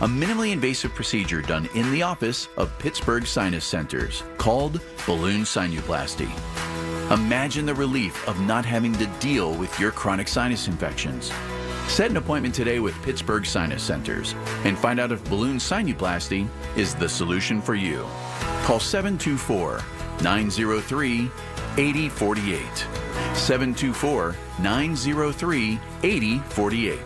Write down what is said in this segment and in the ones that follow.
a minimally invasive procedure done in the office of Pittsburgh Sinus Centers called balloon sinuplasty. Imagine the relief of not having to deal with your chronic sinus infections. Set an appointment today with Pittsburgh Sinus Centers and find out if balloon sinuplasty is the solution for you. Call 724-903-8048. 724-903-8048.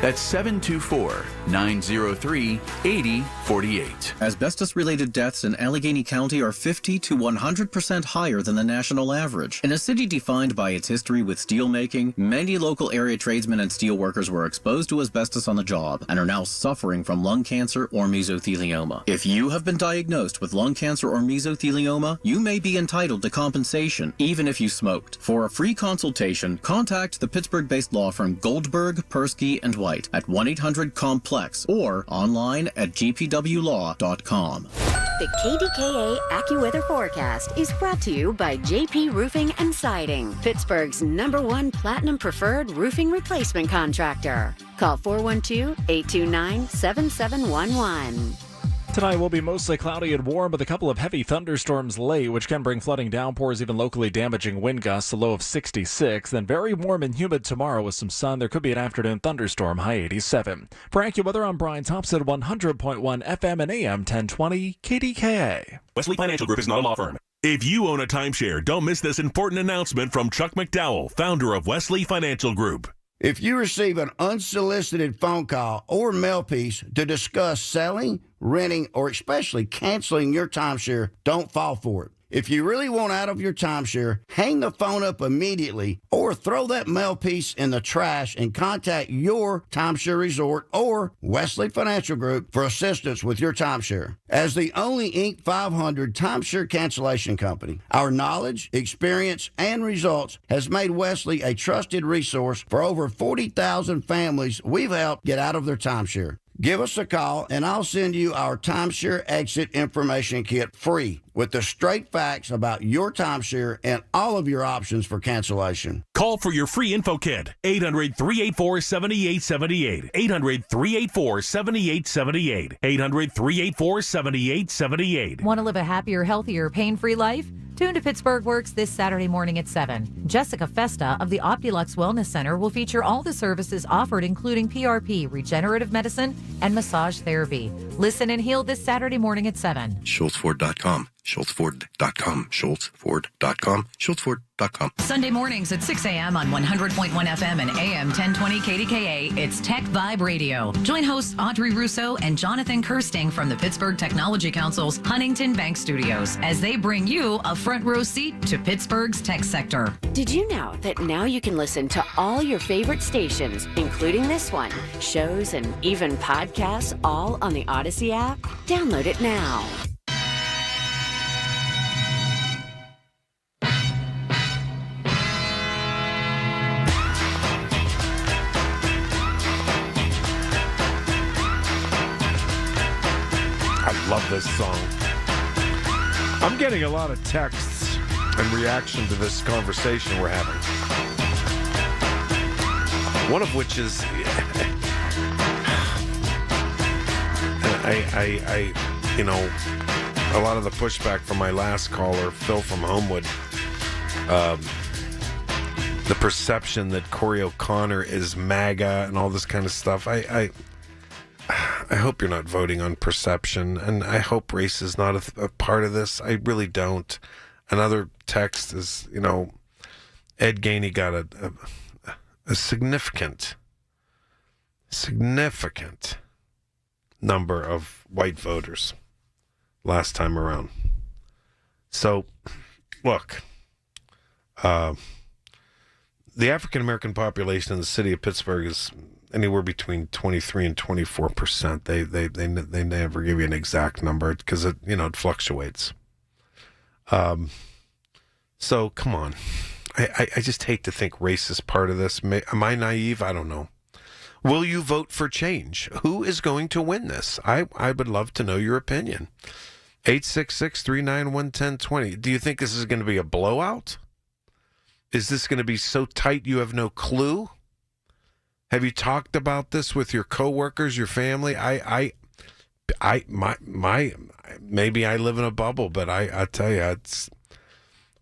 That's 724-903-8048. Asbestos-related deaths in Allegheny County are 50 to 100% higher than the national average. In a city defined by its history with steelmaking, many local area tradesmen and steelworkers were exposed to asbestos on the job and are now suffering from lung cancer or mesothelioma. If you have been diagnosed with lung cancer or mesothelioma, you may be entitled to compensation, even if you smoked. For a free consultation, contact the Pittsburgh-based law firm Goldberg, Persky & White at 1-800-COMPLEX or online at gpwlaw.com. The KDKA AccuWeather forecast is brought to you by JP Roofing and Siding, Pittsburgh's #1 Platinum Preferred Roofing Replacement Contractor. Call 412-829-7711. Tonight will be mostly cloudy and warm with a couple of heavy thunderstorms late, which can bring flooding downpours, even locally damaging wind gusts, a low of 66. Then very warm and humid tomorrow with some sun. There could be an afternoon thunderstorm, high 87. For AccuWeather, I'm Brian Thompson, 100.1 FM and AM 1020 KDKA. Wesley Financial Group is not a law firm. If you own a timeshare, don't miss this important announcement from Chuck McDowell, founder of Wesley Financial Group. If you receive an unsolicited phone call or mail piece to discuss selling, renting, or especially canceling your timeshare, don't fall for it. If you really want out of your timeshare, hang the phone up immediately or throw that mail piece in the trash and contact your timeshare resort or Wesley Financial Group for assistance with your timeshare. As the only Inc. 500 timeshare cancellation company, our knowledge, experience, and results has made Wesley a trusted resource for over 40,000 families we've helped get out of their timeshare. Give us a call, and I'll send you our timeshare exit information kit free with the straight facts about your timeshare and all of your options for cancellation. Call for your free info kit, 800-384-7878, 800-384-7878, 800-384-7878. Want to live a happier, healthier, pain-free life? Tune to Pittsburgh Works this Saturday morning at 7. Jessica Festa of the Opulux Wellness Center will feature all the services offered, including PRP, regenerative medicine, and massage therapy. Listen and heal this Saturday morning at 7. SchultzFord.com. SchultzFord.com. SchultzFord.com. SchultzFord.com. Sunday mornings at 6 a.m. on 100.1 FM and AM 1020 KDKA, it's Tech Vibe Radio. Join hosts Audrey Russo and Jonathan Kirsting from the Pittsburgh Technology Council's Huntington Bank Studios as they bring you a front row seat to Pittsburgh's tech sector. Did you know that now you can listen to all your favorite stations, including this one, shows, and even podcasts, all on the Odyssey app? Download it now. I love this song. I'm getting a lot of texts in reaction to this conversation we're having. One of which is, you know, a lot of the pushback from my last caller, Phil from Homewood, the perception that Corey O'Connor is MAGA and all this kind of stuff. I hope you're not voting on perception, and I hope race is not a part of this. I really don't. Another text is, you know, Ed Gainey got a significant number of white voters last time around. So, look, the African-American population in the city of Pittsburgh is anywhere between 23 and 24%. They never give you an exact number because it fluctuates. So come on, I just hate to think race is part of this. Am I naive? I don't know. Will you vote for change? Who is going to win this? I would love to know your opinion. 866-391-1020. Do you think this is going to be a blowout? Is this going to be so tight you have no clue? Have you talked about this with your coworkers, your family? maybe I live in a bubble, but I tell you, it's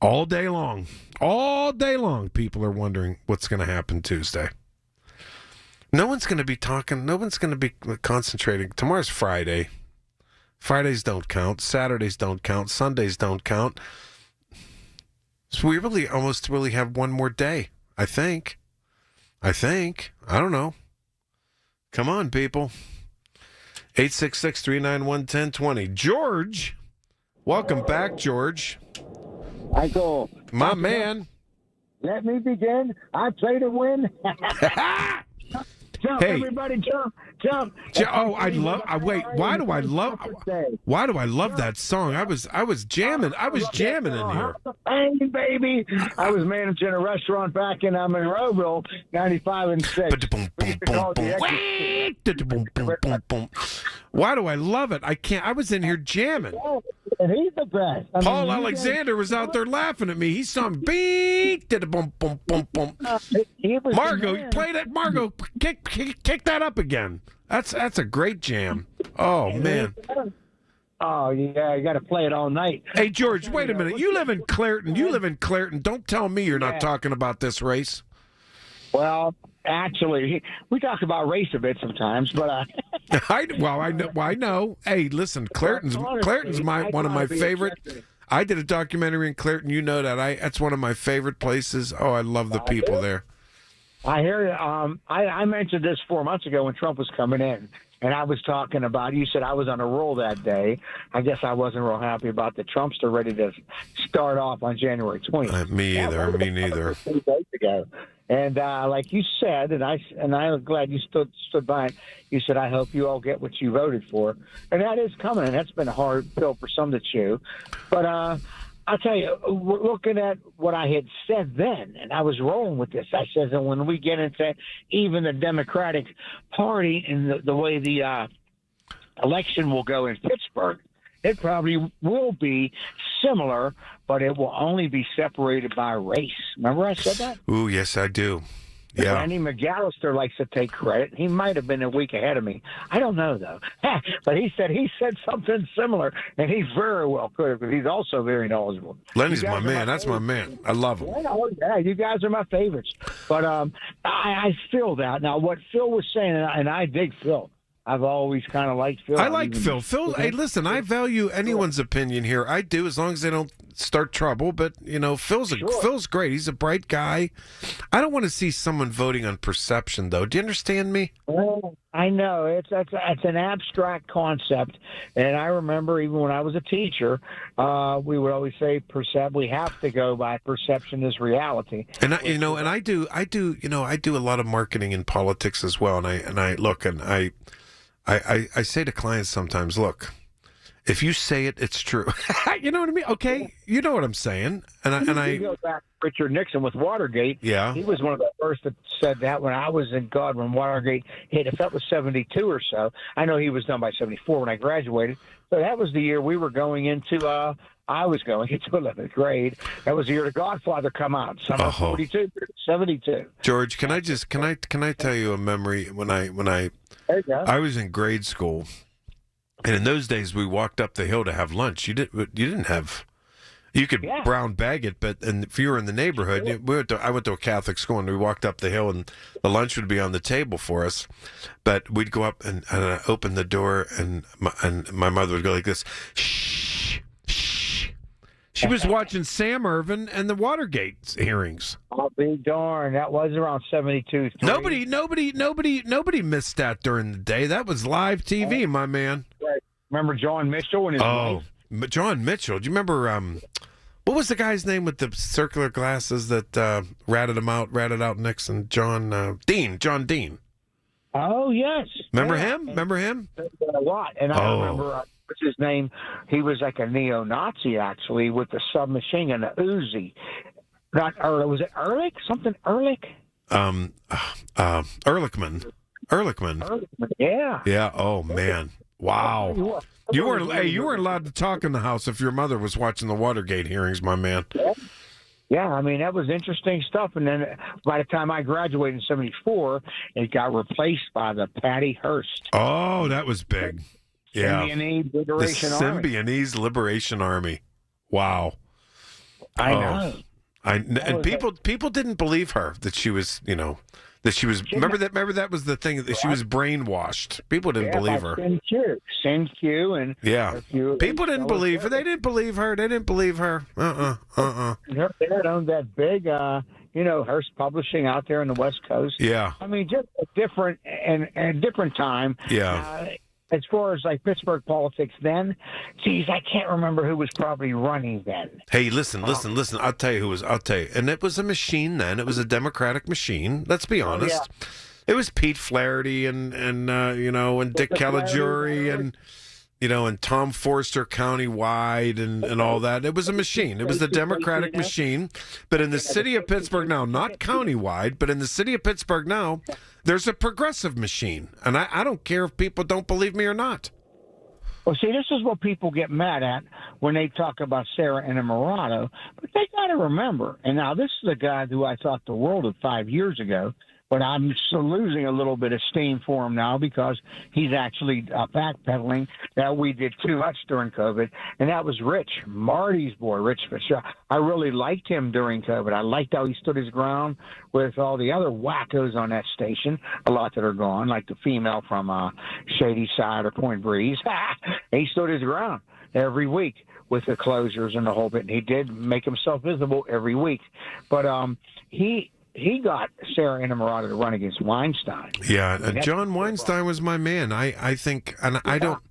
all day long. All day long, people are wondering what's going to happen Tuesday. No one's going to be talking. No one's going to be concentrating. Tomorrow's Friday. Fridays don't count. Saturdays don't count. Sundays don't count. So we really almost have one more day, I think. I don't know. Come on, people. 866-391-1020. George, welcome back, George. Michael. My man. Let me begin. I play to win. Jump, hey. Everybody jump. Oh, I love. Wait, why do I love that song? I was jamming in here. Hey, baby. I was managing a restaurant back in Monroeville, 95 and 6. Why do I love it? I was in here jamming. And he's the best. Paul Alexander was out there laughing at me. He saw him beat. Margot, play that. Margot, kick that up again. That's a great jam. Oh man. Oh yeah, you got to play it all night. Hey George, wait a minute. You live in Clairton. Don't tell me you're not talking about this race. Well, actually, we talk about race a bit sometimes, but I know. Hey, listen, Clairton's one of my favorite. I did a documentary in Clairton. You know that. That's one of my favorite places. Oh, I love the people there. I hear you. I mentioned this 4 months ago when Trump was coming in, and I was talking about, you said I was on a roll that day. I guess I wasn't real happy about the Trumpster ready to start off on January 20th. Me neither. 2 days ago. And like you said, and I'm glad you stood by it, you said, I hope you all get what you voted for. And that is coming. That's been a hard pill for some to chew. But I'll tell you, we're looking at what I had said then, and I was rolling with this. I said that when we get into even the Democratic Party and the way the election will go in Pittsburgh, it probably will be similar, but it will only be separated by race. Remember I said that? Ooh, yes, I do. Yeah. Randy McAllister likes to take credit. He might have been a week ahead of me. I don't know, though. But he said something similar, and he very well could have, because he's also very knowledgeable. Lenny's my man. That's my man. I love him. Yeah, you guys are my favorites. But I feel that. Now, what Phil was saying, and I dig Phil. I've always kind of liked Phil. I like Phil. Phil, hey, listen, I value anyone's opinion here. I do, as long as they don't start trouble. But, Phil's great. He's a bright guy. I don't want to see someone voting on perception, though. Do you understand me? Well, I know. It's an abstract concept. And I remember even when I was a teacher, we would always say we have to go by perception is reality. And I do a lot of marketing in politics as well. And I say to clients sometimes, look, if you say it, it's true. You know what I mean? Okay, you know what I'm saying. And I go back to Richard Nixon with Watergate. Yeah, he was one of the first that said that when I was in God when Watergate hit. If that was 72 or so, I know he was done by 74 when I graduated. So that was the year we were going into. I was going into 11th grade. That was the year The Godfather come out. Summer 42, 72. George, can I tell you a memory when I was in grade school, and in those days we walked up the hill to have lunch. You didn't have. You could brown bag it, but if you were in the neighborhood, I went to a Catholic school, and we walked up the hill, and the lunch would be on the table for us. But we'd go up and open the door, and my mother would go like this, shh, shh. She was watching Sam Ervin and the Watergate hearings. I'll be darned. That was around 72. Nobody missed that during the day. That was live TV, my man. Right. Remember John Mitchell and his wife? John Mitchell. Do you remember what was the guy's name with the circular glasses that ratted out Nixon? John Dean. Oh, yes. Remember him? A lot. And I remember, what's his name? He was like a neo-Nazi, actually, with the submachine gun, the Uzi. Not Ehrlich. Was it Ehrlich? Something Ehrlich? Ehrlichman. Yeah. Yeah. Oh, man. Wow. You weren't allowed to talk in the house if your mother was watching the Watergate hearings, my man. Yeah, I mean, that was interesting stuff. And then by the time I graduated in 74, it got replaced by the Patty Hearst. Oh, that was big. Symbionese Liberation the Army. Symbionese Liberation Army. Wow. I know. And people didn't believe her that she was, that she was. Remember that was the thing, that she was brainwashed. People didn't believe her. Sin Q and people didn't believe her. They didn't believe her. They didn't believe her. Her dad owned that big, Hearst Publishing out there on the West Coast. Yeah. I mean, just a different time. Yeah. As far as like Pittsburgh politics then, geez, I can't remember who was probably running then. Hey, listen. I'll tell you who was. And it was a machine then. It was a Democratic machine. Let's be honest. Yeah. It was Pete Flaherty and Dick Caligiuri and Tom Forster countywide and all that. It was a machine. It was the Democratic machine. But in the city of Pittsburgh now, not countywide, but in the city of Pittsburgh now, there's a progressive machine. And I don't care if people don't believe me or not. Well, see, this is what people get mad at when they talk about Sarah Innamorato. But they got to remember, and now this is a guy who I thought the world of 5 years ago, but I'm losing a little bit of steam for him now because he's actually backpedaling that we did too much during COVID, and that was Rich, Marty's boy, Rich Fisher. I really liked him during COVID. I liked how he stood his ground with all the other wackos on that station, a lot that are gone, like the female from Shady Side or Point Breeze. He stood his ground every week with the closures and the whole bit, and he did make himself visible every week. But he got Sarah Innamorato to run against Weinstein. Yeah, and John Weinstein was my man. I think, and I don't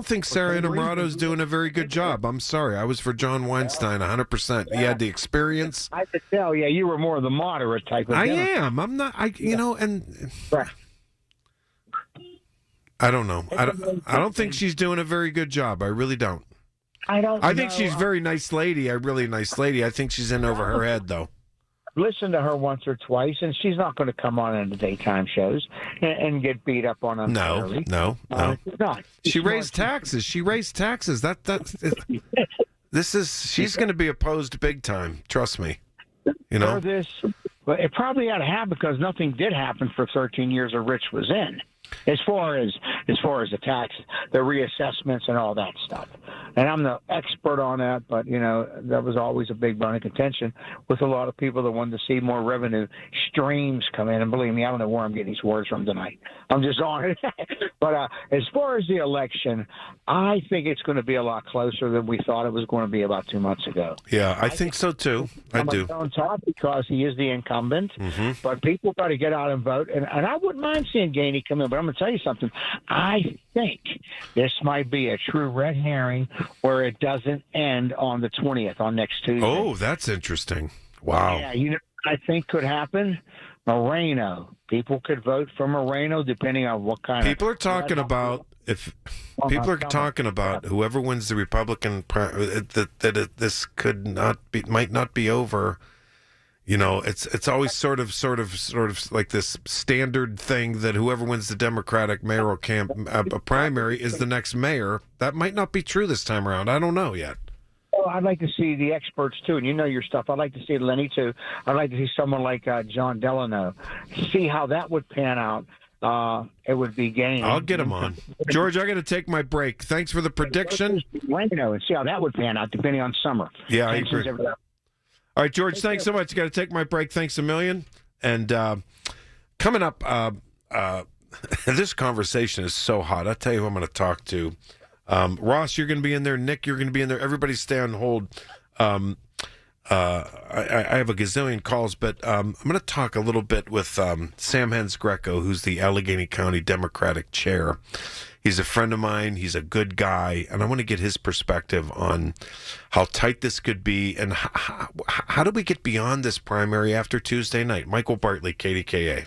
think Sarah Innamorado's doing a very good job. I'm sorry. I was for John Weinstein 100%. He had the experience. I could tell. Yeah, you were more of the moderate type of. I am. I'm not. And right. I don't know. I don't think she's doing a very good job. I really don't. I think she's a very nice lady. A really nice lady. I think she's in over her head, though. Listen to her once or twice, and she's not going to come on in the daytime shows and get beat up on them. No. She's not. She raised taxes. She's going to be opposed big time. Trust me. For this, but it probably ought to happen because nothing did happen for 13 years that Rich was in. As far as the tax, the reassessments and all that stuff. And I'm no expert on that, but, that was always a big bone of contention with a lot of people that wanted to see more revenue streams come in. And believe me, I don't know where I'm getting these words from tonight. I'm just on it. But as far as the election, I think it's going to be a lot closer than we thought it was going to be about 2 months ago. Yeah, I think so, too. I do. On top because he is the incumbent, but people got to get out and vote. And I wouldn't mind seeing Gainey come in, but I'm going to tell you something. I think this might be a true red herring where it doesn't end on the 20th, on next Tuesday. Oh, that's interesting. Wow. Yeah, I think could happen. Moreno. People could vote for Moreno depending on what kind people are talking about. If people are talking about whoever wins the Republican, this might not be over. It's always sort of like this standard thing that whoever wins the Democratic mayoral primary is the next mayor. That might not be true this time around. I don't know yet. Well, I'd like to see the experts, too, and you know your stuff. I'd like to see Lenny, too. I'd like to see someone like John Delano. See how that would pan out. It would be Gainey. I'll get him on. George, I got to take my break. Thanks for the prediction. And see how that would pan out, depending on summer. Yeah, I agree. All right, George, thanks so much. Got to take my break. Thanks a million. And coming up, this conversation is so hot. I'll tell you who I'm going to talk to. Ross, you're going to be in there. Nick, you're going to be in there. Everybody stay on hold. I have a gazillion calls, but I'm going to talk a little bit with Sam Hens-Greco, who's the Allegheny County Democratic Chair. He's a friend of mine. He's a good guy, and I want to get his perspective on how tight this could be and how do we get beyond this primary after Tuesday night. Michael Bartley, KDKA.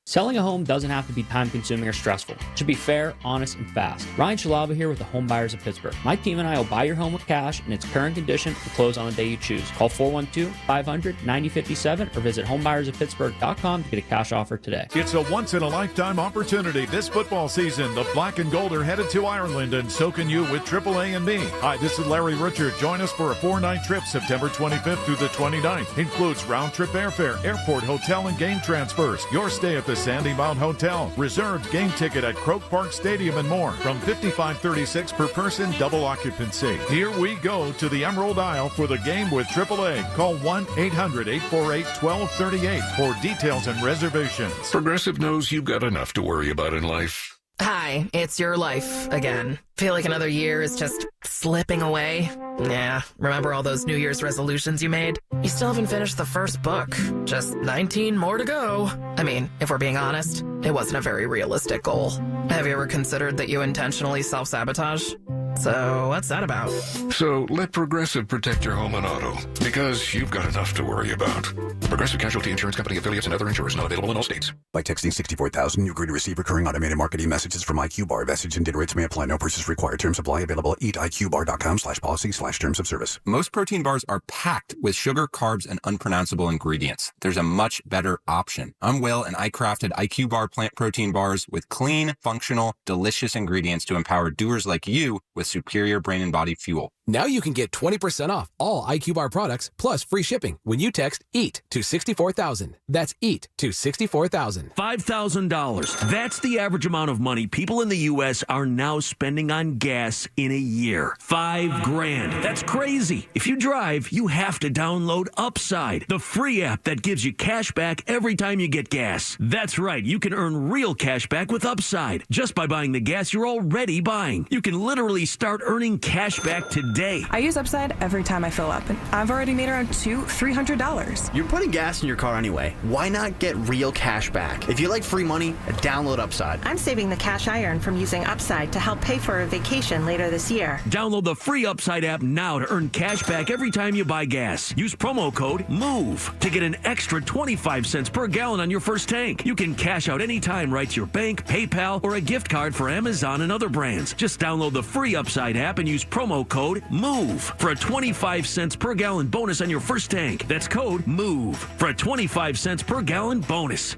Selling a home doesn't have to be time-consuming or stressful. It should be fair, honest, and fast. Ryan Shalava here with the Home Buyers of Pittsburgh. My team and I will buy your home with cash in its current condition and close on the day you choose. Call 412-500-9057 or visit homebuyersoftpittsburgh.com to get a cash offer today. It's a once-in-a-lifetime opportunity this football season. The Black and Gold are headed to Ireland and so can you with AAA and me. Hi, this is Larry Richard. Join us for a 4-night trip September 25th through the 29th. Includes round-trip airfare, airport, hotel, and game transfers. Your stay at the the Sandy Mount Hotel. Reserved game ticket at Croke Park Stadium and more. From $55.36 per person, double occupancy. Here we go to the Emerald Isle for the game with AAA. Call 1-800-848-1238 for details and reservations. Progressive knows you've got enough to worry about in life. Hi, it's your life again. Feel like another year is just slipping away? Yeah, remember all those New Year's resolutions you made? You still haven't finished the first book. Just 19 more to go. I mean, if we're being honest, it wasn't a very realistic goal. Have you ever considered that you intentionally self-sabotage? So, what's that about? So, let Progressive protect your home and auto, because you've got enough to worry about. Progressive Casualty Insurance Company affiliates and other insurers not available in all states. By texting 64,000, you agree to receive recurring automated marketing messages from IQ Bar. Message and data rates may apply. No purchase required. Terms apply. Available at eatiqbar.com/policy/terms of service. Most protein bars are packed with sugar, carbs, and unpronounceable ingredients. There's a much better option. I'm Will, and I crafted IQ Bar plant protein bars with clean, functional, delicious ingredients to empower doers like you with superior brain and body fuel. Now you can get 20% off all IQ Bar products plus free shipping when you text EAT to 64,000. That's EAT to 64,000. $5,000. That's the average amount of money people in the U.S. are now spending on gas in a year. $5,000. That's crazy. If you drive, you have to download Upside, the free app that gives you cash back every time you get gas. That's right. You can earn real cash back with Upside just by buying the gas you're already buying. You can literally start earning cash back today. I use Upside every time I fill up, and I've already made around $300. You're putting gas in your car anyway. Why not get real cash back? If you like free money, download Upside. I'm saving the cash I earn from using Upside to help pay for a vacation later this year. Download the free Upside app now to earn cash back every time you buy gas. Use promo code MOVE to get an extra 25 cents per gallon on your first tank. You can cash out anytime right to your bank, PayPal, or a gift card for Amazon and other brands. Just download the free Upside app and use promo code MOVE for a 25 cents per gallon bonus on your first tank. That's code MOVE for a 25 cents per gallon bonus.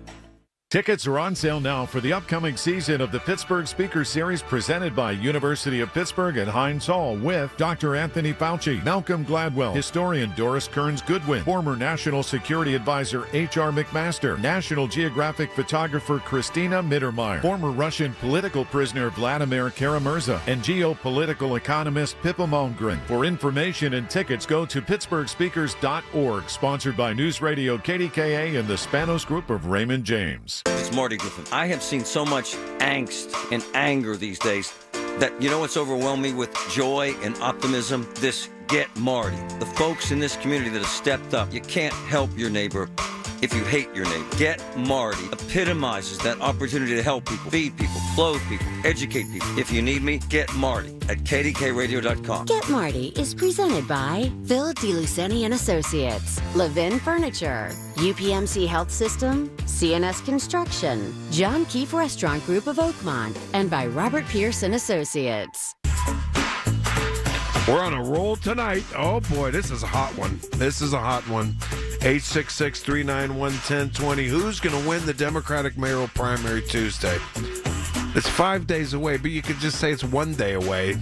Tickets are on sale now for the upcoming season of the Pittsburgh Speaker Series presented by University of Pittsburgh and Heinz Hall with Dr. Anthony Fauci, Malcolm Gladwell, historian Doris Kearns Goodwin, former National Security Advisor H.R. McMaster, National Geographic photographer Christina Mittermeier, former Russian political prisoner Vladimir Kara-Murza, and geopolitical economist Pippa Malmgren. For information and tickets, go to pittsburghspeakers.org, sponsored by News Radio KDKA and the Spanos Group of Raymond James. It's Marty Griffin. I have seen so much angst and anger these days that, you know what's overwhelmed me with joy and optimism? This Get Marty. The folks in this community that have stepped up. You can't help your neighbor if you hate your neighbor. Get Marty epitomizes that opportunity to help people, feed people, clothe people, educate people. If you need me, get Marty at kdkradio.com. Get Marty is presented by Phil DeLuceni and Associates, Levin Furniture, UPMC Health System, CNS Construction, John Keefe Restaurant Group of Oakmont, and by Robert Pierce and Associates. We're on a roll tonight. Oh, boy, this is a hot one. This is a hot one. 866-391-1020. Who's going to win the Democratic mayoral primary Tuesday? It's 5 days away, but you could just say it's 1 day away.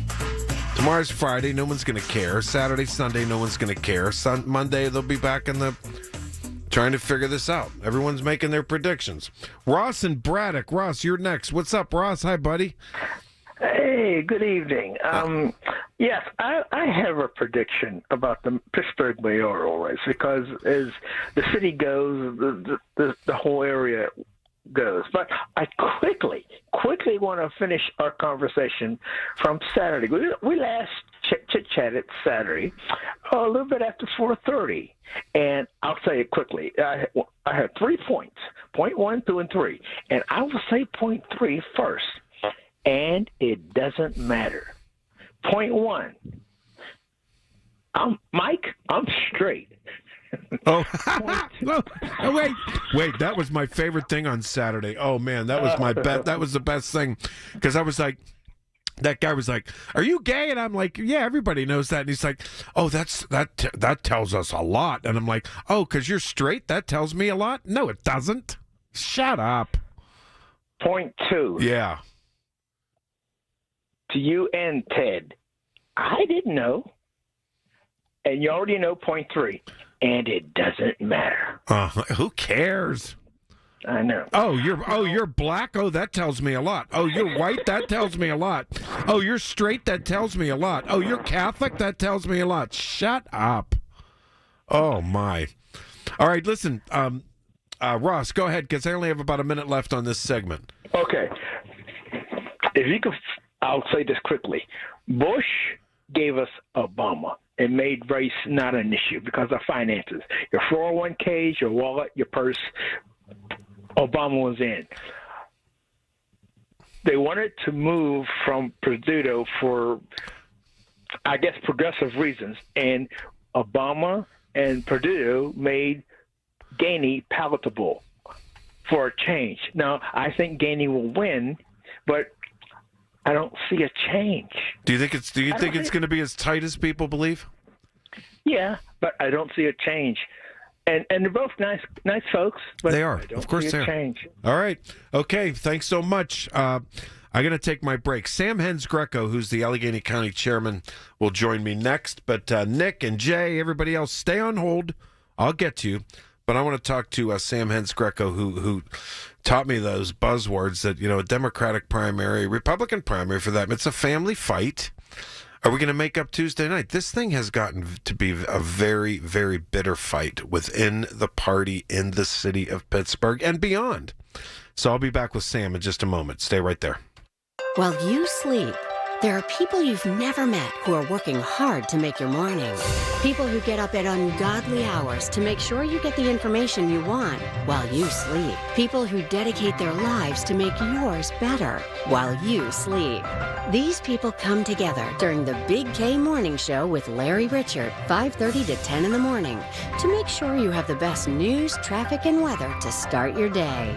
Tomorrow's Friday. No one's going to care. Saturday, Sunday, no one's going to care. Monday, they'll be back in the trying to figure this out. Everyone's making their predictions. Ross and Braddock. Ross, you're next. What's up, Ross? Hi, buddy. Hey, good evening. Yes, I have a prediction about the Pittsburgh mayoral race because as the city goes, the whole area goes. But I quickly want to finish our conversation from Saturday. We last chit-chatted Saturday a little bit after 4:30, and I'll say it quickly. I have 3 points, point 1, 2, and 3, and I will say point 3 first. And it doesn't matter. Point 1. I'm straight. Oh, wait! That was my favorite thing on Saturday. Oh man, that was my bet. That was the best thing because I was like, that guy was like, "Are you gay?" And I'm like, "Yeah, everybody knows that." And he's like, "Oh, that tells us a lot." And I'm like, "Oh, because you're straight, that tells me a lot." No, it doesn't. Shut up. Point 2. Yeah. To you and Ted, I didn't know, and you already know point 3, and it doesn't matter. Who cares? I know. Oh, you're black? Oh, that tells me a lot. Oh, you're white? That tells me a lot. Oh, you're straight? That tells me a lot. Oh, you're Catholic? That tells me a lot. Shut up. Oh, my. All right, listen, Ross, go ahead, because I only have about a minute left on this segment. Okay. If you could, I'll say this quickly. Bush gave us Obama and made race not an issue because of finances. Your 401ks, your wallet, your purse, Obama was in. They wanted to move from Purdue for, I guess, progressive reasons, and Obama and Purdue made Gainey palatable for a change. Now, I think Gainey will win, but I don't see a change. Do you think it's going to be as tight as people believe? Yeah, but I don't see a change. And they're both nice folks, but they are. I don't Of course see they a are. change. All right. Okay. Thanks so much. I'm going to take my break. Sam Hens-Greco, who's the Allegheny County chairman, will join me next. But Nick and Jay, everybody else, stay on hold. I'll get to you. But I want to talk to Sam Hens-Greco, who taught me those buzzwords that, a Democratic primary, Republican primary for that. It's a family fight. Are we going to make up Tuesday night? This thing has gotten to be a very, very bitter fight within the party in the city of Pittsburgh and beyond. So I'll be back with Sam in just a moment. Stay right there. While you sleep, there are people you've never met who are working hard to make your morning. People who get up at ungodly hours to make sure you get the information you want while you sleep. People who dedicate their lives to make yours better while you sleep. These people come together during the Big K Morning Show with Larry Richert, 5:30 to 10 in the morning, to make sure you have the best news, traffic, and weather to start your day.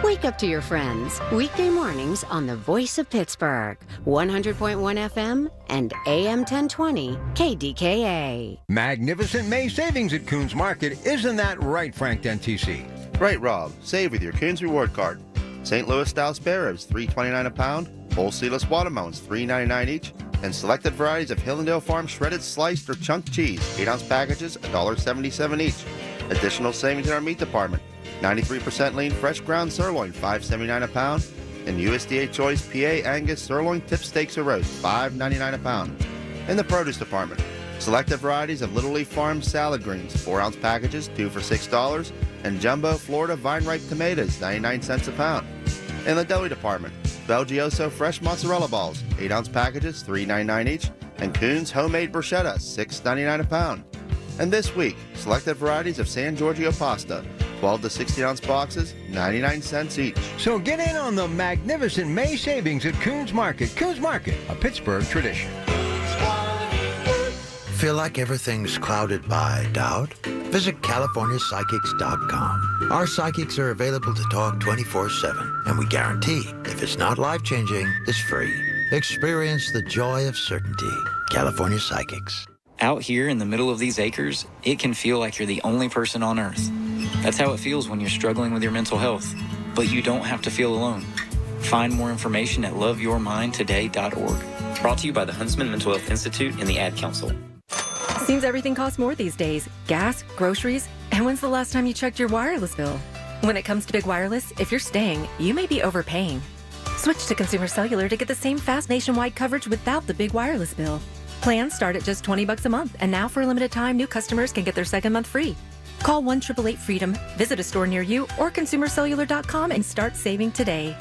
Wake up to your friends. Weekday mornings on the Voice of Pittsburgh, 100.1 FM and AM 1020 KDKA. Magnificent May savings at Coons Market. Isn't that right, Frank Dentisi? Right, Rob. Save with your Coons Reward Card. St. Louis style spare ribs, $3.29 a pound. Whole seedless watermelons, $3.99 each. And selected varieties of Hillendale Farm shredded, sliced, or chunked cheese, 8-ounce packages, $1.77 each. Additional savings in our meat department. 93% lean fresh ground sirloin, $5.79 a pound. And USDA Choice PA Angus sirloin tip steaks or roast, $5.99 a pound. In the produce department, selected varieties of Little Leaf Farm salad greens, 4-ounce packages, 2 for $6. And jumbo Florida vine ripe tomatoes, 99 cents a pound. In the deli department, Belgioso fresh mozzarella balls, 8-ounce packages, $3.99 each. And Coons homemade bruschetta, $6.99 a pound. And this week, selected varieties of San Giorgio pasta, 12 to 16-ounce boxes, 99 cents each. So get in on the magnificent May savings at Coons Market. Coons Market, a Pittsburgh tradition. Feel like everything's clouded by doubt? Visit CaliforniaPsychics.com. Our psychics are available to talk 24/7, and we guarantee if it's not life-changing, it's free. Experience the joy of certainty. California Psychics. Out here in the middle of these acres, it can feel like you're the only person on Earth. That's how it feels when you're struggling with your mental health. But you don't have to feel alone. Find more information at loveyourmindtoday.org. Brought to you by the Huntsman Mental Health Institute and the Ad Council. Seems everything costs more these days. Gas, groceries, and when's the last time you checked your wireless bill? When it comes to Big Wireless, if you're staying, you may be overpaying. Switch to Consumer Cellular to get the same fast nationwide coverage without the big wireless bill. Plans start at just $20 a month, and now for a limited time, new customers can get their second month free. Call 1-888-FREEDOM, visit a store near you, or consumercellular.com and start saving today.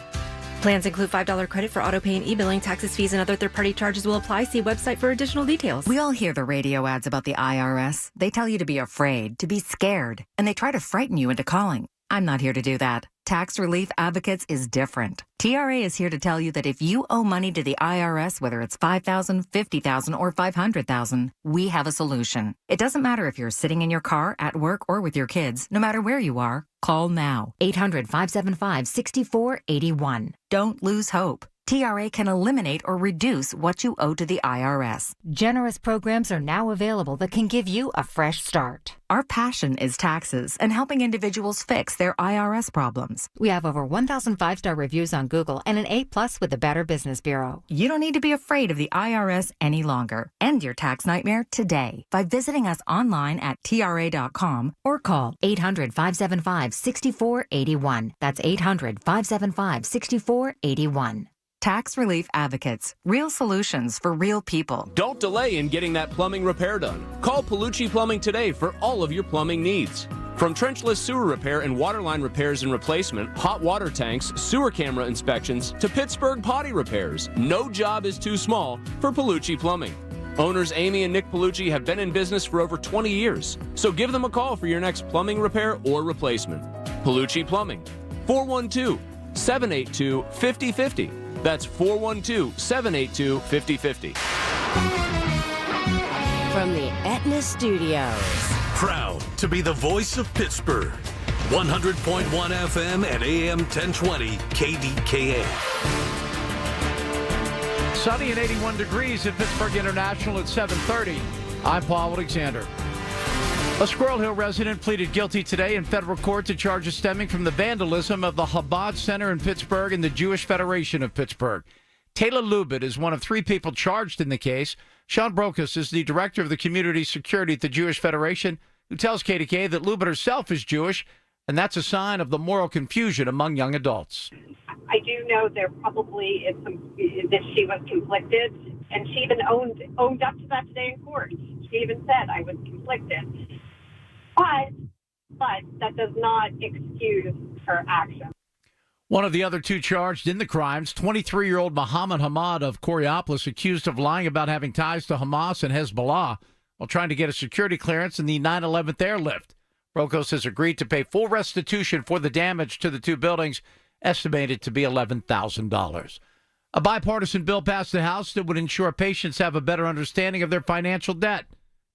Plans include $5 credit for autopay and e-billing. Taxes, fees, and other third-party charges will apply. See website for additional details. We all hear the radio ads about the IRS. They tell you to be afraid, to be scared, and they try to frighten you into calling. I'm not here to do that. Tax Relief Advocates is different. TRA is here to tell you that if you owe money to the IRS, whether it's $5,000, $50,000, or $500,000, we have a solution. It doesn't matter if you're sitting in your car, at work, or with your kids. No matter where you are, call now. 800-575-6481. Don't lose hope. TRA can eliminate or reduce what you owe to the IRS. Generous programs are now available that can give you a fresh start. Our passion is taxes and helping individuals fix their IRS problems. We have over 1,000 five-star reviews on Google and an A+ with the Better Business Bureau. You don't need to be afraid of the IRS any longer. End your tax nightmare today by visiting us online at TRA.com or call 800-575-6481. That's 800-575-6481. Tax Relief Advocates. Real solutions for real people. Don't delay in getting that plumbing repair done. Call Palucci Plumbing today for all of your plumbing needs. From trenchless sewer repair and waterline repairs and replacement, hot water tanks, sewer camera inspections, to Pittsburgh potty repairs, no job is too small for Palucci Plumbing. Owners Amy and Nick Palucci have been in business for over 20 years, so give them a call for your next plumbing repair or replacement. Palucci Plumbing, 412-782-5050. That's 412-782-5050. From the Aetna Studios. Proud to be the voice of Pittsburgh. 100.1 FM and AM 1020 KDKA. Sunny and 81 degrees at Pittsburgh International at 7:30. I'm Paul Alexander. A Squirrel Hill resident pleaded guilty today in federal court to charges stemming from the vandalism of the Chabad Center in Pittsburgh and the Jewish Federation of Pittsburgh. Taylor Lubit is one of three people charged in the case. Sean Brokus is the director of the community security at the Jewish Federation, who tells KDKA that Lubit herself is Jewish, and that's a sign of the moral confusion among young adults. I do know there probably is that she was conflicted, and she even owned up to that today in court. She even said, I was conflicted. But that does not excuse her action. One of the other two charged in the crimes, 23-year-old Mohammed Hamad of Coriopolis, accused of lying about having ties to Hamas and Hezbollah while trying to get a security clearance in the 9/11 airlift. Brokos has agreed to pay full restitution for the damage to the two buildings, estimated to be $11,000. A bipartisan bill passed the House that would ensure patients have a better understanding of their financial debt.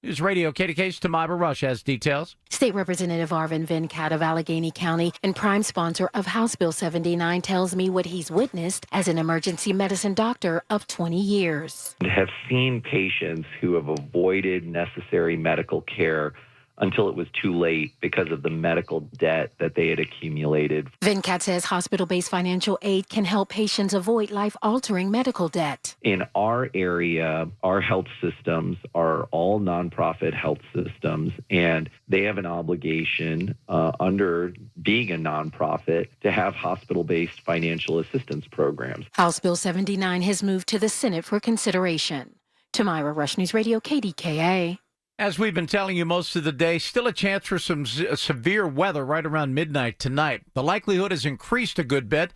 News Radio KDK's Tamira Rush has details. State Representative Arvin Venkat of Allegheny County and prime sponsor of House Bill 79 tells me what he's witnessed as an emergency medicine doctor of 20 years. Have seen patients who have avoided necessary medical care until it was too late because of the medical debt that they had accumulated. Venkat says hospital-based financial aid can help patients avoid life-altering medical debt. In our area, our health systems are all nonprofit health systems, and they have an obligation under being a nonprofit to have hospital-based financial assistance programs. House Bill 79 has moved to the Senate for consideration. Tamira Rush, News Radio, KDKA. As we've been telling you most of the day, still a chance for some severe weather right around midnight tonight. The likelihood has increased a good bit.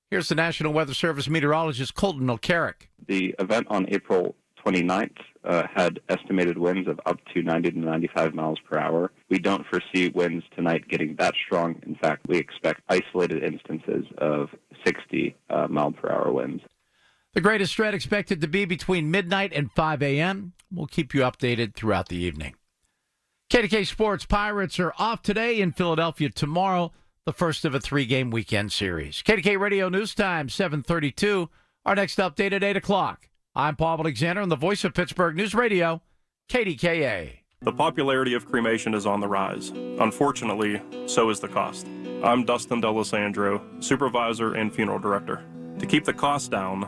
Here's the National Weather Service meteorologist Colton Olcaric. The event on April 29th had estimated winds of up to 90 to 95 miles per hour. We don't foresee winds tonight getting that strong. In fact, we expect isolated instances of 60 mile per hour winds. The greatest threat expected to be between midnight and 5 a.m. We'll keep you updated throughout the evening. KDK Sports Pirates are off today in Philadelphia tomorrow, the first of a 3-game weekend series. KDK Radio News Time, 7:32. Our next update at 8 o'clock. I'm Paul Alexander on the voice of Pittsburgh News Radio, KDKA. The popularity of cremation is on the rise. Unfortunately, so is the cost. I'm Dustin D'Alessandro, supervisor and funeral director. To keep the cost down,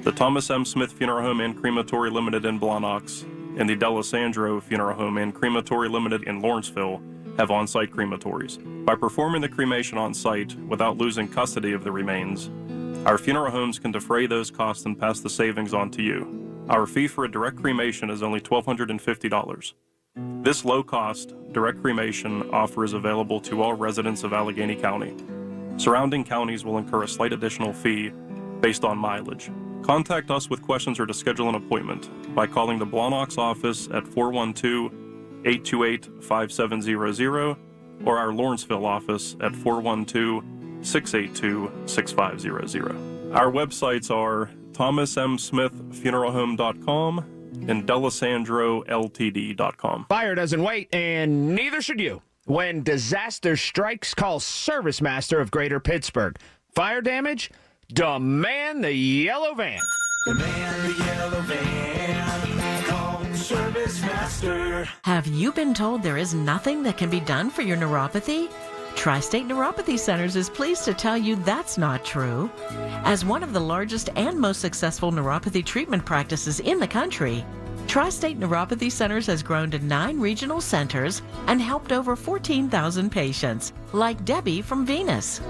the Thomas M. Smith Funeral Home and Crematory Limited in Blawnox and the D'Alessandro Funeral Home and Crematory Limited in Lawrenceville have on-site crematories. By performing the cremation on-site without losing custody of the remains, our funeral homes can defray those costs and pass the savings on to you. Our fee for a direct cremation is only $1,250. This low-cost, direct cremation offer is available to all residents of Allegheny County. Surrounding counties will incur a slight additional fee based on mileage. Contact us with questions or to schedule an appointment by calling the Blawnox office at 412-828-5700 or our Lawrenceville office at 412-682-6500. Our websites are thomasmsmithfuneralhome.com and DeLisandroLTD.com. Fire doesn't wait, and neither should you. When disaster strikes, call ServiceMaster of Greater Pittsburgh. Fire damage? Demand the yellow van. Demand the yellow van. Call the Service Master. Have you been told there is nothing that can be done for your neuropathy? Tri-State Neuropathy Centers is pleased to tell you that's not true. As one of the largest and most successful neuropathy treatment practices in the country, Tri-State Neuropathy Centers has grown to 9 regional centers and helped over 14,000 patients, like Debbie from Venus.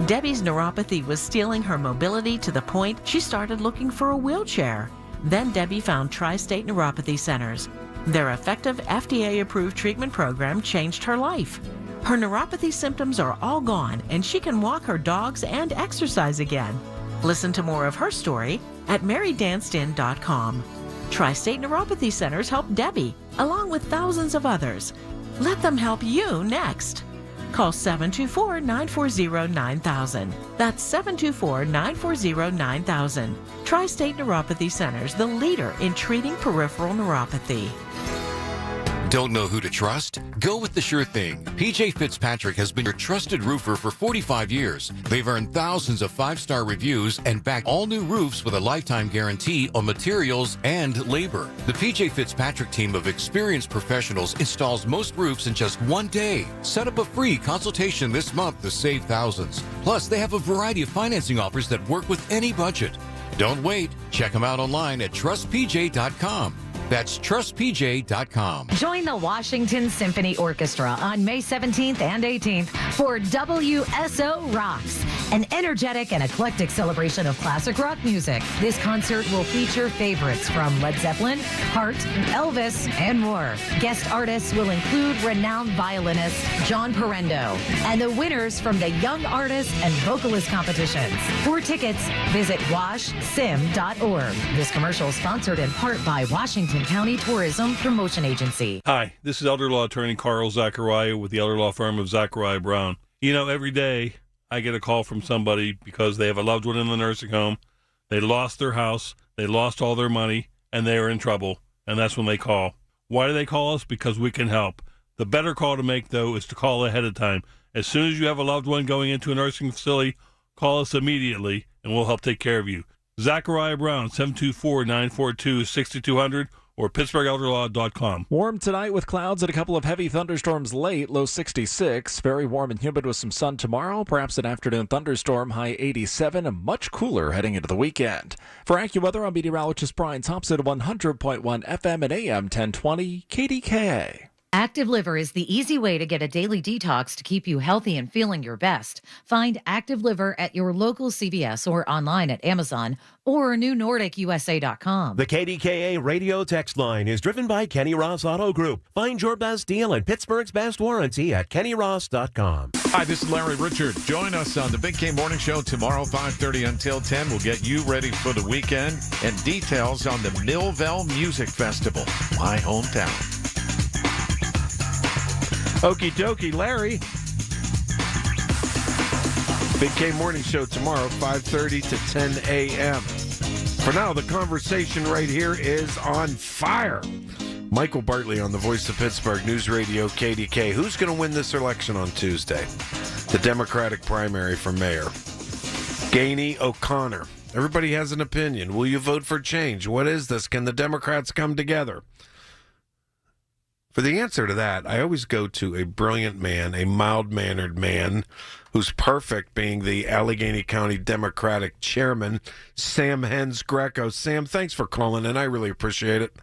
Debbie's neuropathy was stealing her mobility to the point she started looking for a wheelchair. Then Debbie found Tri-State Neuropathy Centers. Their effective FDA-approved treatment program changed her life. Her neuropathy symptoms are all gone, and she can walk her dogs and exercise again. Listen to more of her story at marydancedin.com. Tri-State Neuropathy Centers help Debbie, along with thousands of others. Let them help you next. Call 724-940-9000. That's 724-940-9000. Tri-State Neuropathy Centers, the leader in treating peripheral neuropathy. Don't know who to trust? Go with the sure thing. PJ Fitzpatrick has been your trusted roofer for 45 years. They've earned thousands of 5-star reviews and backed all new roofs with a lifetime guarantee on materials and labor. The PJ Fitzpatrick team of experienced professionals installs most roofs in just one day. Set up a free consultation this month to save thousands. Plus, they have a variety of financing offers that work with any budget. Don't wait. Check them out online at trustpj.com. That's trustpj.com. Join the Washington Symphony Orchestra on May 17th and 18th for WSO Rocks, an energetic and eclectic celebration of classic rock music. This concert will feature favorites from Led Zeppelin, Heart, Elvis, and more. Guest artists will include renowned violinist John Parendo and the winners from the Young Artist and Vocalist competitions. For tickets, visit washsim.org. This commercial is sponsored in part by Washington County Tourism Promotion Agency. Hi, this is elder law attorney Carl Zachariah with the elder law firm of Zachariah Brown. You know, every day I get a call from somebody because they have a loved one in the nursing home. They lost their house, they lost all their money, and they are in trouble. And that's when they call. Why do they call us? Because we can help. The better call to make, though, is to call ahead of time. As soon as you have a loved one going into a nursing facility, call us immediately, and we'll help take care of you. Zachariah Brown, 724-942-6200, or PittsburghElderLaw.com. Warm tonight with clouds and a couple of heavy thunderstorms late, low 66. Very warm and humid with some sun tomorrow, perhaps an afternoon thunderstorm, high 87, and much cooler heading into the weekend. For AccuWeather, I'm meteorologist Brian Thompson, 100.1 FM and AM 1020 KDKA. Active Liver is the easy way to get a daily detox to keep you healthy and feeling your best. Find Active Liver at your local CVS or online at Amazon or newnordicusa.com. The KDKA radio text line is driven by Kenny Ross Auto Group. Find your best deal and Pittsburgh's best warranty at kennyross.com. Hi, this is Larry Richard. Join us on the Big K Morning Show tomorrow, 5:30 until 10. We'll get you ready for the weekend and details on the Millville Music Festival, my hometown. Okie dokie, Larry. Big K Morning Show tomorrow, 5:30 to 10 a.m. For now, the conversation right here is on fire. Michael Bartley on the Voice of Pittsburgh News Radio KDK. Who's going to win this election on Tuesday? The Democratic primary for mayor. Gainey O'Connor. Everybody has an opinion. Will you vote for change? What is this? Can the Democrats come together? For the answer to that, I always go to a brilliant man, a mild-mannered man who's perfect, being the Allegheny County Democratic chairman, Sam Hens Greco. Sam, thanks for calling in. I really appreciate it.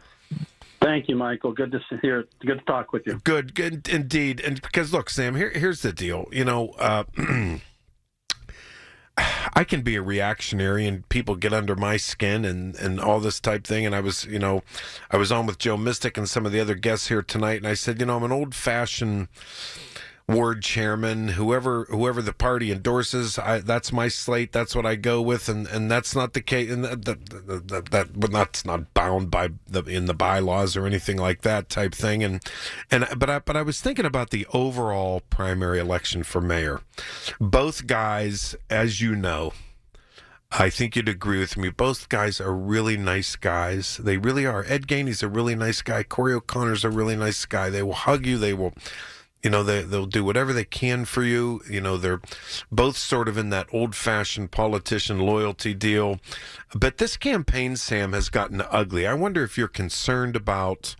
Thank you, Michael. Good to hear. Good to talk with you. Good indeed. And because, look, Sam, here's the deal. You know, I can be a reactionary and people get under my skin and all this type thing. And I was on with Joe Mystic and some of the other guests here tonight. And I said, I'm an old fashioned ward chairman, whoever the party endorses, that's my slate. That's what I go with. And that's not the case. And that's not bound by in the bylaws or anything like that type thing. But I was thinking about the overall primary election for mayor. Both guys, as you know, I think you'd agree with me. Both guys are really nice guys. They really are. Ed Gainey's a really nice guy. Corey O'Connor's a really nice guy. They will hug you. They will they'll do whatever they can for you. They're both sort of in that old-fashioned politician loyalty deal. But this campaign, Sam, has gotten ugly. I wonder if you're concerned about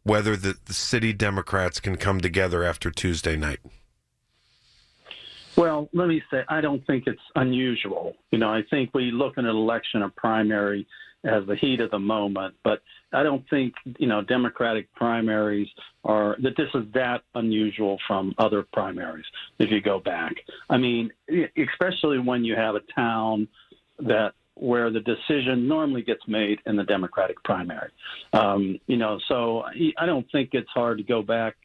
whether the city Democrats can come together after Tuesday night. Well, let me say, I don't think it's unusual. I think we look at an election or primary as the heat of the moment, but I don't think, Democratic primaries that this is that unusual from other primaries if you go back. I mean, especially when you have a town where the decision normally gets made in the Democratic primary. So I don't think it's hard to go back,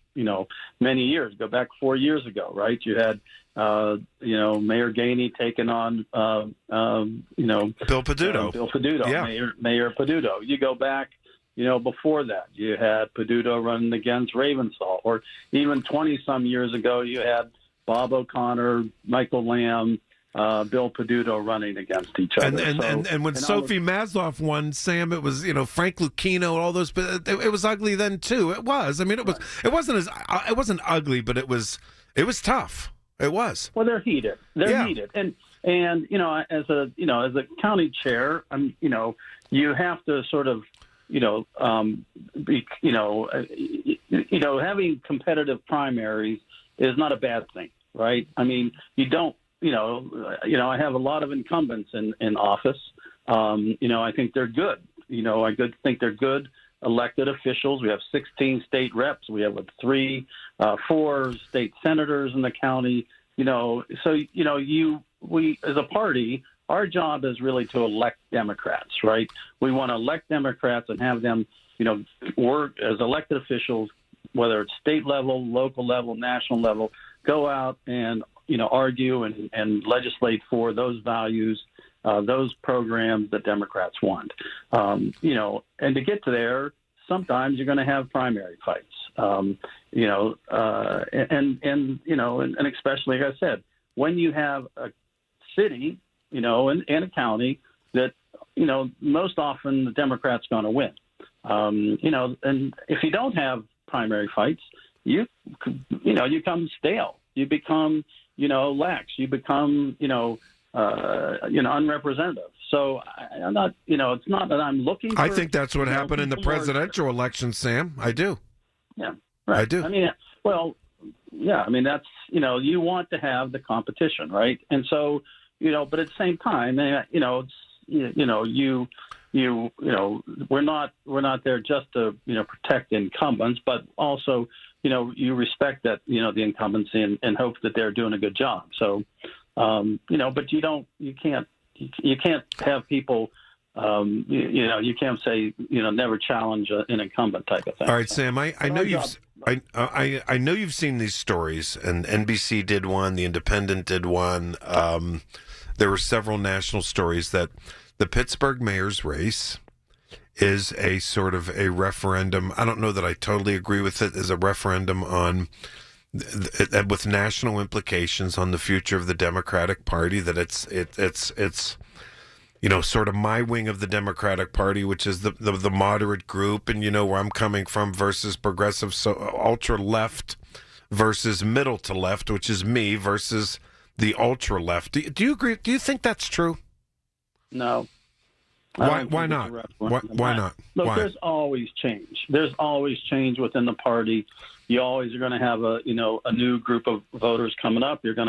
many years. Go back 4 years ago, right? You had, Mayor Gainey taking on, Bill Peduto. Bill Peduto, yeah. Mayor Peduto. You go back, before that, you had Peduto running against Ravensall, or even 20-some years ago, you had Bob O'Connor, Michael Lamb, Bill Peduto running against each other. And when Sophie Masloff won, Sam, it was Frank Lucchino, all those. But it was ugly then too. It was. I mean, it wasn't ugly, but it was tough. It was. Well, they're heated. They're heated, and as a county chair, you have to sort of having competitive primaries is not a bad thing, right? I mean, you don't. I have a lot of incumbents in office. I think they're good. I think they're good elected officials. We have 16 state reps. We have 4 state senators in the county. We as a party, our job is really to elect Democrats, right? We want to elect Democrats and have them, work as elected officials, whether it's state level, local level, national level, go out and argue and legislate for those values, those programs that Democrats want. And to get to there, sometimes you're going to have primary fights. And especially, like I said, when you have a city, and a county that, most often the Democrat's going to win. And if you don't have primary fights, you become stale. You become lax. You become, unrepresentative. So I'm not, it's not that I'm looking for. I think that's what happened in the presidential election, Sam. I do. Yeah, right. I do. I mean, that's, you want to have the competition, right? And so, but at the same time, we're not there just to, protect incumbents, but also, you respect that, the incumbents and hope that they're doing a good job. So, but you can't have people, you can't say, never challenge an incumbent type of thing. All right, Sam, I know you've seen these stories, and NBC did one, The Independent did one. There were several national stories that the Pittsburgh mayor's race is a sort of a referendum. I don't know that I totally agree with it as a referendum on with national implications on the future of the Democratic Party, that it's sort of my wing of the Democratic Party, which is the moderate group, and where I'm coming from, versus progressive, so ultra left versus middle to left, which is me, versus the ultra left. Do you agree? Do you think that's true? No. Why not? Why not? Look, why? There's always change. There's always change within the party. You always are going to have a new group of voters coming up. They're going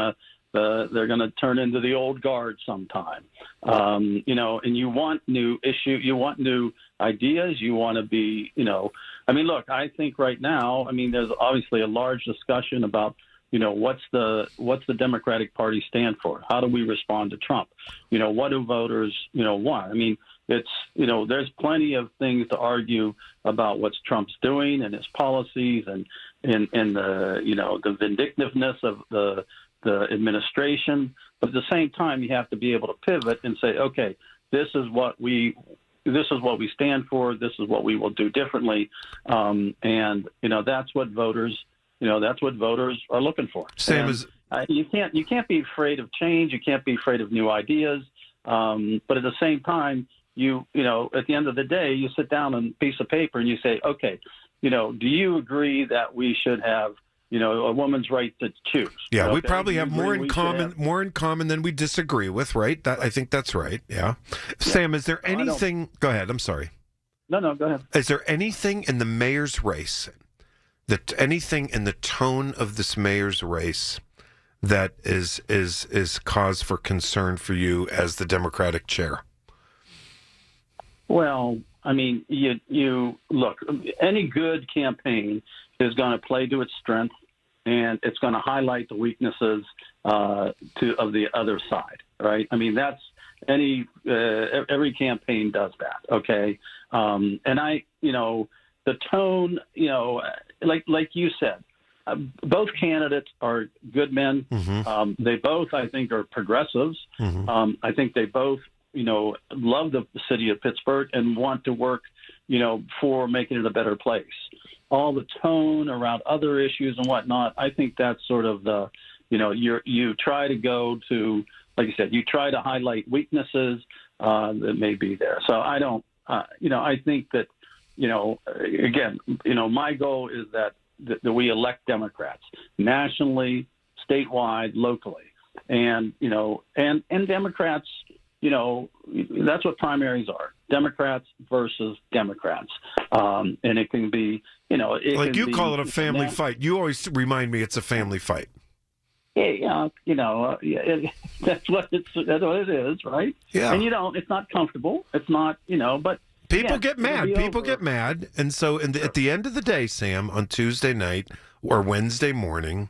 to turn into the old guard sometime. And you want new you want new ideas. You want to be, look, I think right now, there's obviously a large discussion about, what's the Democratic Party stand for? How do we respond to Trump? What do voters, want? It's, there's plenty of things to argue about what Trump's doing and his policies and the vindictiveness of the administration. But at the same time, you have to be able to pivot and say, okay, this is what we stand for. This is what we will do differently. That's what voters, are looking for. You can't be afraid of change. You can't be afraid of new ideas. But at the same time, at the end of the day, you sit down on a piece of paper and you say, okay, do you agree that we should have, a woman's right to choose. Yeah, we Okay? probably have more in We should common, have- more in common than we disagree with, right? I think that's right. Yeah. Sam, is there anything? Go ahead. I'm sorry. No, go ahead. Is there anything in the mayor's race, anything in the tone of this mayor's race, that is cause for concern for you as the Democratic chair? Well, I mean, you look. Any good campaign is going to play to its strength, and it's going to highlight the weaknesses of the other side, right? I mean, that's every campaign does that, okay? And the tone, like you said, both candidates are good men. Mm-hmm. They both, I think, are progressives. Mm-hmm. I think they both, love the city of Pittsburgh and want to work, for making it a better place. All the tone around other issues and whatnot, I think that's sort of the, you try to go to, like you said, you try to highlight weaknesses that may be there. So I don't, I think that, again, my goal is that we elect Democrats nationally, statewide, locally, and Democrats. That's what primaries are: Democrats versus Democrats, and it can be, like you call it a family fight. You always remind me it's a family fight. Yeah, that's what it is, right? Yeah, and it's not comfortable. It's not, but. People get mad. People get mad. And so at the end of the day, Sam, on Tuesday night or Wednesday morning,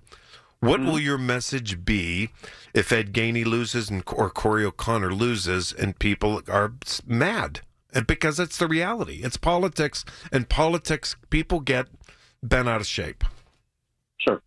what will your message be if Ed Gainey loses or Corey O'Connor loses and people are mad? And because it's the reality. It's politics, and politics, people get bent out of shape. Sure.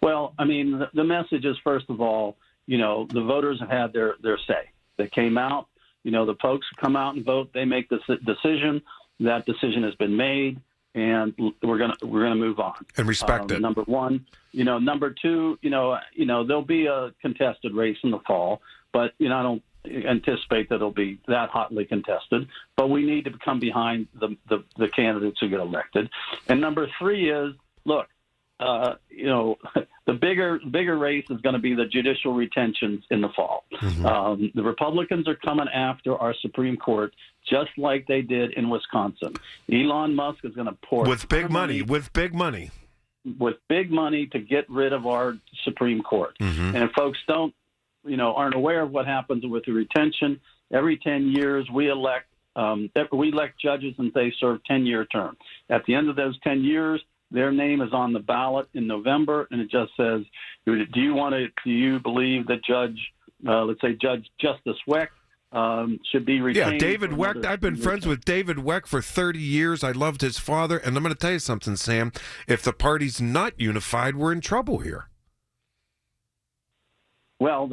Well, I mean, the message is, first of all, the voters have had their say. They came out. The folks come out and vote. They make the decision. That decision has been made, and we're gonna move on and respect it. Number one. Number two. There'll be a contested race in the fall, but I don't anticipate that it'll be that hotly contested. But we need to come behind the candidates who get elected. And number three is, look. The bigger race is going to be the judicial retentions in the fall. Mm-hmm. The Republicans are coming after our Supreme Court just like they did in Wisconsin. Elon Musk is going to pour with big money to get rid of our Supreme Court. Mm-hmm. And if folks aren't aware of what happens with the retention, every 10 years we elect judges and they serve 10-year terms. At the end of those 10 years, their name is on the ballot in November, and it just says, do you believe that let's say Judge Justice Weck should be retained? Yeah, David Weck. I've been friends with David Weck for 30 years. I loved his father, and I'm going to tell you something, Sam. If the party's not unified, we're in trouble here. Well,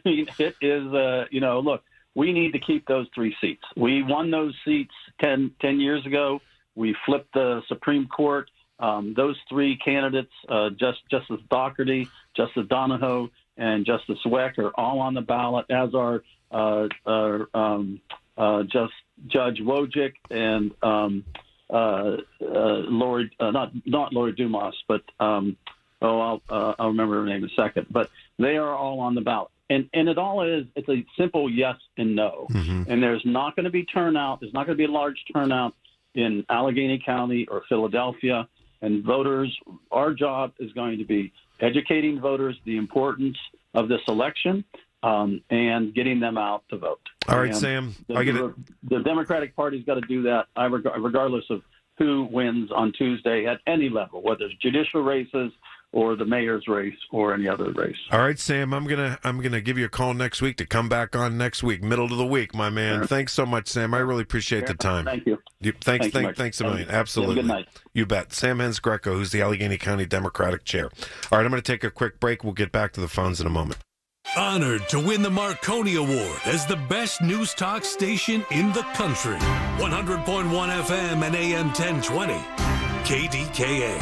it is, look, we need to keep those 3 seats. We won those seats 10 years ago. We flipped the Supreme Court. Those 3 candidates, Justice Dougherty, Justice Donahoe, and Justice Weck, are all on the ballot, as are Judge Wojcik and Lori, not Lori Dumas, but I'll remember her name in a second. But they are all on the ballot, and it's a simple yes and no. Mm-hmm. And there's not going to be turnout. There's not going to be a large turnout in Allegheny County or Philadelphia. And voters, our job is going to be educating voters the importance of this election and getting them out to vote. All right, Sam. The Democratic Party's got to do that, regardless of who wins on Tuesday at any level, whether it's judicial races or the mayor's race or any other race. All right, Sam. I'm gonna give you a call next week to come back on next week, middle of the week, my man. Sure. Thanks so much, Sam. I really appreciate the time. Thank you. Thanks a million. Absolutely. Good night. You bet. Sam Hens-Greco, who's the Allegheny County Democratic Chair. All right, I'm going to take a quick break. We'll get back to the phones in a moment. Honored to win the Marconi Award as the best news talk station in the country. 100.1 FM and AM 1020. KDKA.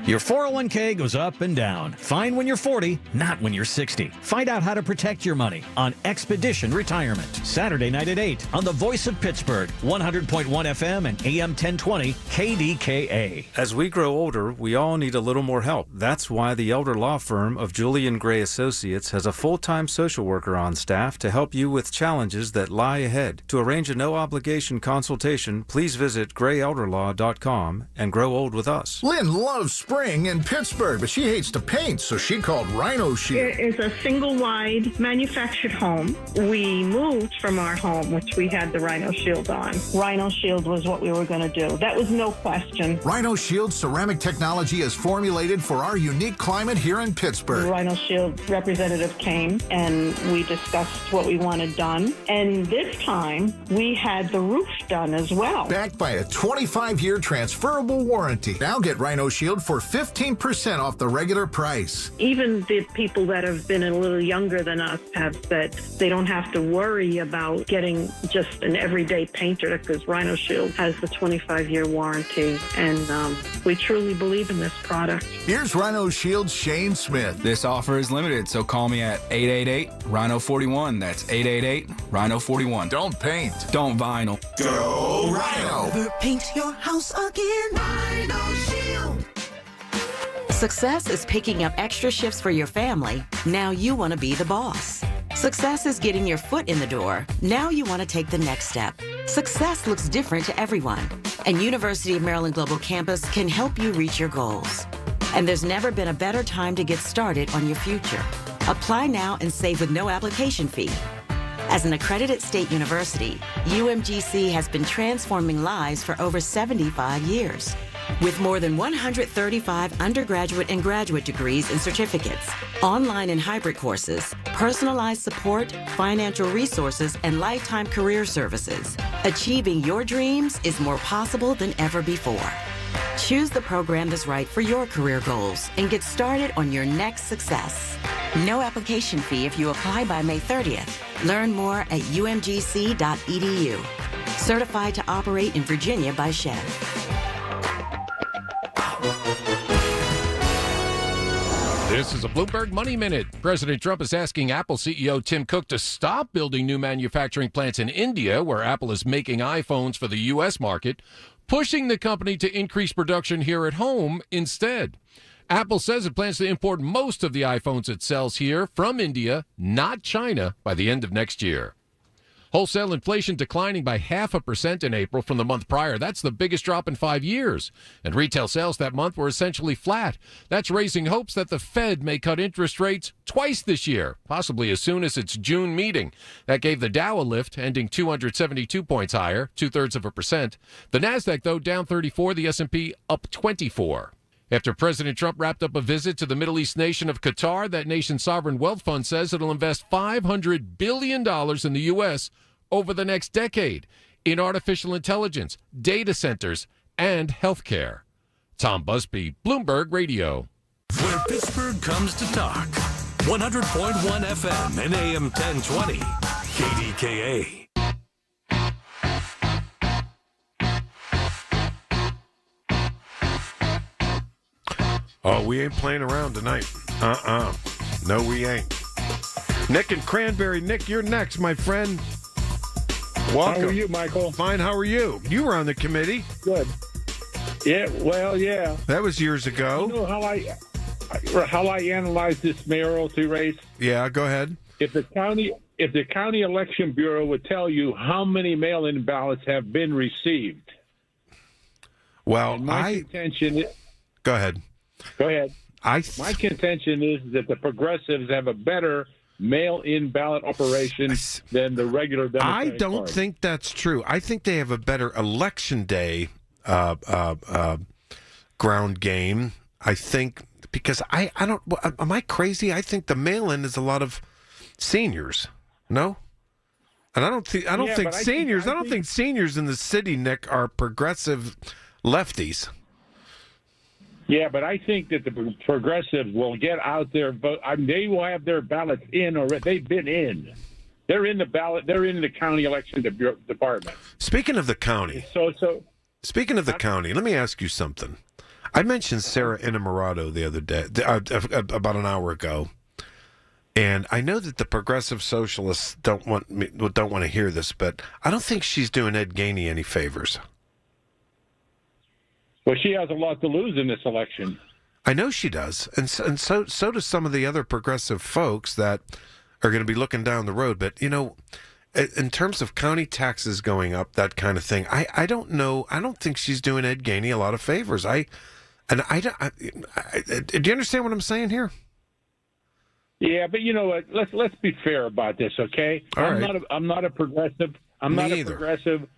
Your 401k goes up and down. Fine when you're 40, not when you're 60. Find out how to protect your money on Expedition Retirement. Saturday night at 8 on the Voice of Pittsburgh, 100.1 FM and AM 1020 KDKA. As we grow older, we all need a little more help. That's why the elder law firm of Julian Gray Associates has a full-time social worker on staff to help you with challenges that lie ahead. To arrange a no-obligation consultation, please visit grayelderlaw.com and grow old with us. Lynn loves spring in Pittsburgh, but she hates to paint, so she called Rhino Shield. It is a single-wide manufactured home. We moved from our home, which we had the Rhino Shield on. Rhino Shield was what we were going to do. That was no question. Rhino Shield ceramic technology is formulated for our unique climate here in Pittsburgh. The Rhino Shield representative came, and we discussed what we wanted done. And this time, we had the roof done as well. Backed by a 25-year transferable warranty. Now get Rhino Shield for 15% off the regular price. Even the people that have been a little younger than us have said they don't have to worry about getting just an everyday painter because Rhino Shield has the 25-year warranty, and we truly believe in this product. Here's Rhino Shield's Shane Smith. This offer is limited, so call me at 888-RHINO-41. That's 888-RHINO-41. Don't paint. Don't vinyl. Go Rhino! Never paint your house again. Rhino Shield. Success is picking up extra shifts for your family. Now you want to be the boss. Success is getting your foot in the door. Now you want to take the next step. Success looks different to everyone, and University of Maryland Global Campus can help you reach your goals. And there's never been a better time to get started on your future. Apply now and save with no application fee. As an accredited state university, UMGC has been transforming lives for over 75 years. With more than 135 undergraduate and graduate degrees and certificates, online and hybrid courses, personalized support, financial resources, and lifetime career services, achieving your dreams is more possible than ever before. Choose the program that's right for your career goals and get started on your next success. No application fee if you apply by May 30th. Learn more at umgc.edu. Certified to operate in Virginia by Chev. This is a Bloomberg Money Minute. President Trump is asking Apple CEO Tim Cook to stop building new manufacturing plants in India, where Apple is making iPhones for the U.S. market, pushing the company to increase production here at home instead. Apple says it plans to import most of the iPhones it sells here from India, not China, by the end of next year. Wholesale inflation declining by 0.5% in April from the month prior. That's the biggest drop in 5 years. And retail sales that month were essentially flat. That's raising hopes that the Fed may cut interest rates twice this year, possibly as soon as its June meeting. That gave the Dow a lift, ending 272 points higher, 0.2%. The Nasdaq, though, down 34, the S&P up 24. After President Trump wrapped up a visit to the Middle East nation of Qatar, that nation's sovereign wealth fund says it'll invest $500 billion in the U.S. over the next decade in artificial intelligence, data centers, and healthcare. Tom Busby, Bloomberg Radio. Where Pittsburgh comes to talk. 100.1 FM and AM 1020. KDKA. Oh, we ain't playing around tonight. No, we ain't. Nick and Cranberry. Nick, you're next, my friend. Welcome. How are you, Michael? Fine, how are you? You were on the committee. Good. Yeah, well, yeah. That was years ago. You know how I analyze this mayoralty race? Yeah, go ahead. If the county election bureau would tell you how many mail-in ballots have been received. Well, contention. Go ahead. Go ahead. My contention is that the progressives have a better mail-in ballot operation than the regular Democratic I don't Party. think that's true. I think they have a better election day ground game. I think because I don't. Am I crazy? I think the mail-in is a lot of seniors. No. And I don't think seniors. I don't think seniors in the city, Nick, are progressive lefties. Yeah, but I think that the progressives will get out there. They will have their ballots in, or they've been in. They're in the ballot. They're in the county election department. Speaking of the county. Speaking of the county, let me ask you something. I mentioned Sarah Innamorato the other day, about an hour ago, and I know that the progressive socialists don't want to hear this, but I don't think she's doing Ed Gainey any favors. Well, she has a lot to lose in this election. I know she does, and so do some of the other progressive folks that are going to be looking down the road. But in terms of county taxes going up, that kind of thing, I don't know. I don't think she's doing Ed Gainey a lot of favors. Do you understand what I'm saying here? Yeah, but you know what? Let's be fair about this, okay? I'm not a progressive. I'm not a progressive.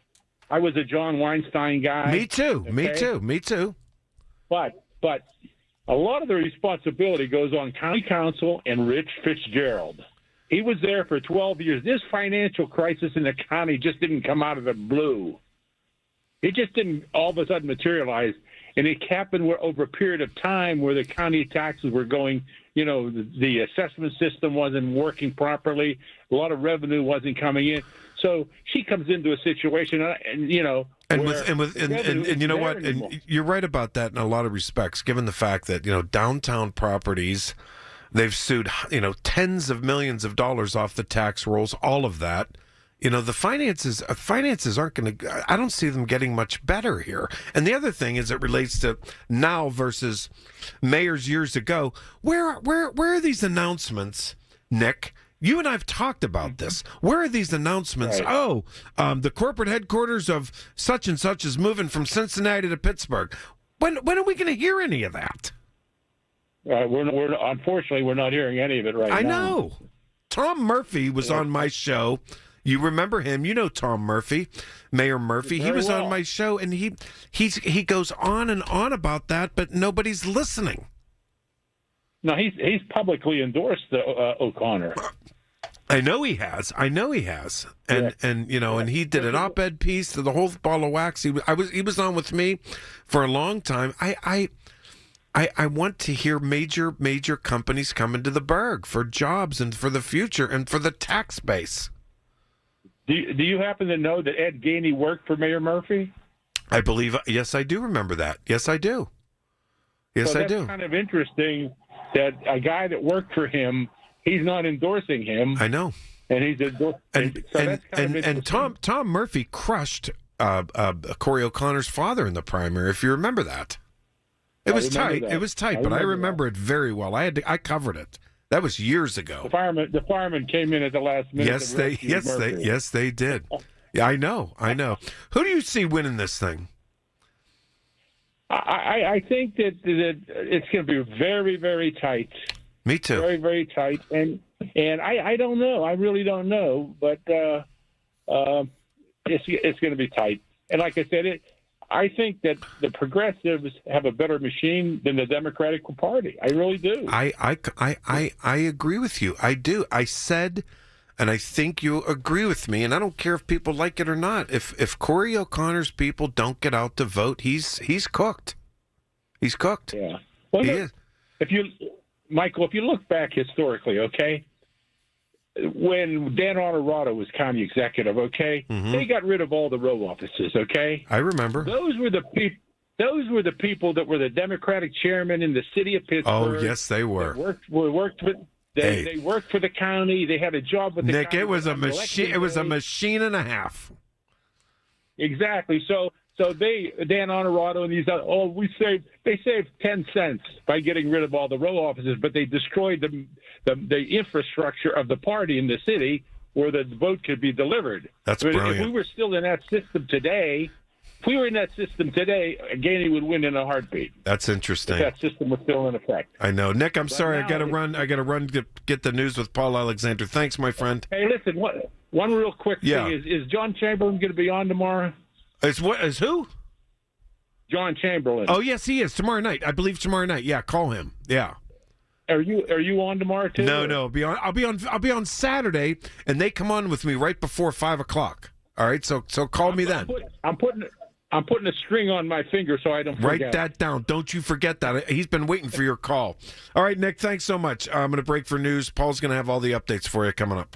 I was a John Weinstein guy. Me too. Okay? Me too. But a lot of the responsibility goes on County Council and Rich Fitzgerald. He was there for 12 years. This financial crisis in the county just didn't come out of the blue. It just didn't all of a sudden materialize. And it happened over a period of time where the county taxes were going, the assessment system wasn't working properly. A lot of revenue wasn't coming in. So she comes into a situation, and you know what? And you're right about that in a lot of respects, given the fact that downtown properties, they've sued tens of millions of dollars off the tax rolls, all of that. The finances aren't going to. I don't see them getting much better here. And the other thing is, it relates to now versus mayors years ago. Where are these announcements, Nick? You and I have talked about this. Where are these announcements? Right. The corporate headquarters of such and such is moving from Cincinnati to Pittsburgh. When are we going to hear any of that? Unfortunately, we're not hearing any of it right now. I know. Tom Murphy was on my show. You remember him? You know Tom Murphy, Mayor Murphy. He was on my show, and he goes on and on about that, but nobody's listening. No, he's publicly endorsed O'Connor. I know he has. And he did an op-ed piece to the whole ball of wax. He was on with me for a long time. I want to hear major companies come into the burg for jobs and for the future and for the tax base. Do you happen to know that Ed Gainey worked for Mayor Murphy? I believe. Yes, I do remember that. Yes, I do. Yes, I do. It's kind of interesting that a guy that worked for him, he's not endorsing him. I know. And he's and Tom Murphy crushed Corey O'Connor's father in the primary, if you remember that. It was tight. It was tight, but I remember it very well. I covered it. That was years ago. The firemen came in at the last minute. Yes, they did. Yeah, I know. Who do you see winning this thing? I think that it's going to be very, very tight. Me too. Very, very tight. And I don't know. I really don't know. But it's going to be tight. And like I said, I think that the progressives have a better machine than the Democratic Party. I really do. I agree with you. I do. I said, and I think you agree with me, and I don't care if people like it or not. If Corey O'Connor's people don't get out to vote, he's cooked. He's cooked. Yeah. Well, he is. Michael, if you look back historically, okay, when Dan Honorado was county executive, okay, they got rid of all the row offices, okay? I remember. Those were the people that were the Democratic chairman in the city of Pittsburgh. Oh, yes, they were. They worked for the county. They had a job with the Nick, county. it was a machine. It was a machine and a half. Exactly. So Dan Honorado and these other, they saved 10 cents by getting rid of all the row offices, but they destroyed the infrastructure of the party in the city where the vote could be delivered. That's brilliant. If we were still in that system today, Gainey would win in a heartbeat. That's interesting. If that system was still in effect. I know. Nick, I'm sorry. I got to run to get the news with Paul Alexander. Thanks, my friend. Hey, listen, one real quick thing is John Chamberlain going to be on tomorrow? Is who? John Chamberlain. Oh, yes, he is. Tomorrow night. I believe tomorrow night. Yeah, call him. Yeah. Are you on tomorrow too? No. I'll be on Saturday, and they come on with me right before 5:00. All right, so call me then. I'm putting a string on my finger so I don't forget. Write that down. Don't you forget that. He's been waiting for your call. All right, Nick, thanks so much. I'm going to break for news. Paul's going to have all the updates for you coming up.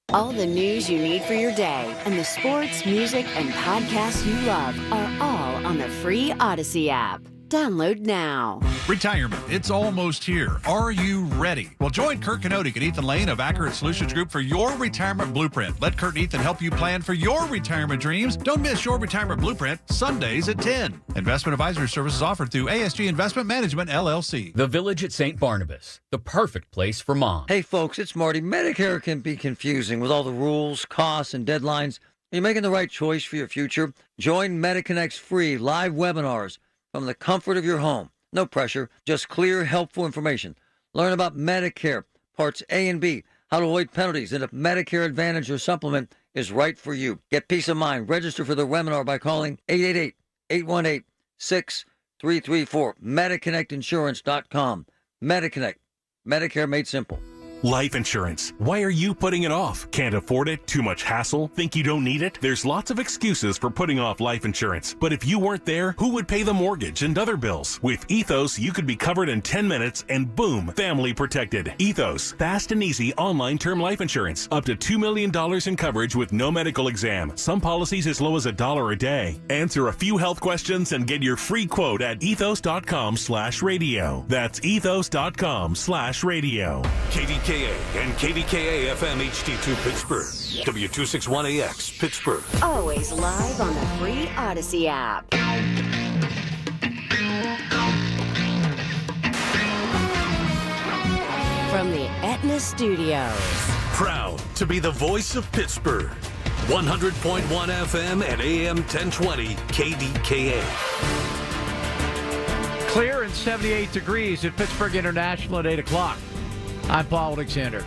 All the news you need for your day and the sports, music, and podcasts you love are all on the free Odyssey app. Download now. Retirement, it's almost here. Are you ready? Well, join Kurt Kanodik and Ethan Lane of Accurate Solutions Group for your retirement blueprint. Let Kurt and Ethan help you plan for your retirement dreams. Don't miss your retirement blueprint, Sundays at 10. Investment advisory services offered through ASG Investment Management, LLC. The Village at St. Barnabas, the perfect place for mom. Hey, folks, it's Marty. Medicare can be confusing with all the rules, costs, and deadlines. Are you making the right choice for your future? Join MediConnect's free live webinars from the comfort of your home. No pressure, just clear, helpful information. Learn about Medicare, Parts A and B, how to avoid penalties, and if Medicare Advantage or Supplement is right for you. Get peace of mind. Register for the webinar by calling 888-818-6334. MediConnectInsurance.com. MediConnect. Medicare made simple. Life insurance. Why are you putting it off? Can't afford it? Too much hassle? Think you don't need it? There's lots of excuses for putting off life insurance. But if you weren't there, who would pay the mortgage and other bills? With Ethos, you could be covered in 10 minutes and boom, family protected. Ethos, fast and easy online term life insurance. Up to $2 million in coverage with no medical exam. Some policies as low as $1 a day. Answer a few health questions and get your free quote at ethos.com/radio. That's ethos.com/radio. KDKA and KDKA-FM HD2 Pittsburgh. W261AX Pittsburgh. Always live on the free Odyssey app. From the Aetna Studios. Proud to be the voice of Pittsburgh. 100.1 FM and AM 1020 KDKA. Clear and 78 degrees at Pittsburgh International at 8 o'clock. I'm Paul Alexander.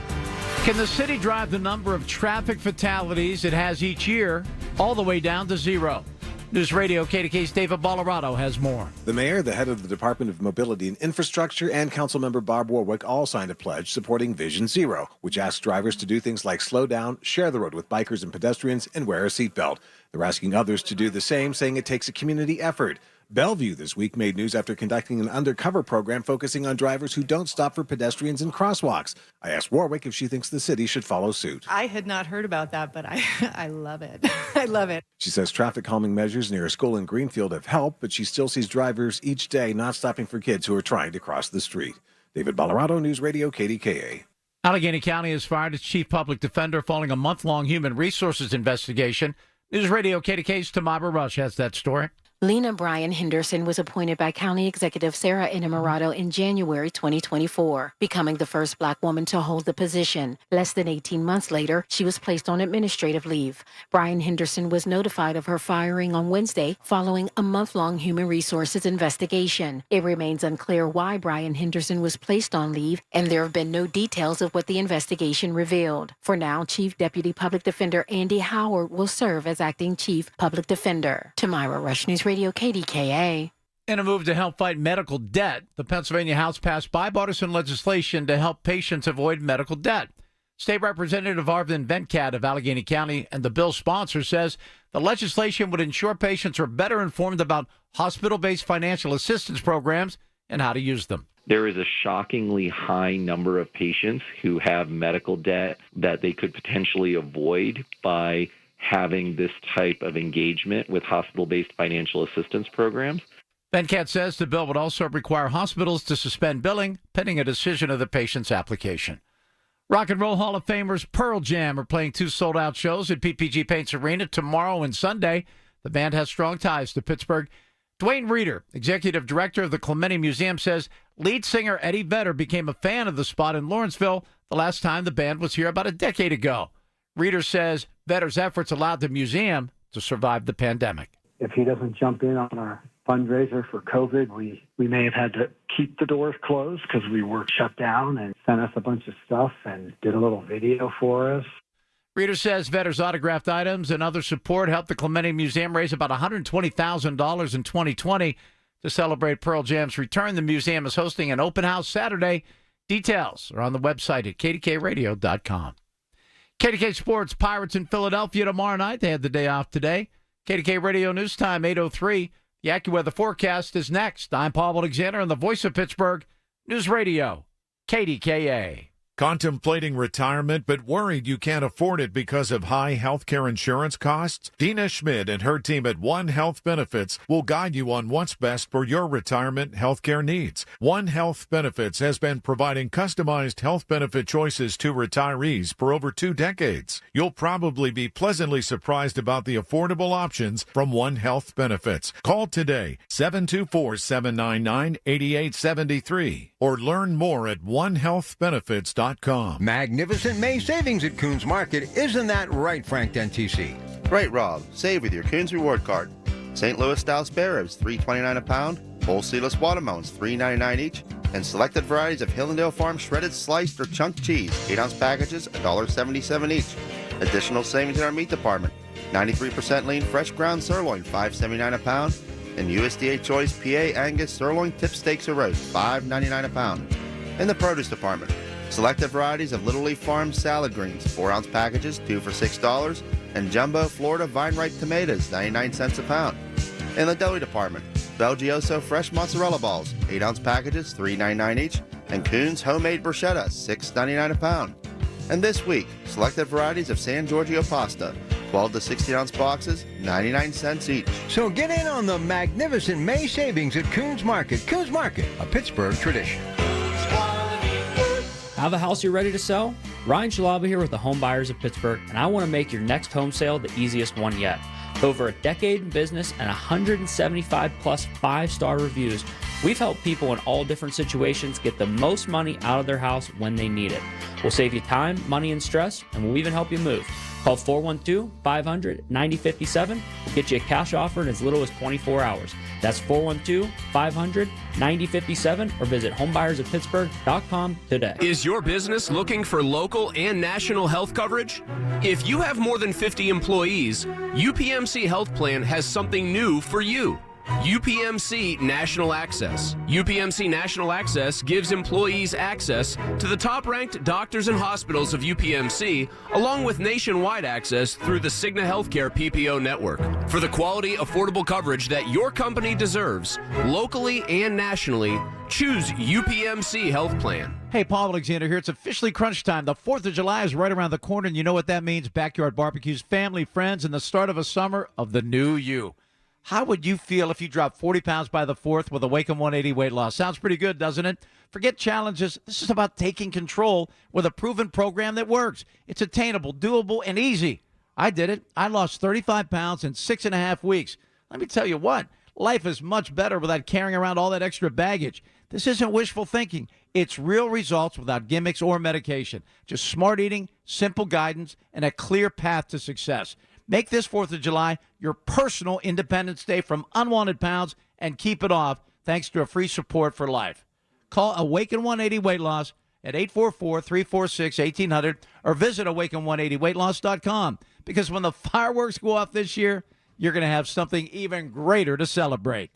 Can the city drive the number of traffic fatalities it has each year all the way down to zero? News Radio KDK's David Bollerado has more. The mayor, the head of the Department of Mobility and Infrastructure, and Councilmember Barb Warwick all signed a pledge supporting Vision Zero, which asks drivers to do things like slow down, share the road with bikers and pedestrians, and wear a seatbelt. They're asking others to do the same, saying it takes a community effort. Bellevue this week made news after conducting an undercover program focusing on drivers who don't stop for pedestrians and crosswalks. I asked Warwick if she thinks the city should follow suit. I had not heard about that, but I love it. I love it. She says traffic calming measures near a school in Greenfield have helped, but she still sees drivers each day not stopping for kids who are trying to cross the street. David Bollerado, News Radio KDKA. Allegheny County has fired its chief public defender following a month-long human resources investigation. News Radio KDK's Tamara Rush has that story. Lena Bryan Henderson was appointed by County Executive Sarah Innamorato in January 2024, becoming the first Black woman to hold the position. Less than 18 months later, she was placed on administrative leave. Bryan Henderson was notified of her firing on Wednesday following a month-long human resources investigation. It remains unclear why Bryan Henderson was placed on leave, and there have been no details of what the investigation revealed. For now, Chief Deputy Public Defender Andy Howard will serve as acting Chief Public Defender. Tamara Rush, News Radio KDKA. In a move to help fight medical debt, the Pennsylvania House passed bipartisan legislation to help patients avoid medical debt. State Representative Arvind Venkat of Allegheny County and the bill's sponsor says the legislation would ensure patients are better informed about hospital-based financial assistance programs and how to use them. There is a shockingly high number of patients who have medical debt that they could potentially avoid by having this type of engagement with hospital-based financial assistance programs. Venkat says the bill would also require hospitals to suspend billing pending a decision of the patient's application. Rock and Roll Hall of Famers Pearl Jam are playing 2 sold-out shows at PPG Paints Arena tomorrow and Sunday. The band has strong ties to Pittsburgh. Dwayne Reeder, executive director of the Clementi Museum, says lead singer Eddie Vedder became a fan of the spot in Lawrenceville the last time the band was here about a decade ago. Reeder says Vedder's efforts allowed the museum to survive the pandemic. If he doesn't jump in on our fundraiser for COVID, we may have had to keep the doors closed because we were shut down, and sent us a bunch of stuff and did a little video for us. Reeder says Vedder's autographed items and other support helped the Clementi Museum raise about $120,000 in 2020 to celebrate Pearl Jam's return. The museum is hosting an open house Saturday. Details are on the website at kdkradio.com. KDK Sports, Pirates in Philadelphia tomorrow night. They had the day off today. KDK Radio News Time, 8:03. The AccuWeather forecast is next. I'm Paul Alexander on the voice of Pittsburgh, News Radio, KDKA. Contemplating retirement but worried you can't afford it because of high healthcare insurance costs? Dina Schmidt and her team at One Health Benefits will guide you on what's best for your retirement healthcare needs. One Health Benefits has been providing customized health benefit choices to retirees for over 2 decades. You'll probably be pleasantly surprised about the affordable options from One Health Benefits. Call today, 724-799-8873, or learn more at onehealthbenefits.com. Magnificent May savings at Coons Market. Isn't that right, Frank Dentisi? Right, Rob. Save with your Coons Reward Card. St. Louis style spare ribs, $3.29 a pound. Whole seedless watermelons, $3.99 each. And selected varieties of Hillendale Farm shredded, sliced, or chunked cheese, 8-ounce packages, $1.77 each. Additional savings in our meat department. 93% lean fresh ground sirloin, $5.79 a pound. And USDA Choice PA Angus sirloin tip steaks or roast, $5.99 a pound. In the produce department, selected varieties of Little Leaf Farm salad greens, 4-ounce packages, 2 for $6, and jumbo Florida vine-ripe tomatoes, 99 cents a pound. In the deli department, Belgioso fresh mozzarella balls, 8-ounce packages, $3.99 each, and Coons homemade bruschetta, $6.99 a pound. And this week, selected varieties of San Giorgio pasta, 12 to 16-ounce boxes, 99 cents each. So get in on the magnificent May savings at Coons Market. Coons Market, a Pittsburgh tradition. Have a house you're ready to sell? Ryan Shalaba here with the Home Buyers of Pittsburgh, and I want to make your next home sale the easiest one yet. With over a decade in business and 175 plus 5-star reviews, we've helped people in all different situations get the most money out of their house when they need it. We'll save you time, money, and stress, and we'll even help you move. Call 412-500-9057. We'll get you a cash offer in as little as 24 hours. That's 412-500-9057 or visit homebuyersoftpittsburgh.com today. Is your business looking for local and national health coverage? If you have more than 50 employees, UPMC Health Plan has something new for you. UPMC National Access. UPMC National Access gives employees access to the top-ranked doctors and hospitals of UPMC, along with nationwide access through the Cigna Healthcare PPO network. For the quality, affordable coverage that your company deserves, locally and nationally, choose UPMC Health Plan. Hey, Paul Alexander here. It's officially crunch time. The 4th of July is right around the corner, and you know what that means. Backyard barbecues, family, friends, and the start of a summer of the new you. How would you feel if you dropped 40 pounds by the 4th with Awaken 180 weight loss? Sounds pretty good, doesn't it? Forget challenges. This is about taking control with a proven program that works. It's attainable, doable, and easy. I did it. I lost 35 pounds in 6.5 weeks. Let me tell you what, life is much better without carrying around all that extra baggage. This isn't wishful thinking. It's real results without gimmicks or medication. Just smart eating, simple guidance, and a clear path to success. Make this 4th of July your personal Independence Day from unwanted pounds and keep it off thanks to a free support for life. Call Awaken 180 Weight Loss at 844-346-1800 or visit awaken180weightloss.com because when the fireworks go off this year, you're going to have something even greater to celebrate.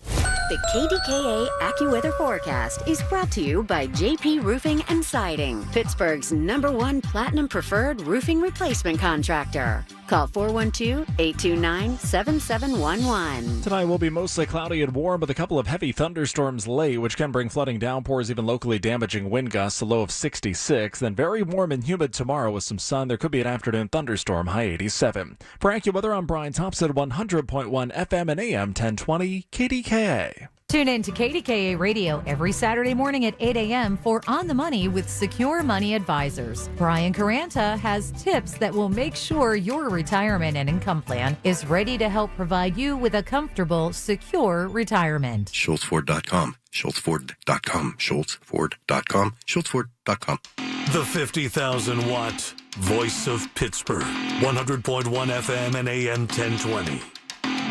The KDKA AccuWeather forecast is brought to you by JP Roofing and Siding, Pittsburgh's #1 Platinum Preferred Roofing Replacement Contractor. Call 412-829-7711. Tonight will be mostly cloudy and warm with a couple of heavy thunderstorms late, which can bring flooding, downpours, even locally damaging wind gusts, a low of 66. Then very warm and humid tomorrow with some sun. There could be an afternoon thunderstorm, high 87. For AccuWeather, I'm Brian Thompson, 100.1 FM and AM 1020 KDKA. Tune in to KDKA Radio every Saturday morning at 8 a.m. for On the Money with Secure Money Advisors. Brian Caranta has tips that will make sure your retirement and income plan is ready to help provide you with a comfortable, secure retirement. SchultzFord.com, SchultzFord.com, SchultzFord.com, SchultzFord.com. The 50,000-watt voice of Pittsburgh, 100.1 FM and AM 1020,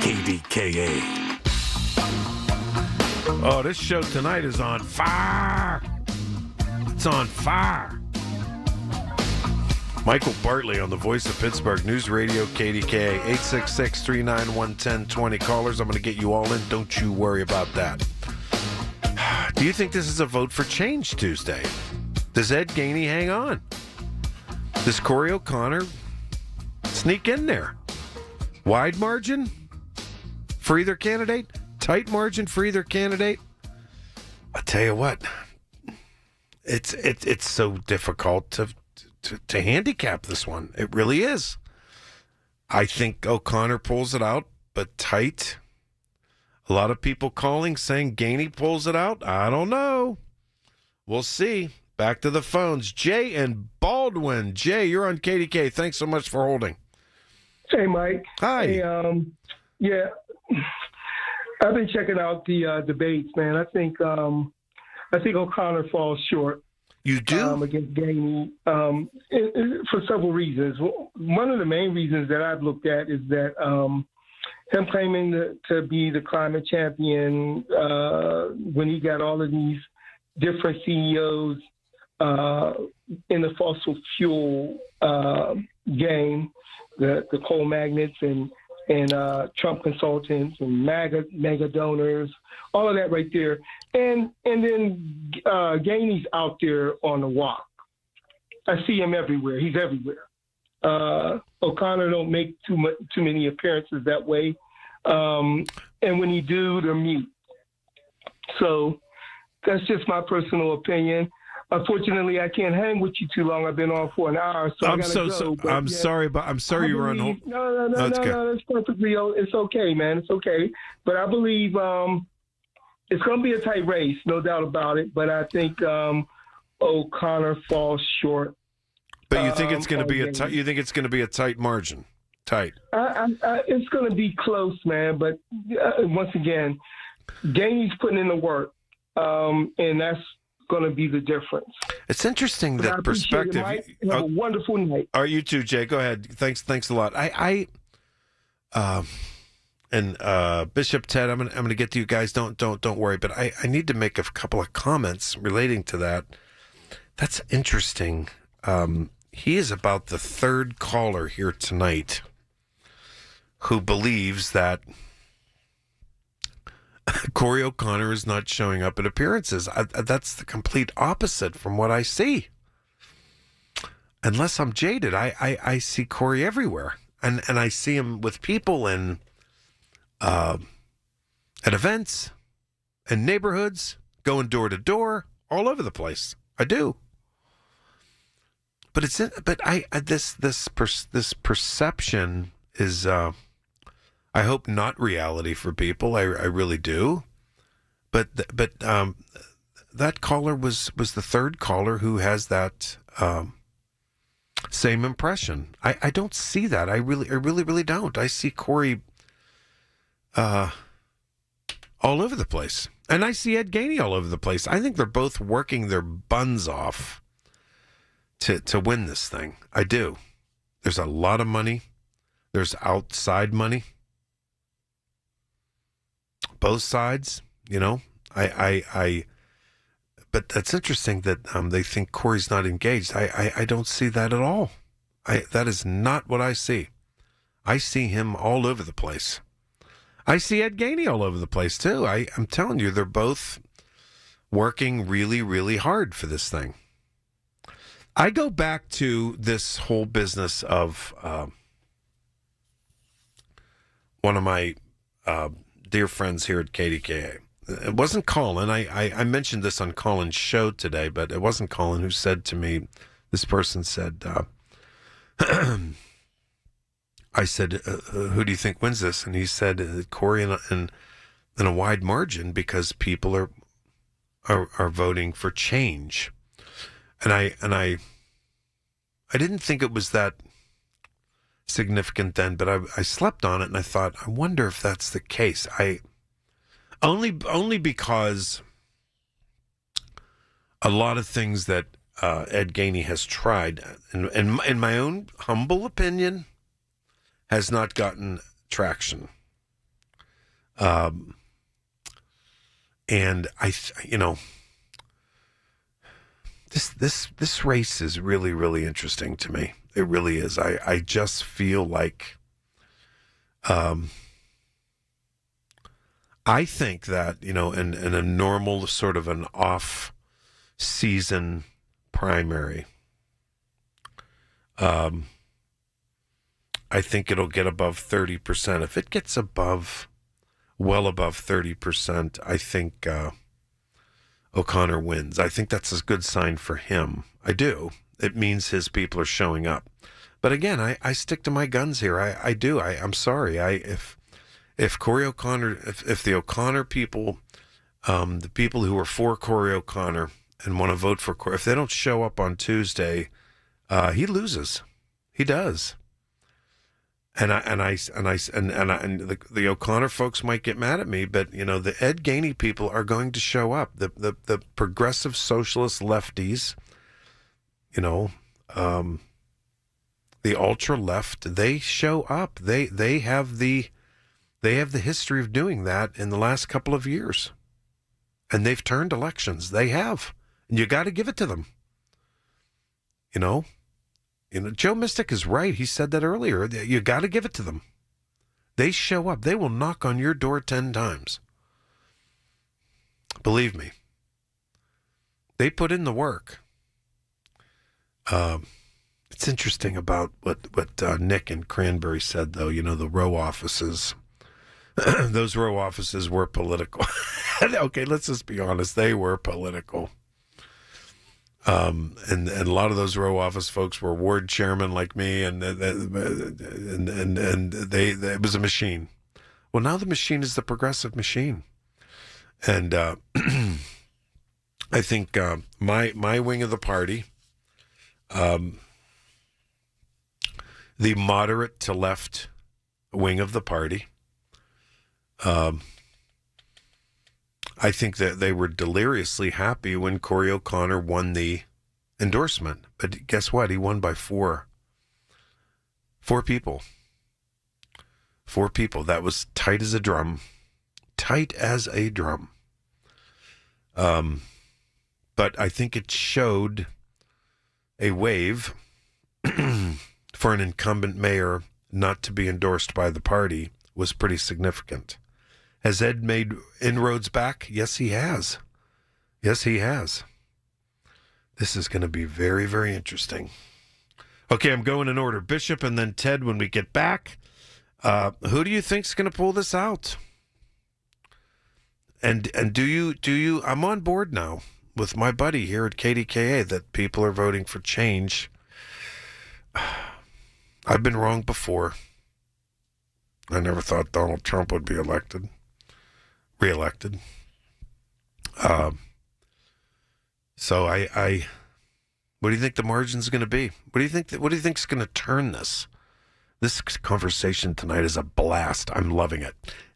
KDKA. Oh, this show tonight is on fire. It's on fire. Michael Bartley on the Voice of Pittsburgh News Radio KDKA, 866-391-1020. Callers, I'm going to get you all in. Don't you worry about that. Do you think this is a vote for change Tuesday? Does Ed Gainey hang on? Does Corey O'Connor sneak in there? Wide margin for either candidate? Tight margin for either candidate? I'll tell you what, It's so difficult to handicap this one. It really is. I think O'Connor pulls it out, but tight. A lot of people calling saying Gainey pulls it out. I don't know. We'll see. Back to the phones. Jay and Baldwin. Jay, you're on KDK. Thanks so much for holding. Hey, Mike. Hi. Hey, yeah, I've been checking out the debates, man. I think O'Connor falls short. You do? Against Gainey for several reasons. One of the main reasons that I've looked at is that him claiming to be the climate champion when he got all of these different CEOs in the fossil fuel game, the coal magnates and Trump consultants and mega donors, all of that right there. And then Gainey's out there on the walk. I see him everywhere. He's everywhere. O'Connor don't make too many appearances that way. And when he do, they're mute. So that's just my personal opinion. Unfortunately, I can't hang with you too long. I've been on for an hour, so I gotta go. But I'm sorry, but I'm sorry you were on hold. No. That's perfectly. It's okay, man. It's okay. But I believe it's going to be a tight race, no doubt about it. But I think O'Connor falls short. But you think it's going to be a tight? You think it's going to be a tight margin? Tight. It's going to be close, man. But once again, Gainey's putting in the work, and that's going to be the difference. It's interesting that perspective. Have a wonderful night. All right, you too, Jay. Go ahead. Thanks a lot. Bishop Ted, I'm gonna get to you guys. Don't worry. But I need to make a couple of comments relating to that. That's interesting. He is about the third caller here tonight who believes that Corey O'Connor is not showing up at appearances. That's the complete opposite from what I see. Unless I'm jaded, I see Corey everywhere, and I see him with people and at events and neighborhoods, going door to door, all over the place. I do. But this perception is. I hope not reality for people. I really do. But that caller was the third caller who has that same impression. I don't see that. I really don't. I see Corey all over the place. And I see Ed Gainey all over the place. I think they're both working their buns off to win this thing. I do. There's a lot of money. There's outside money. Both sides, but that's interesting that they think Corey's not engaged. I don't see that at all. That is not what I see. I see him all over the place. I see Ed Gainey all over the place too. I'm telling you, they're both working really, really hard for this thing. I go back to this whole business of one of my dear friends here at KDKA. It wasn't Colin. I mentioned this on Colin's show today, but it wasn't Colin who said to me, this person said, I said, who do you think wins this? And he said, Corey in a wide margin because people are voting for change. And I didn't think it was that significant then, but I slept on it and I thought, I wonder if that's the case. Only because a lot of things that Ed Gainey has tried, in my own humble opinion, has not gotten traction. And this race is really, really interesting to me. It really is. I just feel like I think that, in a normal sort of an off-season primary, I think it'll get above 30%. If it gets well above 30%, I think O'Connor wins. I think that's a good sign for him. I do. It means his people are showing up. But again, I stick to my guns here. I do. I'm sorry. If Corey O'Connor, if the O'Connor people, the people who are for Corey O'Connor and want to vote for Corey, if they don't show up on Tuesday, he loses. He does. And the O'Connor folks might get mad at me, but the Ed Gainey people are going to show up. The progressive socialist lefties, the ultra left, they show up. They have the history of doing that in the last couple of years, and they've turned elections. They have, and you got to give it to them. Joe Mystic is right. He said that earlier. You got to give it to them. They show up. They will knock on your door 10 times. Believe me. They put in the work. It's interesting about what Nick and Cranberry said, though. The row offices. Those row offices were political. Okay, let's just be honest. They were political. And a lot of those row office folks were ward chairmen like me, and it was a machine. Well, now the machine is the progressive machine, and I think my wing of the party, the moderate to left wing of the party, I think that they were deliriously happy when Corey O'Connor won the endorsement. But guess what? He won by four people. 4 people. That was tight as a drum. Tight as a drum. But I think it showed a wave for an incumbent mayor not to be endorsed by the party was pretty significant. Has Ed made inroads back? Yes, he has. Yes, he has. This is going to be very, very interesting. Okay, I'm going in order. Bishop and then Ted when we get back. Who do you think's going to pull this out? And do you? I'm on board now with my buddy here at KDKA that people are voting for change. I've been wrong before. I never thought Donald Trump would be reelected. So I what do you think the margin's going to be? What do you think's going to turn this? This conversation tonight is a blast. I'm loving it.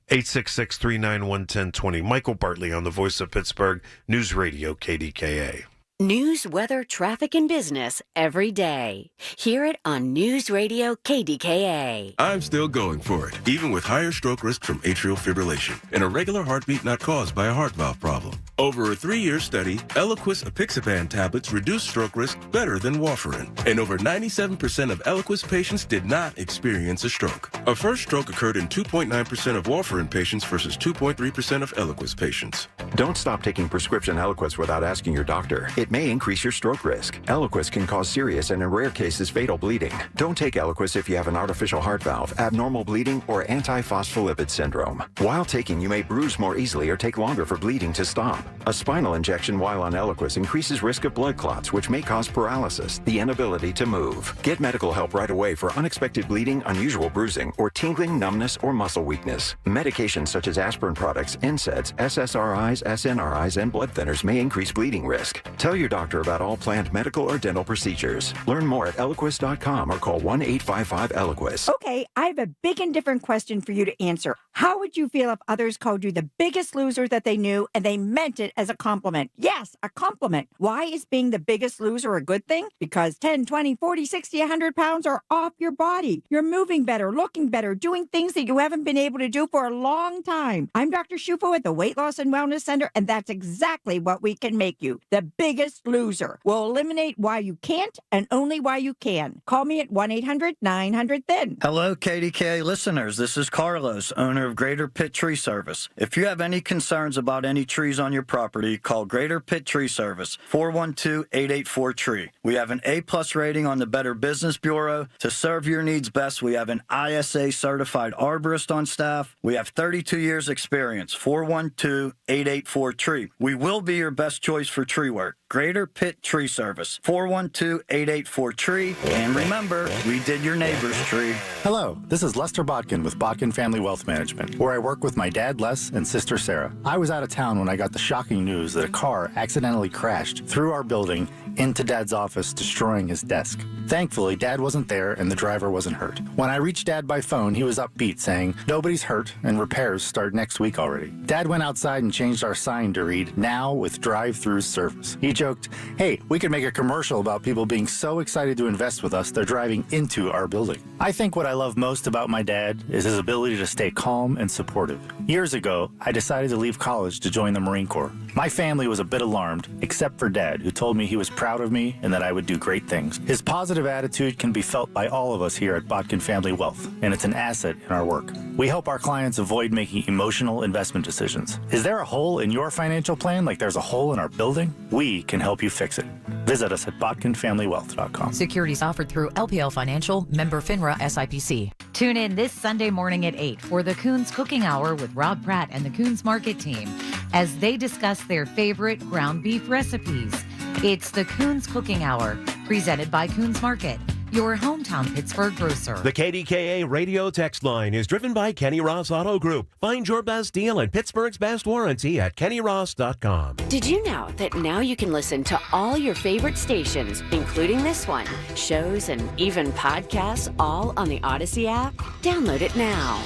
866-391-1020. Michael Bartley on the Voice of Pittsburgh News Radio KDKA. News, weather, traffic, and business every day. Hear it on News Radio KDKA. I'm still going for it, even with higher stroke risk from atrial fibrillation, an irregular heartbeat not caused by a heart valve problem. Over a 3-year study, Eliquis apixaban tablets reduce stroke risk better than warfarin, and over 97% of Eliquis patients did not experience a stroke. A first stroke occurred in 2.9% of warfarin patients versus 2.3% of Eliquis patients. Don't stop taking prescription Eliquis without asking your doctor. It may increase your stroke risk. Eliquis can cause serious and in rare cases fatal bleeding. Don't take Eliquis if you have an artificial heart valve, abnormal bleeding, or antiphospholipid syndrome. While taking, you may bruise more easily or take longer for bleeding to stop. A spinal injection while on Eliquis increases risk of blood clots, which may cause paralysis, the inability to move. Get medical help right away for unexpected bleeding, unusual bruising, or tingling, numbness, or muscle weakness. Medications such as aspirin products, NSAIDs, SSRIs, SNRIs, and blood thinners may increase bleeding risk. Tell your doctor about all planned medical or dental procedures. Learn more at Eliquis.com or call 1-855-ELIQUIS. Okay, I have a big and different question for you to answer. How would you feel if others called you the biggest loser that they knew and they meant it as a compliment? Yes, a compliment. Why is being the biggest loser a good thing? Because 10, 20, 40, 60, 100 pounds are off your body. You're moving better, looking better, doing things that you haven't been able to do for a long time. I'm Dr. Shufo at the Weight Loss and Wellness Center, and that's exactly what we can make you. The biggest loser. We'll eliminate why you can't and only why you can. Call me at 1-800-900-THIN. Hello, KDKA listeners. This is Carlos, owner of Greater Pitt Tree Service. If you have any concerns about any trees on your property, call Greater Pitt Tree Service, 412-884-TREE. We have an A+ rating on the Better Business Bureau. To serve your needs best, we have an ISA certified arborist on staff. We have 32 years experience, 412-884-TREE. 412-884-TREE. We will be your best choice for tree work. Greater Pitt Tree Service, 412-884-TREE. And remember, we did your neighbor's tree. Hello, this is Lester Botkin with Botkin Family Wealth Management, where I work with my dad, Les, and sister, Sarah. I was out of town when I got the shocking news that a car accidentally crashed through our building into Dad's office, destroying his desk. Thankfully, Dad wasn't there and the driver wasn't hurt. When I reached Dad by phone, he was upbeat, saying, "Nobody's hurt and repairs start next week already." Dad went outside and changed our sign to read, "Now with drive-through service." He joked, "Hey, we could make a commercial about people being so excited to invest with us they're driving into our building." I think what I love most about my dad is his ability to stay calm and supportive. Years ago, I decided to leave college to join the Marine Corps. My family was a bit alarmed, except for Dad, who told me he was proud of me and that I would do great things. His positive attitude can be felt by all of us here at Botkin Family Wealth, and it's an asset in our work. We help our clients avoid making emotional investment decisions. Is there a hole in your financial plan like there's a hole in our building? We can help you fix it. Visit us at botkinfamilywealth.com. Securities offered through LPL Financial, member FINRA SIPC. Tune in this Sunday morning at 8 for the Coons Cooking Hour with Rob Pratt and the Coons Market team as they discuss their favorite ground beef recipes. It's the Coons Cooking Hour, presented by Coons Market, your hometown Pittsburgh grocer. The KDKA radio text line is driven by Kenny Ross Auto Group. Find your best deal and Pittsburgh's best warranty at kennyross.com. Did you know that now you can listen to all your favorite stations, including this one, shows, and even podcasts, all on the Odyssey app? Download it now.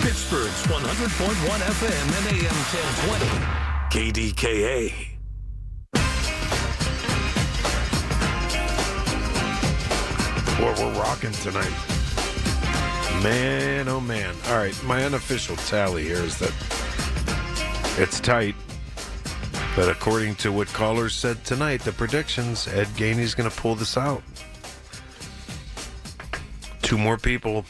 Pittsburgh's 100.1 FM and AM 1020. KDKA. Boy, we're rocking tonight. Man, oh man. All right, my unofficial tally here is that it's tight. But according to what callers said tonight, the predictions, Ed Gainey's going to pull this out. 2 more people.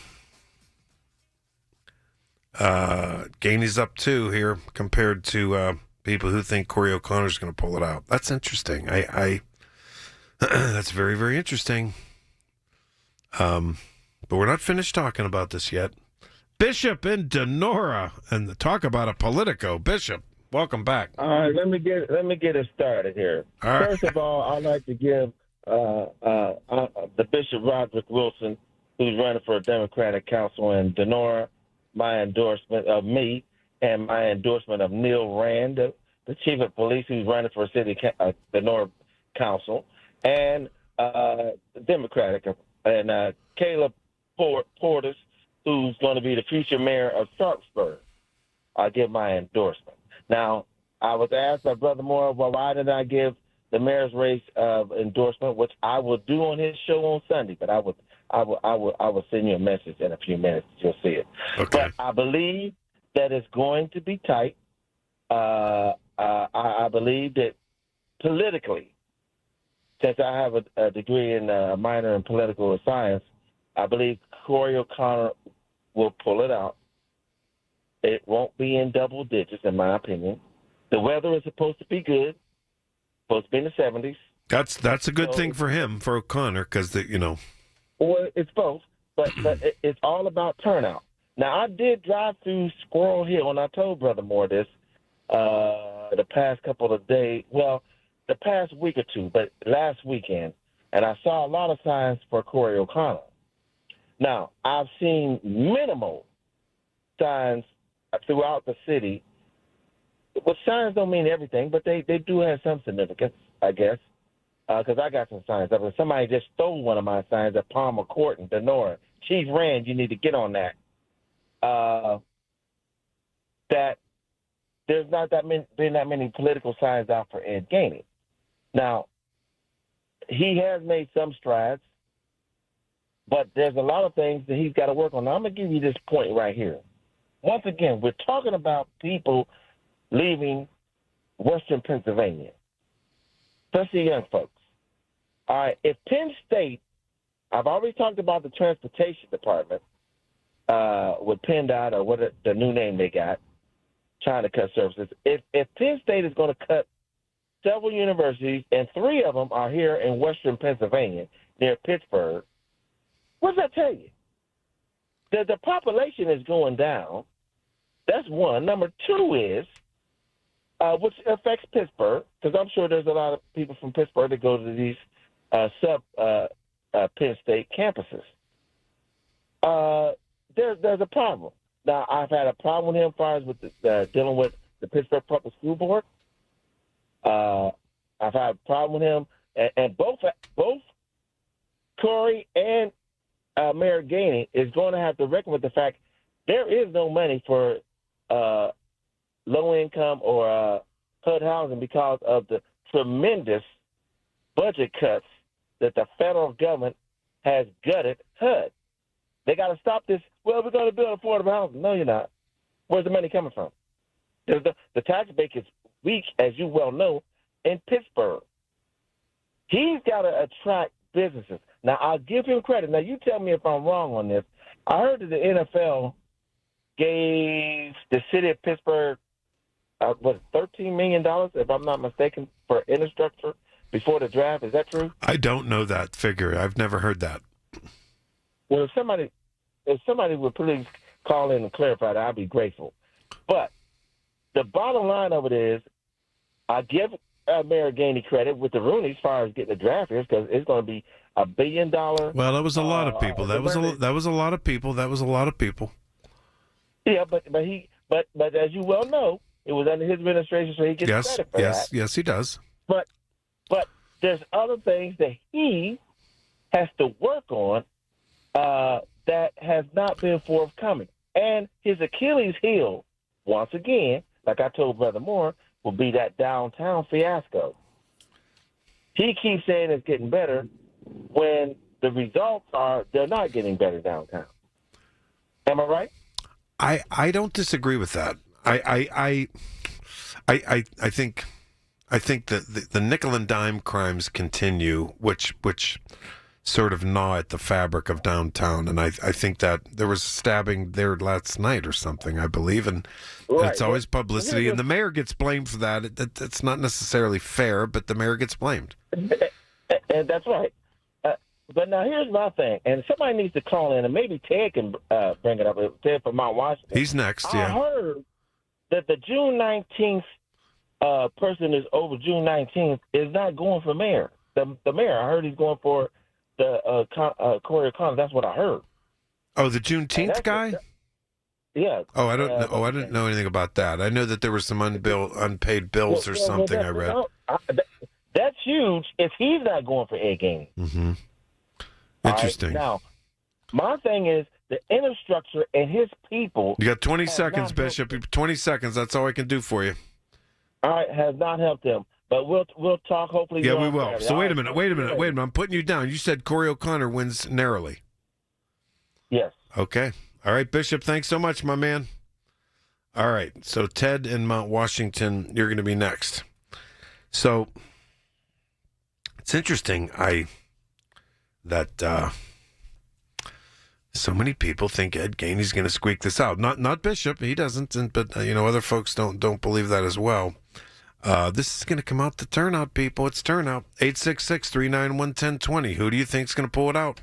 Gainey's up 2 here compared to people who think Corey O'Connor's going to pull it out. That's interesting. I that's very, very interesting. But we're not finished talking about this yet. Bishop in Denora, and talk about a Politico. Bishop, welcome back. All right, let me get it started here. All right. First of all, I'd like to give the Bishop Roderick Wilson, who's running for a Democratic council in Denora, my endorsement of me and my endorsement of Neil Rand, the chief of police, who's running for Denora council, and Democratic. And Caleb Portis, who's going to be the future mayor of Sharpsburg. I'll give my endorsement. Now, I was asked by Brother Moore, well, why did I give the mayor's race endorsement, which I will do on his show on Sunday, but I will send you a message in a few minutes. You'll see it. Okay. But I believe that it's going to be tight. I believe that politically, since I have a degree in a minor in political science, I believe Corey O'Connor will pull it out. It won't be in double digits, in my opinion. The weather is supposed to be good. Supposed to be in the 70s. That's a good thing for him, for O'Connor, because Well, it's both, but it's all about turnout. Now, I did drive through Squirrel Hill, and I told Brother Moore this the past couple of days. Well, the past week or two, but last weekend, and I saw a lot of signs for Corey O'Connor. Now, I've seen minimal signs throughout the city. Well, signs don't mean everything, but they do have some significance, I guess, because I got some signs. Somebody just stole one of my signs at Palmer Court in Denora. Chief Rand, you need to get on that. That there's not been that many political signs out for Ed Gainey. Now, he has made some strides, but there's a lot of things that he's got to work on. Now, I'm going to give you this point right here. Once again, we're talking about people leaving Western Pennsylvania, especially young folks. All right, if Penn State, I've already talked about the transportation department with PennDOT or what the new name they got, trying to cut services. If Penn State is going to cut several universities, and 3 of them are here in Western Pennsylvania near Pittsburgh, what does that tell you? The population is going down. That's one. Number 2 is which affects Pittsburgh, because I'm sure there's a lot of people from Pittsburgh that go to these Penn State campuses. There's a problem. Now, I've had a problem with him as far as with dealing with the Pittsburgh Public School Board. I've had a problem with him, and both Corey and Mayor Gainey is going to have to reckon with the fact there is no money for low-income or HUD housing because of the tremendous budget cuts that the federal government has gutted HUD. They got to stop this. Well, we're going to build affordable housing. No, you're not. Where's the money coming from? The tax base is weak, as you well know, in Pittsburgh. He's got to attract businesses. Now, I'll give him credit. Now, you tell me if I'm wrong on this. I heard that the NFL gave the city of Pittsburgh, $13 million, if I'm not mistaken, for infrastructure before the draft. Is that true? I don't know that figure. I've never heard that. Well, if somebody would please call in and clarify that, I'd be grateful. But the bottom line of it is, I give Mayor Gainey credit with the Rooney as far as getting the draft here, because it's going to be $1 billion. Well, that was a lot of people. That was a lot of people. That was a lot of people. Yeah, but as you well know, it was under his administration, so he gets credit for that. Yes, he does. But there's other things that he has to work on that has not been forthcoming. And his Achilles heel, once again, like I told Brother Moore, will be that downtown fiasco. He keeps saying it's getting better when the results are they're not getting better downtown. Am I right? I don't disagree with that. I think that the nickel and dime crimes continue, which sort of gnaw at the fabric of downtown. And I think that there was a stabbing there last night or something, I believe, and it's always publicity, and the mayor gets blamed for that. It's not necessarily fair, but the mayor gets blamed. And that's right. But now here's my thing, and somebody needs to call in, and maybe Ted can bring it up. Ted from Mount Washington. He's next, yeah. I heard that the June 19th person is over June 19th is not going for mayor. The mayor, I heard he's going for the Corey O'Connor. That's what I heard. Oh, the Juneteenth guy? Yeah. Oh, I don't know. Oh, I didn't know anything about that. I know that there were some unpaid bills or something. I read. That's huge. If he's not going for Ed Gainey. Mm-hmm. Interesting. Right? Now, my thing is the infrastructure and his people. You got 20 seconds, Bishop. 20 seconds. That's all I can do for you. All right, has not helped him. But we'll talk hopefully. Yeah, we will. So wait a minute. I'm putting you down. You said Corey O'Connor wins narrowly. Yes. Okay. All right, Bishop, thanks so much, my man. All right, so Ted in Mount Washington, you're going to be next. So it's interesting that so many people think Ed Gainey's going to squeak this out. Not Bishop, he doesn't, but other folks don't believe that as well. This is going to come out to turnout, people. It's turnout. 866-391-1020. Who do you think's going to pull it out?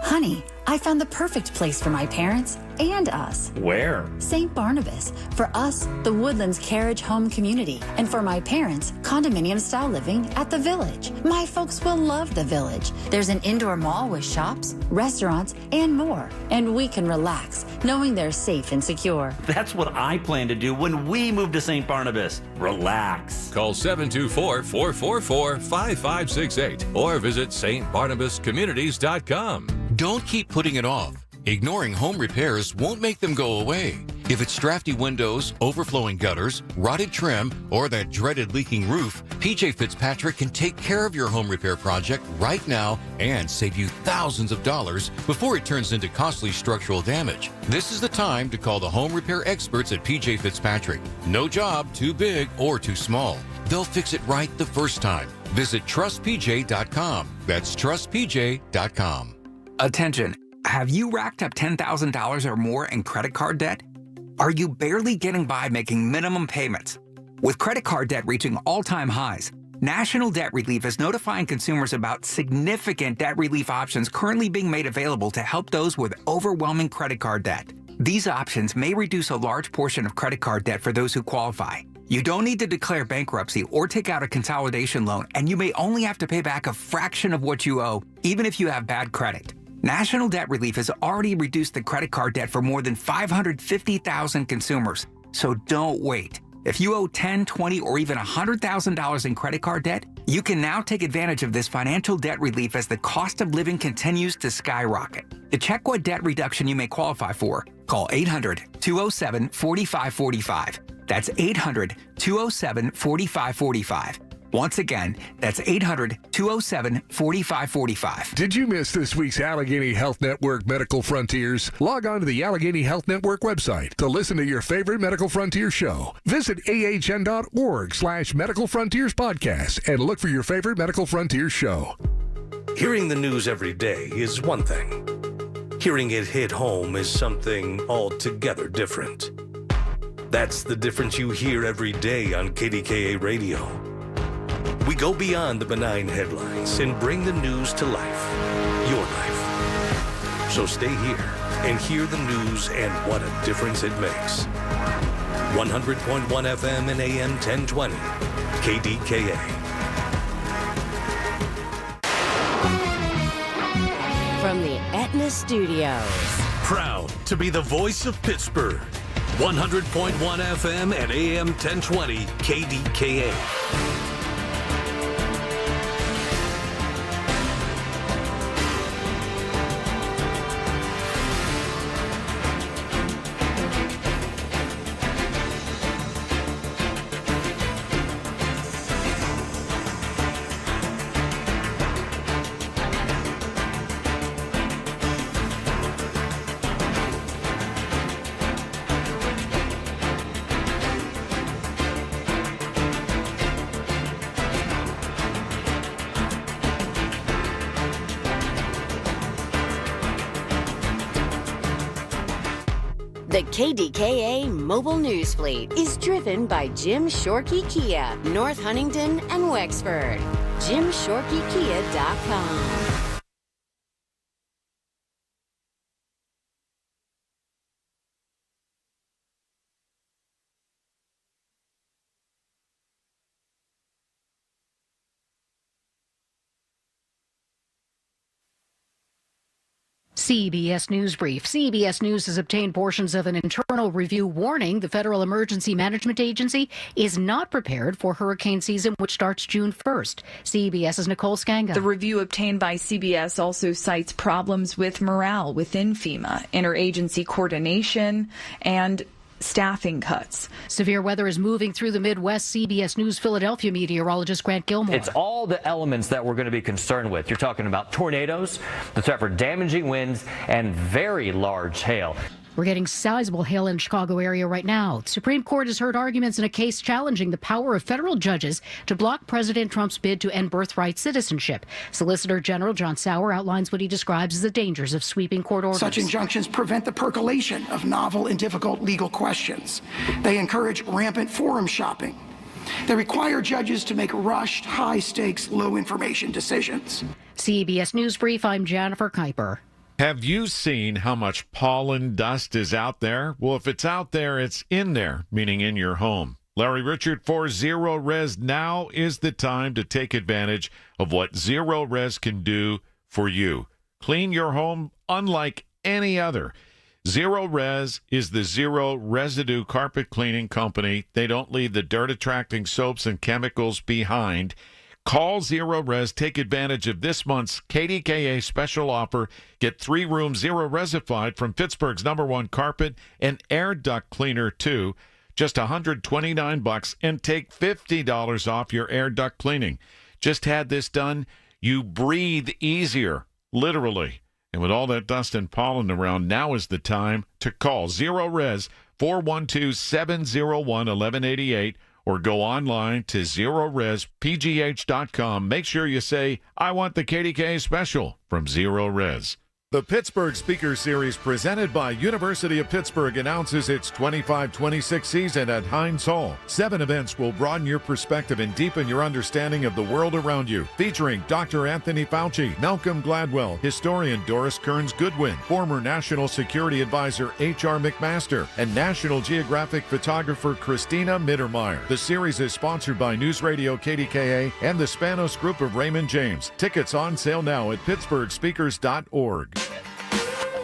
Honey, I found the perfect place for my parents and us. Where? St. Barnabas. For us, the Woodlands Carriage Home Community. And for my parents, condominium-style living at the Village. My folks will love the Village. There's an indoor mall with shops, restaurants, and more. And we can relax, knowing they're safe and secure. That's what I plan to do when we move to St. Barnabas. Relax. Call 724-444-5568 or visit stbarnabascommunities.com. Don't keep putting it off. Ignoring home repairs won't make them go away. If it's drafty windows, overflowing gutters, rotted trim, or that dreaded leaking roof, PJ Fitzpatrick can take care of your home repair project right now and save you thousands of dollars before it turns into costly structural damage. This is the time to call the home repair experts at PJ Fitzpatrick. No job too big or too small. They'll fix it right the first time. Visit trustpj.com. That's trustpj.com. Attention. Have you racked up $10,000 or more in credit card debt? Are you barely getting by making minimum payments? With credit card debt reaching all-time highs, National Debt Relief is notifying consumers about significant debt relief options currently being made available to help those with overwhelming credit card debt. These options may reduce a large portion of credit card debt for those who qualify. You don't need to declare bankruptcy or take out a consolidation loan, and you may only have to pay back a fraction of what you owe, even if you have bad credit. National Debt Relief has already reduced the credit card debt for more than 550,000 consumers. So don't wait. If you owe $10,000, $20,000, or even $100,000 in credit card debt, you can now take advantage of this financial debt relief as the cost of living continues to skyrocket. To check what debt reduction you may qualify for, call 800-207-4545. That's 800-207-4545. Once again, that's 800-207-4545. Did you miss this week's Allegheny Health Network Medical Frontiers? Log on to the Allegheny Health Network website to listen to your favorite Medical Frontier show. Visit ahn.org/Medical Frontiers podcast and look for your favorite Medical Frontiers show. Hearing the news every day is one thing. Hearing it hit home is something altogether different. That's the difference you hear every day on KDKA Radio. We go beyond the benign headlines and bring the news to life, your life. So stay here and hear the news and what a difference it makes. 100.1 FM and AM 1020, KDKA. From the Aetna Studios. Proud to be the voice of Pittsburgh. 100.1 FM and AM 1020, KDKA. The KDKA Mobile News Fleet is driven by Jim Shorkey Kia, North Huntington and Wexford. JimShorkeyKia.com. CBS News Brief. CBS News has obtained portions of an internal review warning the Federal Emergency Management Agency is not prepared for hurricane season, which starts June 1st. CBS's Nicole Skanga. The review obtained by CBS also cites problems with morale within FEMA, interagency coordination, and staffing cuts. Severe weather is moving through the Midwest. CBS News Philadelphia meteorologist Grant Gilmore. It's all the elements that we're going to be concerned with. You're talking about tornadoes, the threat for damaging winds, and very large hail. We're getting sizable hail in the Chicago area right now. The Supreme Court has heard arguments in a case challenging the power of federal judges to block President Trump's bid to end birthright citizenship. Solicitor General John Sauer outlines what he describes as the dangers of sweeping court orders. Such injunctions prevent the percolation of novel and difficult legal questions. They encourage rampant forum shopping. They require judges to make rushed, high-stakes, low-information decisions. CBS News Brief, I'm Jennifer Kuiper. Have you seen how much pollen dust is out there? Well, if it's out there, it's in there, meaning in your home. Larry Richard for Zero Res. Now is the time to take advantage of what Zero Res can do for you. Clean your home unlike any other. Zero Res is the zero residue carpet cleaning company. They don't leave the dirt-attracting soaps and chemicals behind. Call Zero Res. Take advantage of this month's KDKA special offer. Get 3 rooms Zero Resified from Pittsburgh's #1 carpet and air duct cleaner, too. Just $129 and take $50 off your air duct cleaning. Just had this done. You breathe easier, literally. And with all that dust and pollen around, now is the time to call Zero Res, 412-701-1188. Or go online to ZeroResPGH.com. Make sure you say, I want the KDKA special from Zero Res. The Pittsburgh Speaker Series presented by University of Pittsburgh announces its 25-26 season at Heinz Hall. 7 events will broaden your perspective and deepen your understanding of the world around you. Featuring Dr. Anthony Fauci, Malcolm Gladwell, historian Doris Kearns Goodwin, former National Security Advisor H.R. McMaster, and National Geographic photographer Christina Mittermeier. The series is sponsored by News Radio KDKA and the Spanos Group of Raymond James. Tickets on sale now at pittsburghspeakers.org.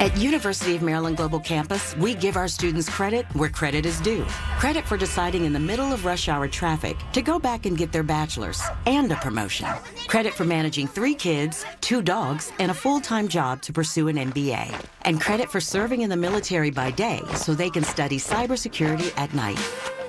At University of Maryland Global Campus, we give our students credit where credit is due. Credit for deciding in the middle of rush hour traffic to go back and get their bachelor's and a promotion. Credit for managing 3 kids, 2 dogs, and a full-time job to pursue an MBA. And credit for serving in the military by day so they can study cybersecurity at night.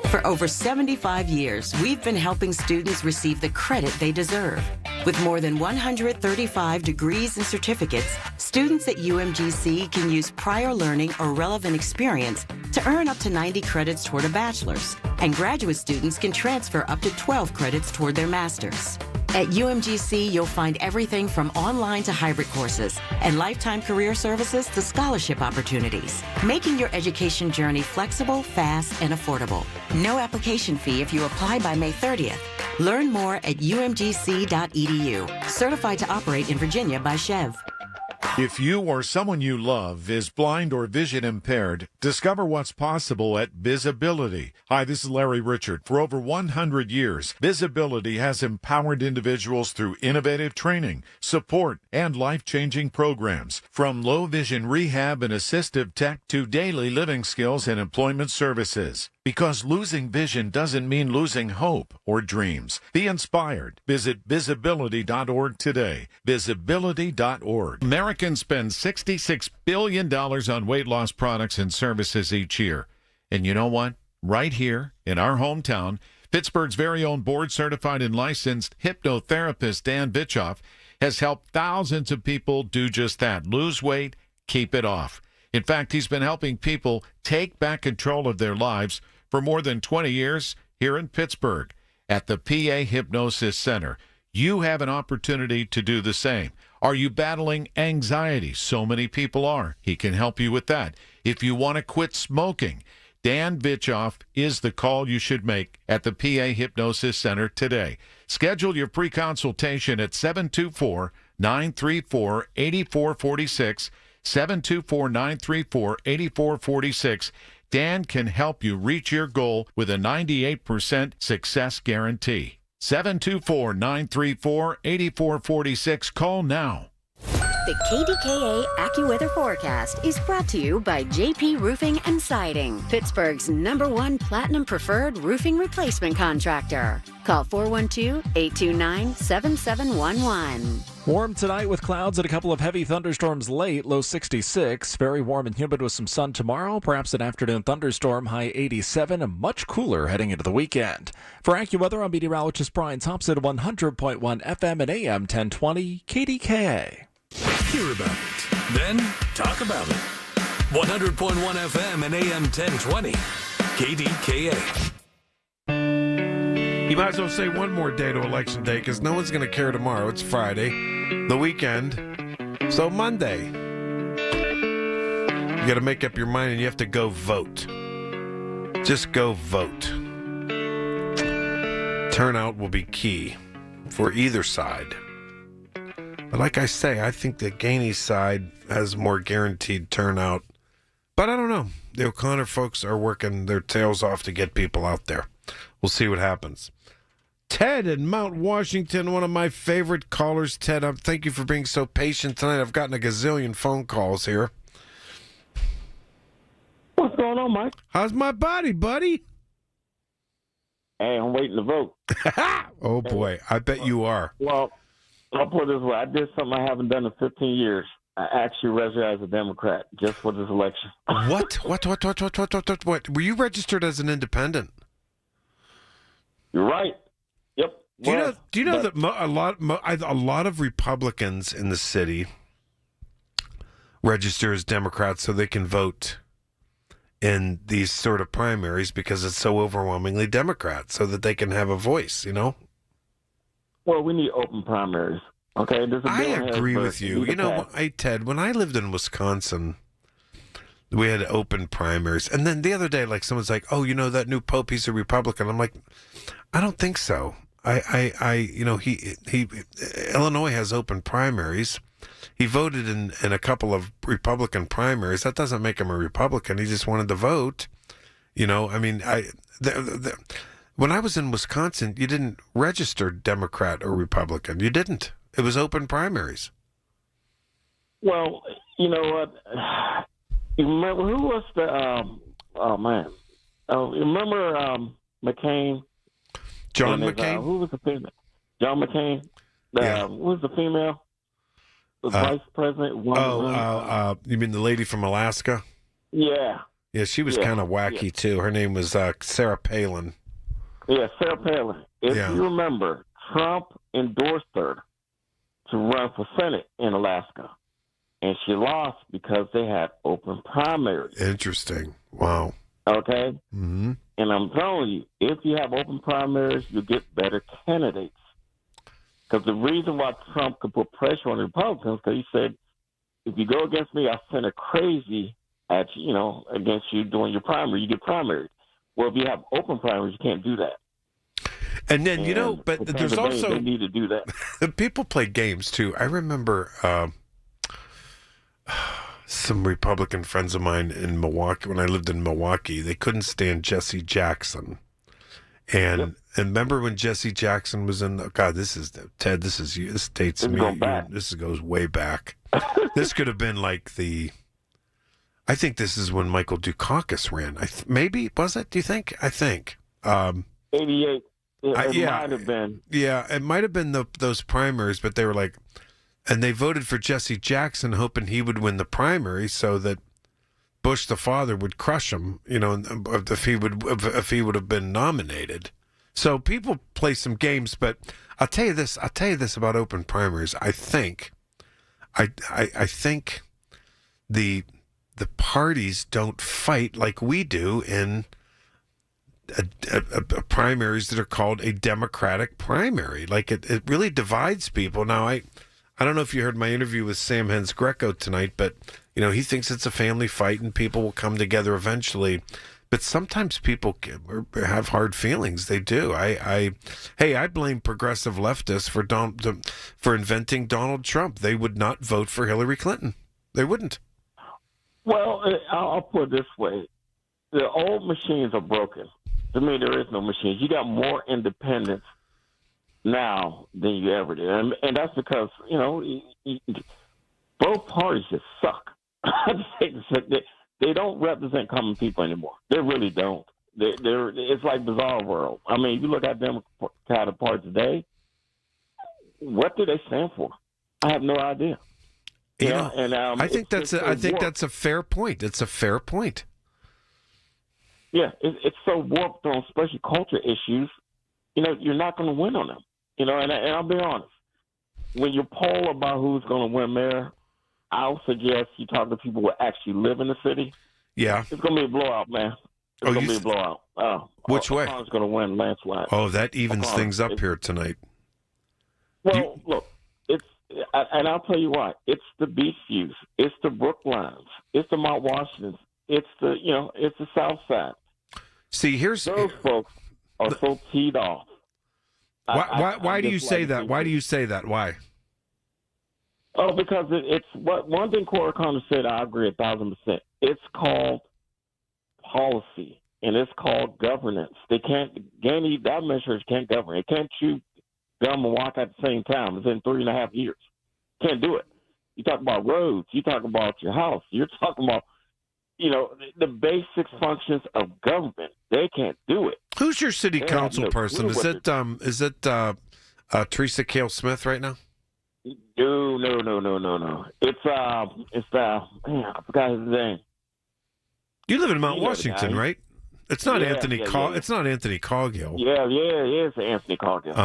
For over 75 years, we've been helping students receive the credit they deserve. With more than 135 degrees and certificates, students at UMGC can use prior learning or relevant experience to earn up to 90 credits toward a bachelor's, and graduate students can transfer up to 12 credits toward their master's. At UMGC, you'll find everything from online to hybrid courses and lifetime career services to scholarship opportunities, making your education journey flexible, fast, and affordable. No application fee if you apply by May 30th. Learn more at umgc.edu. Certified to operate in Virginia by Chev. If you or someone you love is blind or vision impaired, discover what's possible at Visibility. Hi, this is Larry Richard. For over 100 years, Visibility has empowered individuals through innovative training, support, and life-changing programs. From low vision rehab and assistive tech to daily living skills and employment services. Because losing vision doesn't mean losing hope or dreams. Be inspired. Visit visibility.org today. Visibility.org. Americans spend $66 billion on weight loss products and services each year. And you know what? Right here in our hometown, Pittsburgh's very own board-certified and licensed hypnotherapist Dan Bitchoff has helped thousands of people do just that. Lose weight, keep it off. In fact, he's been helping people take back control of their lives for more than 20 years here in Pittsburgh at the PA Hypnosis Center. You have an opportunity to do the same. Are you battling anxiety? So many people are. He can help you with that. If you want to quit smoking, Dan Bitchoff is the call you should make at the PA Hypnosis Center today. Schedule your pre-consultation at 724-934-8446, 724-934-8446. Dan can help you reach your goal with a 98% success guarantee. 724-934-8446. Call now. The KDKA AccuWeather forecast is brought to you by JP Roofing and Siding, Pittsburgh's #1 Platinum Preferred Roofing Replacement Contractor. Call 412-829-7711. Warm tonight with clouds and a couple of heavy thunderstorms late, low 66. Very warm and humid with some sun tomorrow, perhaps an afternoon thunderstorm, high 87, and much cooler heading into the weekend. For AccuWeather, I'm meteorologist Brian Thompson, 100.1 FM and AM 1020 KDKA. Hear about it, then talk about it. 100.1 FM and AM 1020 KDKA. You might as well say one more day to Election Day because no one's going to care tomorrow. It's Friday, the weekend, so Monday. You got to make up your mind and you have to go vote. Just go vote. Turnout will be key for either side. But like I say, I think the Gainey side has more guaranteed turnout. But I don't know. The O'Connor folks are working their tails off to get people out there. We'll see what happens. Ted in Mount Washington, one of my favorite callers. Ted, thank you for being so patient tonight. I've gotten a gazillion phone calls here. What's going on, Mike? How's my body, buddy? Hey, I'm waiting to vote. Oh, boy. I bet you are. Well, I'll put it this way. I did something I haven't done in 15 years. I actually registered as a Democrat just for this election. What? Were you registered as an independent? You're right. Yep. Do you know that a lot of Republicans in the city register as Democrats so they can vote in these sort of primaries because it's so overwhelmingly Democrat, so that they can have a voice, you know? Well, we need open primaries. Okay, I agree with you. You know, Ted, when I lived in Wisconsin, we had open primaries. And then the other day, like, someone's like, oh, you know, that new pope, he's a Republican. I'm like, I don't think so. Illinois has open primaries. He voted in a couple of Republican primaries. That doesn't make him a Republican. He just wanted to vote. You know, I mean, when I was in Wisconsin, you didn't register Democrat or Republican. You didn't. It was open primaries. Well, you know what? You remember who was the? Oh man, you remember McCain? John McCain. Who was the female? John McCain. Who was the female? The vice president. You mean the lady from Alaska? Yeah. Yeah, she was kind of wacky too. Her name was Sarah Palin. Yeah, Sarah Palin. If you remember, Trump endorsed her to run for Senate in Alaska, and she lost because they had open primaries. Interesting. Wow. Okay? Mm-hmm. And I'm telling you, if you have open primaries, you get better candidates. Because the reason why Trump could put pressure on the Republicans, because he said, if you go against me, I'll send a crazy at you, you know, against you doing your primary. You get primaried. Well, if you have open primaries, you can't do that. And then, you know, but there's also... They need to do that. People play games, too. I remember some Republican friends of mine in Milwaukee, when I lived in Milwaukee, they couldn't stand Jesse Jackson. And remember when Jesse Jackson was in... God, this is... Ted, this dates me. This goes way back. This could have been like the... I think this is when Michael Dukakis ran. Maybe, was it? Do you think? I think. 88. It might have been. Yeah, it might have been those primaries, but they were like, and they voted for Jesse Jackson, hoping he would win the primary, so that Bush the father would crush him. You know, if he would have been nominated. So people play some games, but I'll tell you this about open primaries. I think the parties don't fight like we do in primaries that are called a Democratic primary. Like it really divides people. Now, I don't know if you heard my interview with Sam Hens-Greco tonight, but you know, he thinks it's a family fight and people will come together eventually. But sometimes people have hard feelings. They do. I blame progressive leftists for inventing Donald Trump. They would not vote for Hillary Clinton. They wouldn't. Well, I'll put it this way. The old machines are broken. To me, there is no machines. You got more independence now than you ever did. And that's because, you know, both parties just suck. They don't represent common people anymore. They really don't. It's like Bizarre World. I mean, if you look at Democratic Party today, what do they stand for? I have no idea. You know, and I think that's a fair point. It's a fair point. Yeah, it's so warped on especially culture issues. You know, you're not going to win on them. You know, and I'll be honest. When you poll about who's going to win mayor, I'll suggest you talk to people who actually live in the city. Yeah, it's going to be a blowout, man. It's going to be a blowout. Which way? O'Connor's going to win landslide. Oh, that evens things up here tonight. Well, look, and I'll tell you why. It's the Beachviews. It's the Brooklyns. It's the Mount Washingtons. It's it's the South Side. See, those folks are so teed off. Why do you say that? Why do you say that? Why? Oh, because it's what one thing Corey O'Connor said. I agree 1,000%. It's called policy and it's called governance. They can't. That administration can't govern. It can't chew gum and walk at the same time. It's in 3.5 years. Can't do it. You talk about roads. You talk about your house. You're talking about, the basic functions of government. They can't do it. Who's your city council person? Is it Teresa Cale Smith right now? No. It's I forgot his name. You live in Mount Washington, right? It's not Anthony. It's not Anthony Coghill. Yeah, it's Anthony Coghill.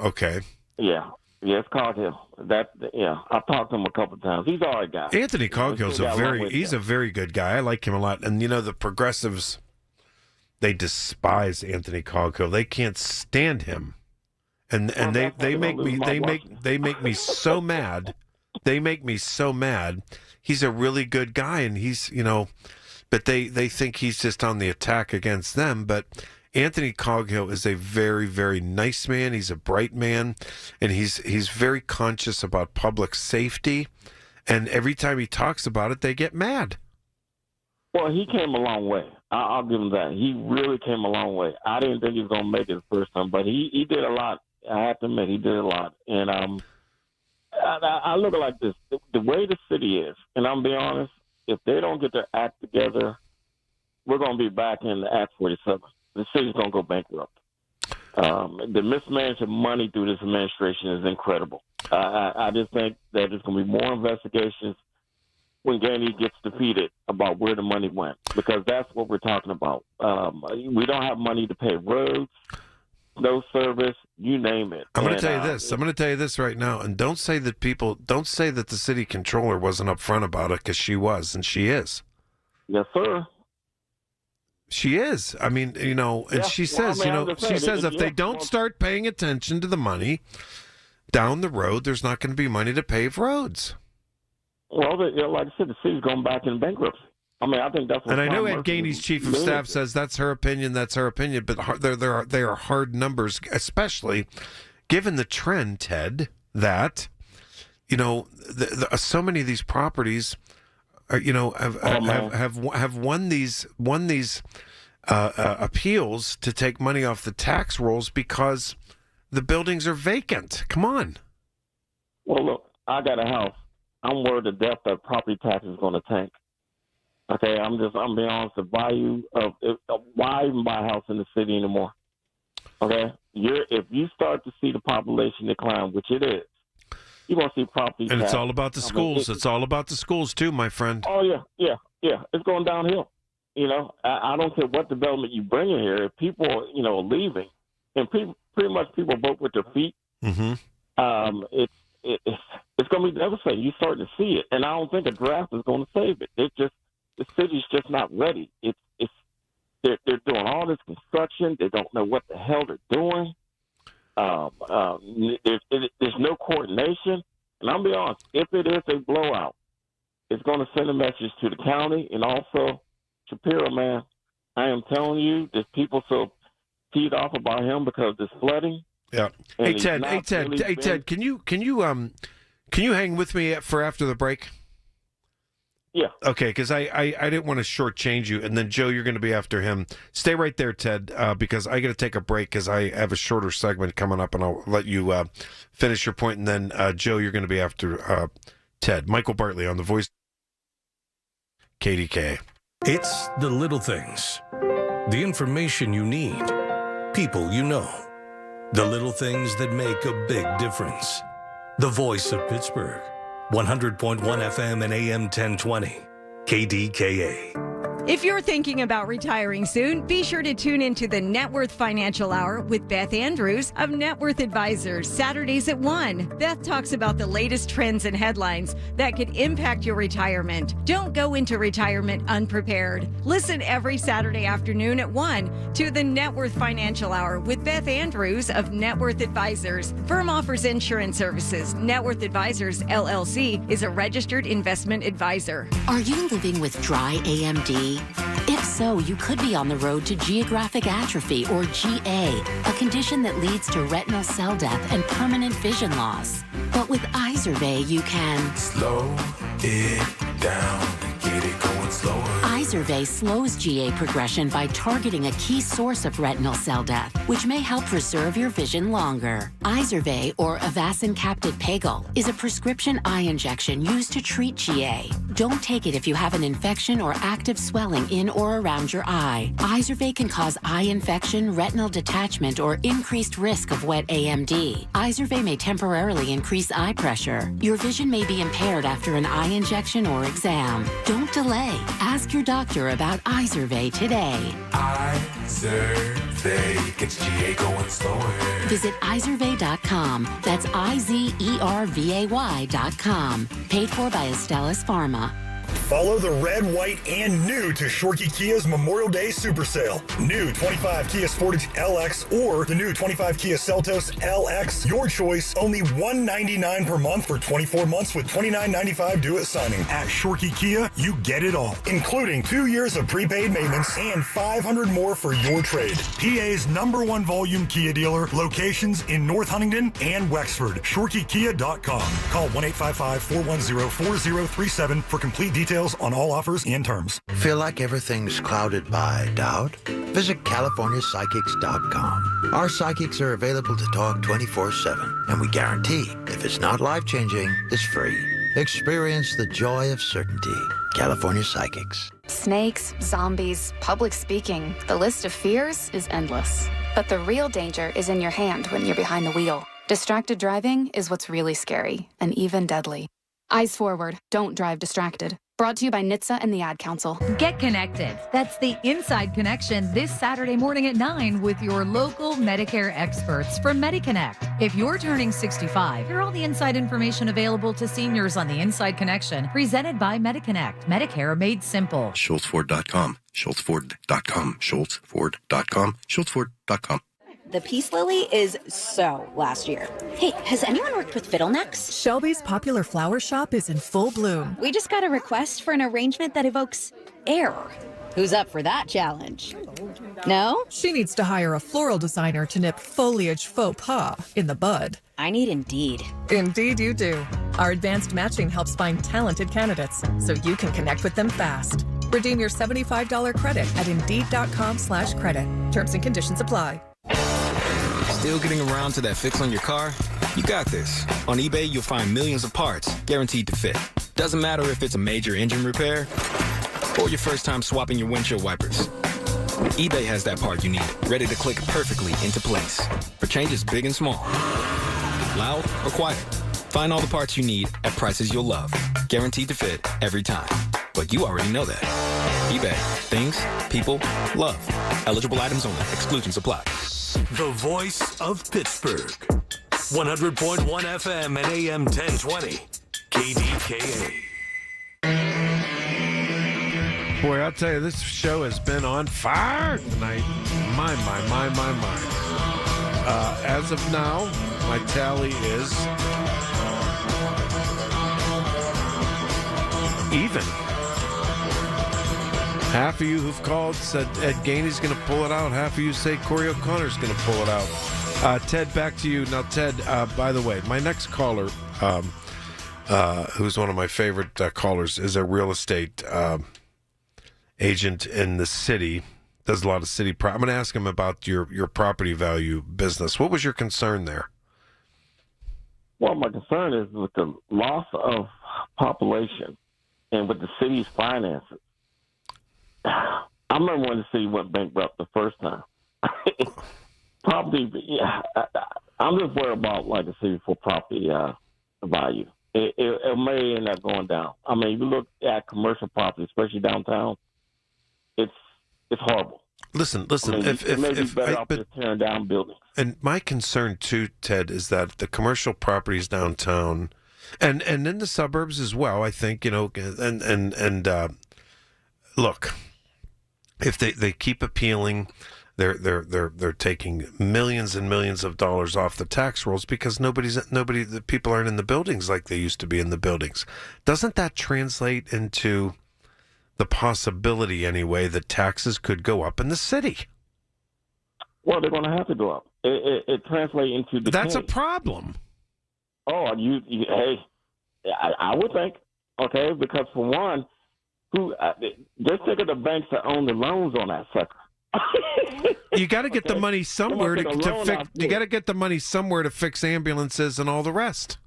Okay. Yeah, it's Coghill. I've talked to him a couple of times. He's all right guy. Anthony Coghill's a very good guy. I like him a lot. And the progressives, they despise Anthony Coghill. They can't stand him. and they make me so mad. They make me so mad. He's a really good guy, and he's, but they think he's just on the attack against them. But Anthony Coghill is a very, very nice man. He's a bright man, and he's very conscious about public safety. And every time he talks about it, they get mad. Well, he came a long way. I'll give him that. He really came a long way. I didn't think he was going to make it the first time, but he did a lot. I have to admit, he did a lot. And I look at it like this. The way the city is, and I'm being honest, if they don't get their act together, we're going to be back in the Act 47. The city's going to go bankrupt. The mismanagement of money through this administration is incredible. I just think that there's going to be more investigations when Gainey gets defeated about where the money went, because that's what we're talking about. We don't have money to pay roads, no service, you name it. I'm going to tell you this. I'm going to tell you this right now, and don't say that the city controller wasn't upfront about it, because she was, and she is. Yes, sir. She is. I mean, and she says, if they don't start paying attention to the money down the road, there's not going to be money to pave roads. Well, like I said, the city's going back in bankruptcy. I mean, I think that's what. And I know Ed Gainey's chief of staff says that's her opinion. That's her opinion. But they are hard numbers, especially given the trend, Ted, that so many of these properties are, have won these appeals to take money off the tax rolls because the buildings are vacant. Come on. Well, look, I got a house. I'm worried to death that property tax is going to tank. Okay, I'm being honest. The value of why even buy a house in the city anymore? Okay, if you start to see the population decline, which it is, you're going to see property tax. And it's all about the schools. It's all about the schools too, my friend. Oh yeah. It's going downhill. I don't care what development you bring in here. If people are leaving, and pretty much people vote with their feet. Mm-hmm. It's going to be devastating. You're starting to see it, and I don't think a draft is going to save it. It's just the city's just not ready. They're doing all this construction. They don't know what the hell they're doing. There's no coordination, and I'll be honest. If it is a blowout, it's going to send a message to the county and also Shapiro. Man, I am telling you, there's people so teed off about him because of this flooding. Yeah. Hey Ted, can you hang with me for after the break? Yeah. Okay, because I didn't want to shortchange you, and then Joe, you're going to be after him. Stay right there, Ted, because I got to take a break because I have a shorter segment coming up, and I'll let you finish your point, and then Joe, you're going to be after Ted. Michael Bartley on the Voice. KDKA. It's the little things, the information you need, people you know. The little things that make a big difference. The Voice of Pittsburgh. 100.1 FM and AM 1020. KDKA. If you're thinking about retiring soon, be sure to tune into the Net Worth Financial Hour with Beth Andrews of Net Worth Advisors, Saturdays at 1. Beth talks about the latest trends and headlines that could impact your retirement. Don't go into retirement unprepared. Listen every Saturday afternoon at 1 to the Net Worth Financial Hour with Beth Andrews of Net Worth Advisors. Firm offers insurance services. Net Worth Advisors, LLC, is a registered investment advisor. Are you living with dry AMD? If so, you could be on the road to geographic atrophy, or GA, a condition that leads to retinal cell death and permanent vision loss. But with Izervay, you can slow it down and get it going slower. Izervay slows GA progression by targeting a key source of retinal cell death, which may help preserve your vision longer. Izervay, or Avastin Capted Pagel, is a prescription eye injection used to treat GA. Don't take it if you have an infection or active swelling in or around your eye. Izervay can cause eye infection, retinal detachment, or increased risk of wet AMD. Izervay may temporarily increase eye pressure. Your vision may be impaired after an eye injection or exam. Don't delay. Ask your doctor about Izervay today. Izervay gets GA going slower. Visit Izervay.com. That's IZERVAY.com. Paid for by Astellas Pharma. Follow the red, white, and new to Shorkey Kia's Memorial Day Super Sale. New 25 Kia Sportage LX or the new 25 Kia Seltos LX. Your choice, only $199 per month for 24 months with $29.95 due at signing. At Shorkey Kia, you get it all, including 2 years of prepaid maintenance and $500 more for your trade. PA's #1 volume Kia dealer, locations in North Huntingdon and Wexford. ShorkeyKia.com. Call 1-855-410-4037 for complete details on all offers and terms. Feel like everything's clouded by doubt? Visit CaliforniaPsychics.com. Our psychics are available to talk 24/7, and we guarantee if it's not life-changing, it's free. Experience the joy of certainty. California Psychics. Snakes, zombies, public speaking. The list of fears is endless. But the real danger is in your hand when you're behind the wheel. Distracted driving is what's really scary and even deadly. Eyes forward. Don't drive distracted. Brought to you by NHTSA and the Ad Council. Get connected. That's the Inside Connection this Saturday morning at 9 with your local Medicare experts from MediConnect. If you're turning 65, hear all the inside information available to seniors on the Inside Connection, presented by MediConnect. Medicare made simple. SchultzFord.com. SchultzFord.com. SchultzFord.com. SchultzFord.com. The Peace Lily is so last year. Hey, has anyone worked with fiddlenecks? Shelby's popular flower shop is in full bloom. We just got a request for an arrangement that evokes air. Who's up for that challenge? No? She needs to hire a floral designer to nip foliage faux pas in the bud. I need Indeed. Indeed you do. Our advanced matching helps find talented candidates so you can connect with them fast. Redeem your $75 credit at Indeed.com/credit. Terms and conditions apply. Still getting around to that fix on your car? You got this. On eBay, you'll find millions of parts guaranteed to fit. Doesn't matter if it's a major engine repair or your first time swapping your windshield wipers. eBay has that part you need, ready to click perfectly into place for changes big and small. Loud or quiet. Find all the parts you need at prices you'll love. Guaranteed to fit every time. But you already know that. eBay. Things, people, love. Eligible items only. Exclusions apply. The voice of Pittsburgh. 100.1 FM and AM 1020. KDKA. Boy, I'll tell you, this show has been on fire tonight. My. As of now, my tally is even. Half of you who've called said Ed Gainey's going to pull it out. Half of you say Corey O'Connor's going to pull it out. Ted, back to you. Now, Ted, by the way, my next caller, who's one of my favorite callers, is a real estate agent in the city. Does a lot of city. I'm going to ask him about your property value business. What was your concern there? Well, my concern is with the loss of population and with the city's finances. I remember when the city went bankrupt the first time. Property, yeah, I'm just worried about like the city for property value. It may end up going down. I mean, if you look at commercial property, especially downtown, it's horrible. Listen. I mean, it may be better off just tearing down buildings. And my concern too, Ted, is that the commercial properties downtown, and in the suburbs as well. I think and look, if they keep appealing, they're taking millions and millions of dollars off the tax rolls because the people aren't in the buildings like they used to be in the buildings. Doesn't that translate into the possibility anyway that taxes could go up in the city? Well, they're going to have to go up. It translates into decay. That's a problem. Oh, hey, I would think, okay, because for one, just think of the banks that own the loans on that sucker. You got to get the money somewhere to fix. You got to get the money somewhere to fix ambulances and all the rest.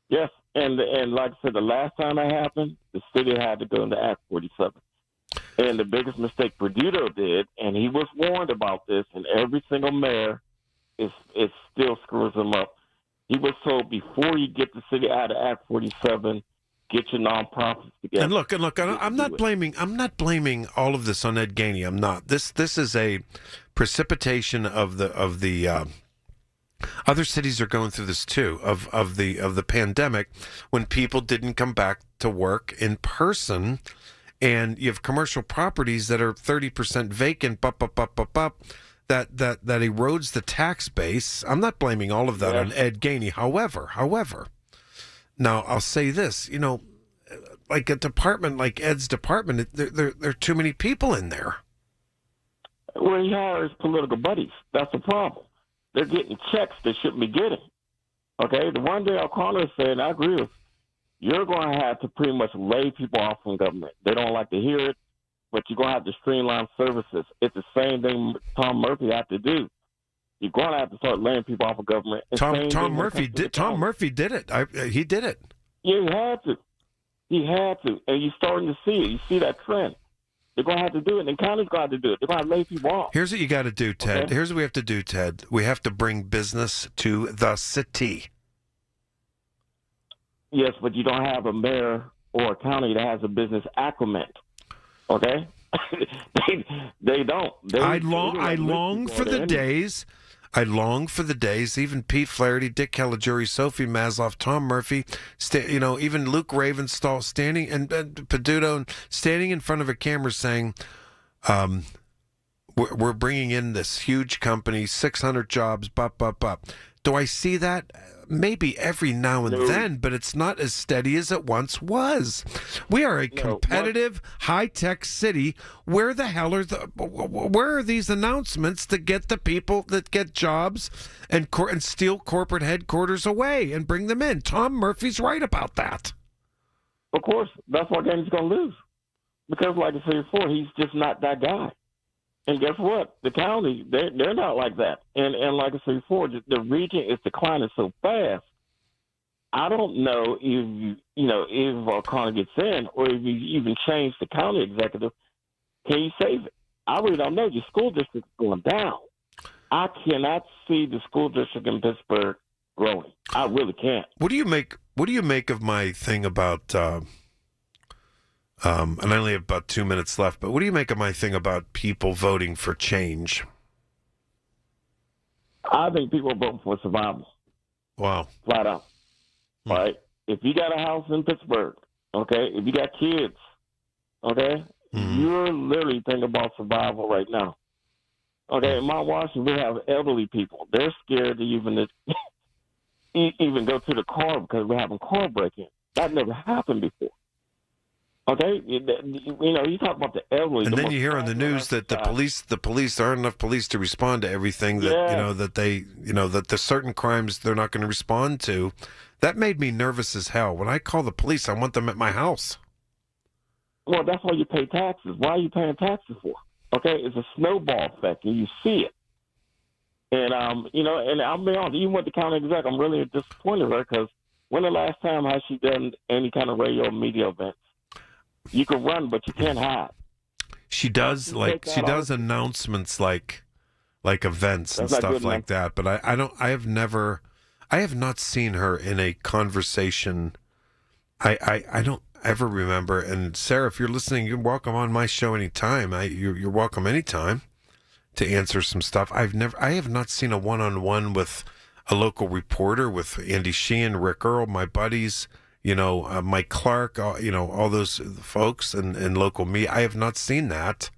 Yes, and like I said, the last time that happened, the city had to go into Act 47. And the biggest mistake Perduto did, and he was warned about this, and every single mayor it still screws him up. He was told before you get the city out of Act 47, get your nonprofits together. And look. I'm not blaming all of this on Ed Gainey. I'm not. This is a precipitation of the other cities are going through this too of the pandemic when people didn't come back to work in person, and you have commercial properties that are 30% vacant, that erodes the tax base. I'm not blaming all of that on Ed Gainey. However, now I'll say this, like a department like Ed's department, there are too many people in there. Well, he hires political buddies. That's the problem. They're getting checks they shouldn't be getting. Okay? The one day O'Connor said, and I agree with, you're going to have to pretty much lay people off from government. They don't like to hear it, but you're going to have to streamline services. It's the same thing Tom Murphy had to do. You're going to have to start laying people off of government. Tom Murphy did. Tom Murphy did it. He did it. Yeah, he had to. He had to, and you're starting to see it. You see that trend. They're going to have to do it, and the county's going to have to do it. They're going to lay people off. Here's what you got to do, Ted. Okay. Here's what we have to do, Ted. We have to bring business to the city. Yes, but you don't have a mayor or a county that has a business acumen. Okay? they don't. I long for the days. I long for the days. Even Pete Flaherty, Dick Caligiuri, Sophie Masloff, Tom Murphy, even Luke Ravenstall standing and Peduto standing in front of a camera saying, "We're bringing in this huge company, 600 jobs, Do I see that? Maybe every now and then, but it's not as steady as it once was. We are a competitive, high-tech city. Where the hell where are these announcements to get the people that get jobs and steal corporate headquarters away and bring them in? Tom Murphy's right about that. Of course, that's why Gaines is going to lose. Because, like I said before, he's just not that guy. And guess what? The county, they're not like that. And like I said before, the region is declining so fast. I don't know if O'Connor gets in or if you even change the county executive. Can you save it? I really don't know. Your school district is going down. I cannot see the school district in Pittsburgh growing. I really can't. What do you make of my thing about? And I only have about 2 minutes left, but what do you make of my thing about people voting for change? I think people are voting for survival. Wow. Flat out. Right? If you got a house in Pittsburgh, okay, if you got kids, okay, you're literally thinking about survival right now. Okay, in Mount Washington, we have elderly people. They're scared to even go to the car because we're having car break-in. That never happened before. Okay, you talk about the elderly, and then you hear on the news that the police there aren't enough police to respond to everything that that the certain crimes they're not going to respond to. That made me nervous as hell. When I call the police, I want them at my house. Well, that's why you pay taxes. Why are you paying taxes for? Okay, it's a snowball effect, and you see it. And and I'll be honest, even with the county exec, I'm really disappointed with her because when the last time has she done any kind of radio or media events? You can run, but you can't hide. She does announcements like events and stuff like that. But I have not seen her in a conversation. I don't ever remember. And Sarah, if you're listening, you're welcome on my show anytime. You're welcome anytime to answer some stuff. I have not seen a one-on-one with a local reporter, with Andy Sheehan, Rick Earl, my buddies. Mike Clark, all those folks and local media. I have not seen that.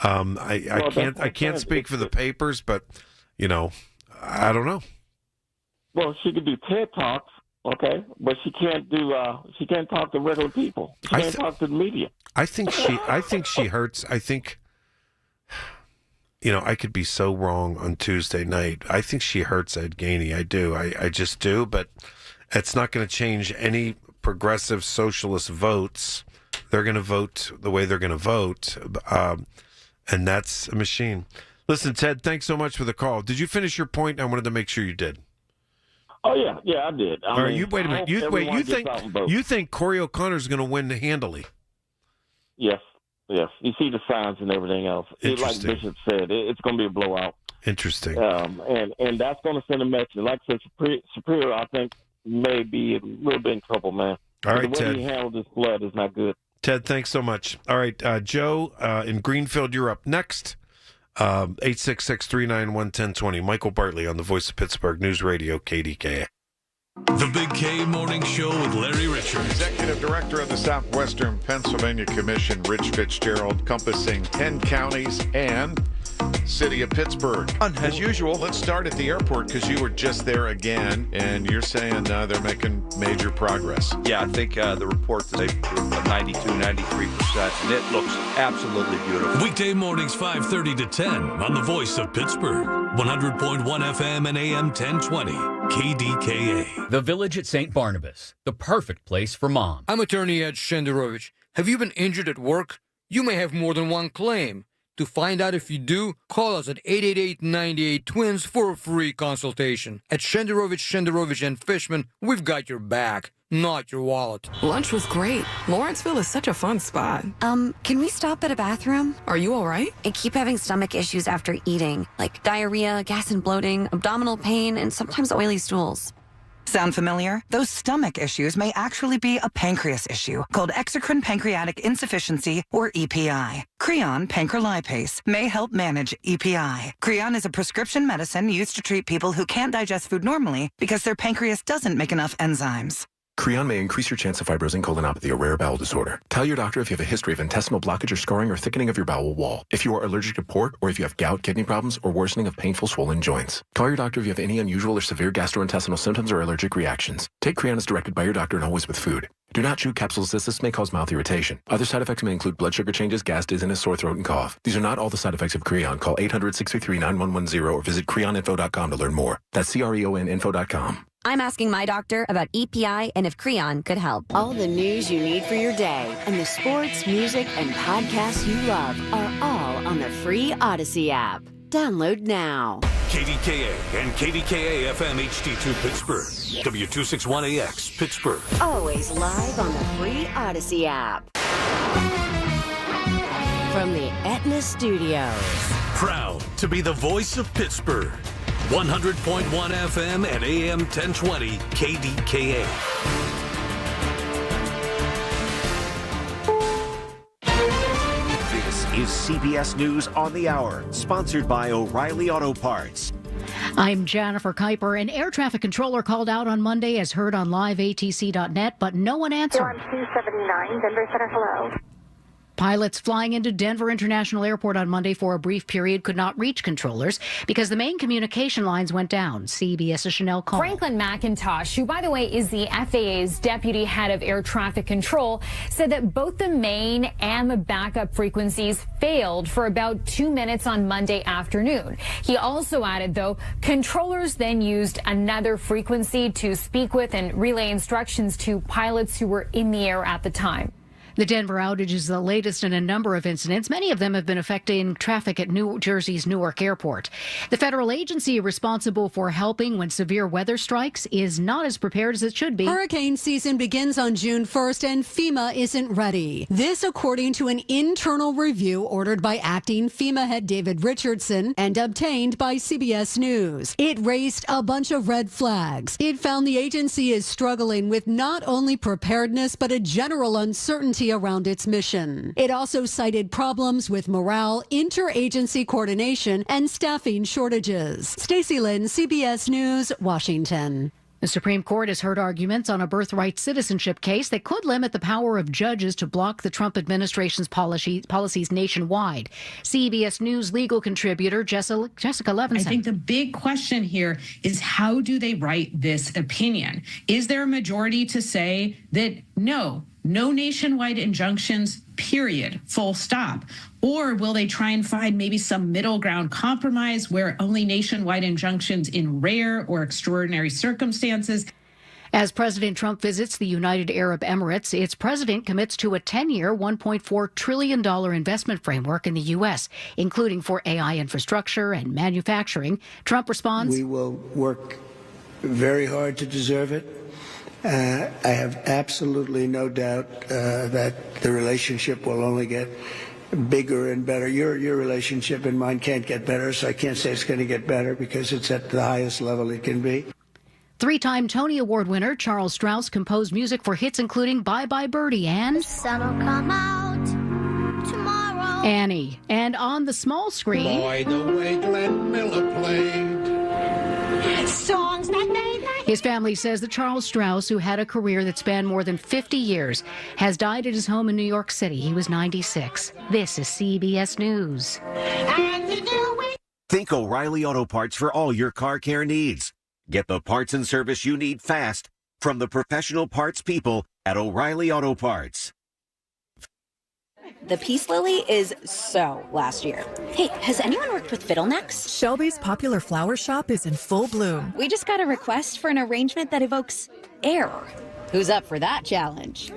I can't speak for the papers, but I don't know. Well, she could do TED Talks, okay, but she can't talk to regular people. She can't talk to the media. I think she hurts. I think I could be so wrong on Tuesday night. I think she hurts Ed Gainey. I do. I just do, but it's not going to change any progressive socialist votes. They're going to vote the way they're going to vote, and that's a machine. Listen, Ted, thanks so much for the call. Did you finish your point? I wanted to make sure you did. Oh yeah, I did. All right, wait a minute. You think Corey O'Connor's going to win handily? Yes. You see the signs and everything else. Like Bishop said, it's going to be a blowout. Interesting. And that's going to send a message. Like I said, Superior, I think, may be a little bit in trouble, man. All right, the way Ted. he handled this flood is not good. Ted, thanks so much. All right, Joe in Greenfield, you're up next. 866-391-1020. Michael Bartley on the Voice of Pittsburgh News Radio, KDKA. The Big K Morning Show with Larry Richards. Executive Director of the Southwestern Pennsylvania Commission, Rich Fitzgerald, encompassing 10 counties and City of Pittsburgh. As usual. Let's start at the airport because you were just there again, and you're saying they're making major progress. Yeah, I think the report today proved 92, 93%, and it looks absolutely beautiful. Weekday mornings 5:30 to 10 on the Voice of Pittsburgh. 100.1 FM and AM 1020. KDKA. The Village at St. Barnabas, the perfect place for mom. I'm attorney Ed Shenderovich. Have you been injured at work? You may have more than one claim. To find out if you do, call us at 888-98-TWINS for a free consultation. At Shenderovich and Fishman, we've got your back, not your wallet. Lunch was great. Lawrenceville is such a fun spot. Can we stop at a bathroom? Are you all right? I keep having stomach issues after eating, like diarrhea, gas and bloating, abdominal pain, and sometimes oily stools. Sound familiar? Those stomach issues may actually be a pancreas issue called exocrine pancreatic insufficiency, or EPI. Creon pancrelipase may help manage EPI. Creon is a prescription medicine used to treat people who can't digest food normally because their pancreas doesn't make enough enzymes. Creon may increase your chance of fibrosing colonopathy, a rare bowel disorder. Tell your doctor if you have a history of intestinal blockage or scarring or thickening of your bowel wall, if you are allergic to pork, or if you have gout, kidney problems, or worsening of painful swollen joints. Call your doctor if you have any unusual or severe gastrointestinal symptoms or allergic reactions. Take Creon as directed by your doctor and always with food. Do not chew capsules as this may cause mouth irritation. Other side effects may include blood sugar changes, gas, dizziness, sore throat, and cough. These are not all the side effects of Creon. Call 800-633-9110 or visit creoninfo.com to learn more. That's CREONinfo.com. I'm asking my doctor about EPI and if Creon could help. All the news you need for your day and the sports, music, and podcasts you love are all on the free Odyssey app. Download now. KDKA and KDKA-FM HD2 Pittsburgh. W261AX Pittsburgh. Always live on the free Odyssey app. From the Aetna Studios. Proud to be the voice of Pittsburgh. 100.1 FM and AM 1020 KDKA. This is CBS News on the Hour, sponsored by O'Reilly Auto Parts. I'm Jennifer Kuiper. An air traffic controller called out on Monday as heard on liveatc.net, but no one answered. Storm 279, Denver Center, hello. Pilots flying into Denver International Airport on Monday for a brief period could not reach controllers because the main communication lines went down. CBS's Chanel Cohn. Franklin McIntosh, who, by the way, is the FAA's deputy head of air traffic control, said that both the main and the backup frequencies failed for about 2 minutes on Monday afternoon. He also added, though, controllers then used another frequency to speak with and relay instructions to pilots who were in the air at the time. The Denver outage is the latest in a number of incidents. Many of them have been affecting traffic at New Jersey's Newark Airport. The federal agency responsible for helping when severe weather strikes is not as prepared as it should be. Hurricane season begins on June 1st and FEMA isn't ready. This according to an internal review ordered by acting FEMA head David Richardson and obtained by CBS News. It raised a bunch of red flags. It found the agency is struggling with not only preparedness but a general uncertainty around its mission. It also cited problems with morale, interagency coordination, and staffing shortages. Stacey Lynn, CBS News, Washington. The Supreme Court has heard arguments on a birthright citizenship case that could limit the power of judges to block the Trump administration's policies nationwide. CBS News legal contributor Jessica Levinson. I think the big question here is how do they write this opinion? Is there a majority to say that no nationwide injunctions, period, full stop? Or will they try and find maybe some middle ground compromise where only nationwide injunctions in rare or extraordinary circumstances? As President Trump visits the United Arab Emirates, its president commits to a 10-year, $1.4 trillion investment framework in the U.S., including for AI infrastructure and manufacturing. Trump responds, "We will work very hard to deserve it. I have absolutely no doubt that the relationship will only get bigger and better. Your relationship and mine can't get better, so I can't say it's going to get better because it's at the highest level it can be." Three-time Tony Award winner Charles Strouse composed music for hits including Bye Bye Birdie and The sun'll come out tomorrow. Annie. And on the small screen, Boy, the way Glenn Miller played songs that made my His family says that Charles Strauss, who had a career that spanned more than 50 years, has died at his home in New York City. He was 96. This is CBS News. Think O'Reilly Auto Parts for all your car care needs. Get the parts and service you need fast from the professional parts people at O'Reilly Auto Parts. The peace lily is so last year. Hey, has anyone worked with fiddlenecks? Shelby's popular flower shop is in full bloom. We just got a request for an arrangement that evokes air. Who's up for that challenge?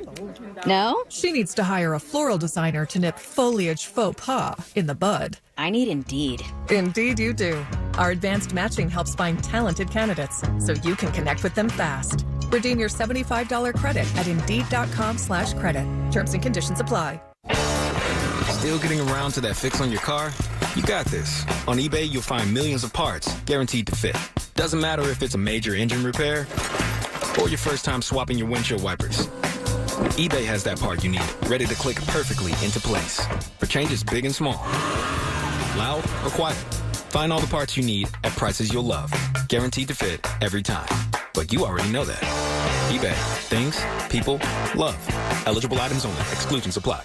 No? She needs to hire a floral designer to nip foliage faux pas in the bud. I need Indeed. Indeed you do. Our advanced matching helps find talented candidates so you can connect with them fast. Redeem your $75 credit at Indeed.com/credit. Terms and conditions apply. Still getting around to that fix on your car? You got this. On eBay, you'll find millions of parts guaranteed to fit. Doesn't matter if it's a major engine repair or your first time swapping your windshield wipers. eBay has that part you need, ready to click perfectly into place for changes big and small. Loud or quiet. Find all the parts you need at prices you'll love. Guaranteed to fit every time. But you already know that. eBay. Things, people, love. Eligible items only. Exclusions apply.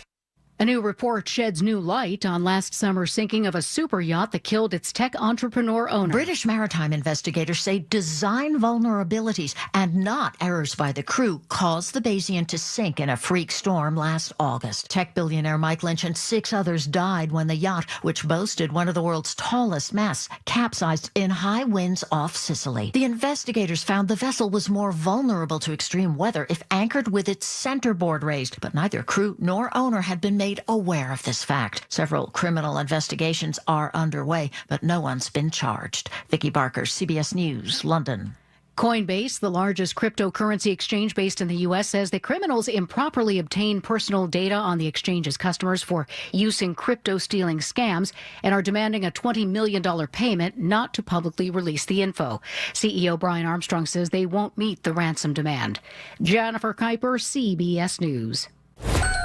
A new report sheds new light on last summer's sinking of a super yacht that killed its tech entrepreneur owner. British maritime investigators say design vulnerabilities and not errors by the crew caused the Bayesian to sink in a freak storm last August. Tech billionaire Mike Lynch and 6 others died when the yacht, which boasted one of the world's tallest masts, capsized in high winds off Sicily. The investigators found the vessel was more vulnerable to extreme weather if anchored with its centerboard raised, but neither crew nor owner had been made aware of this fact. Several criminal investigations are underway, but no one's been charged. Vicky Barker, CBS News, London. Coinbase, the largest cryptocurrency exchange based in the U.S., says that criminals improperly obtain personal data on the exchange's customers for use in crypto-stealing scams and are demanding a $20 million payment not to publicly release the info. CEO Brian Armstrong says they won't meet the ransom demand. Jennifer Kuiper, CBS News.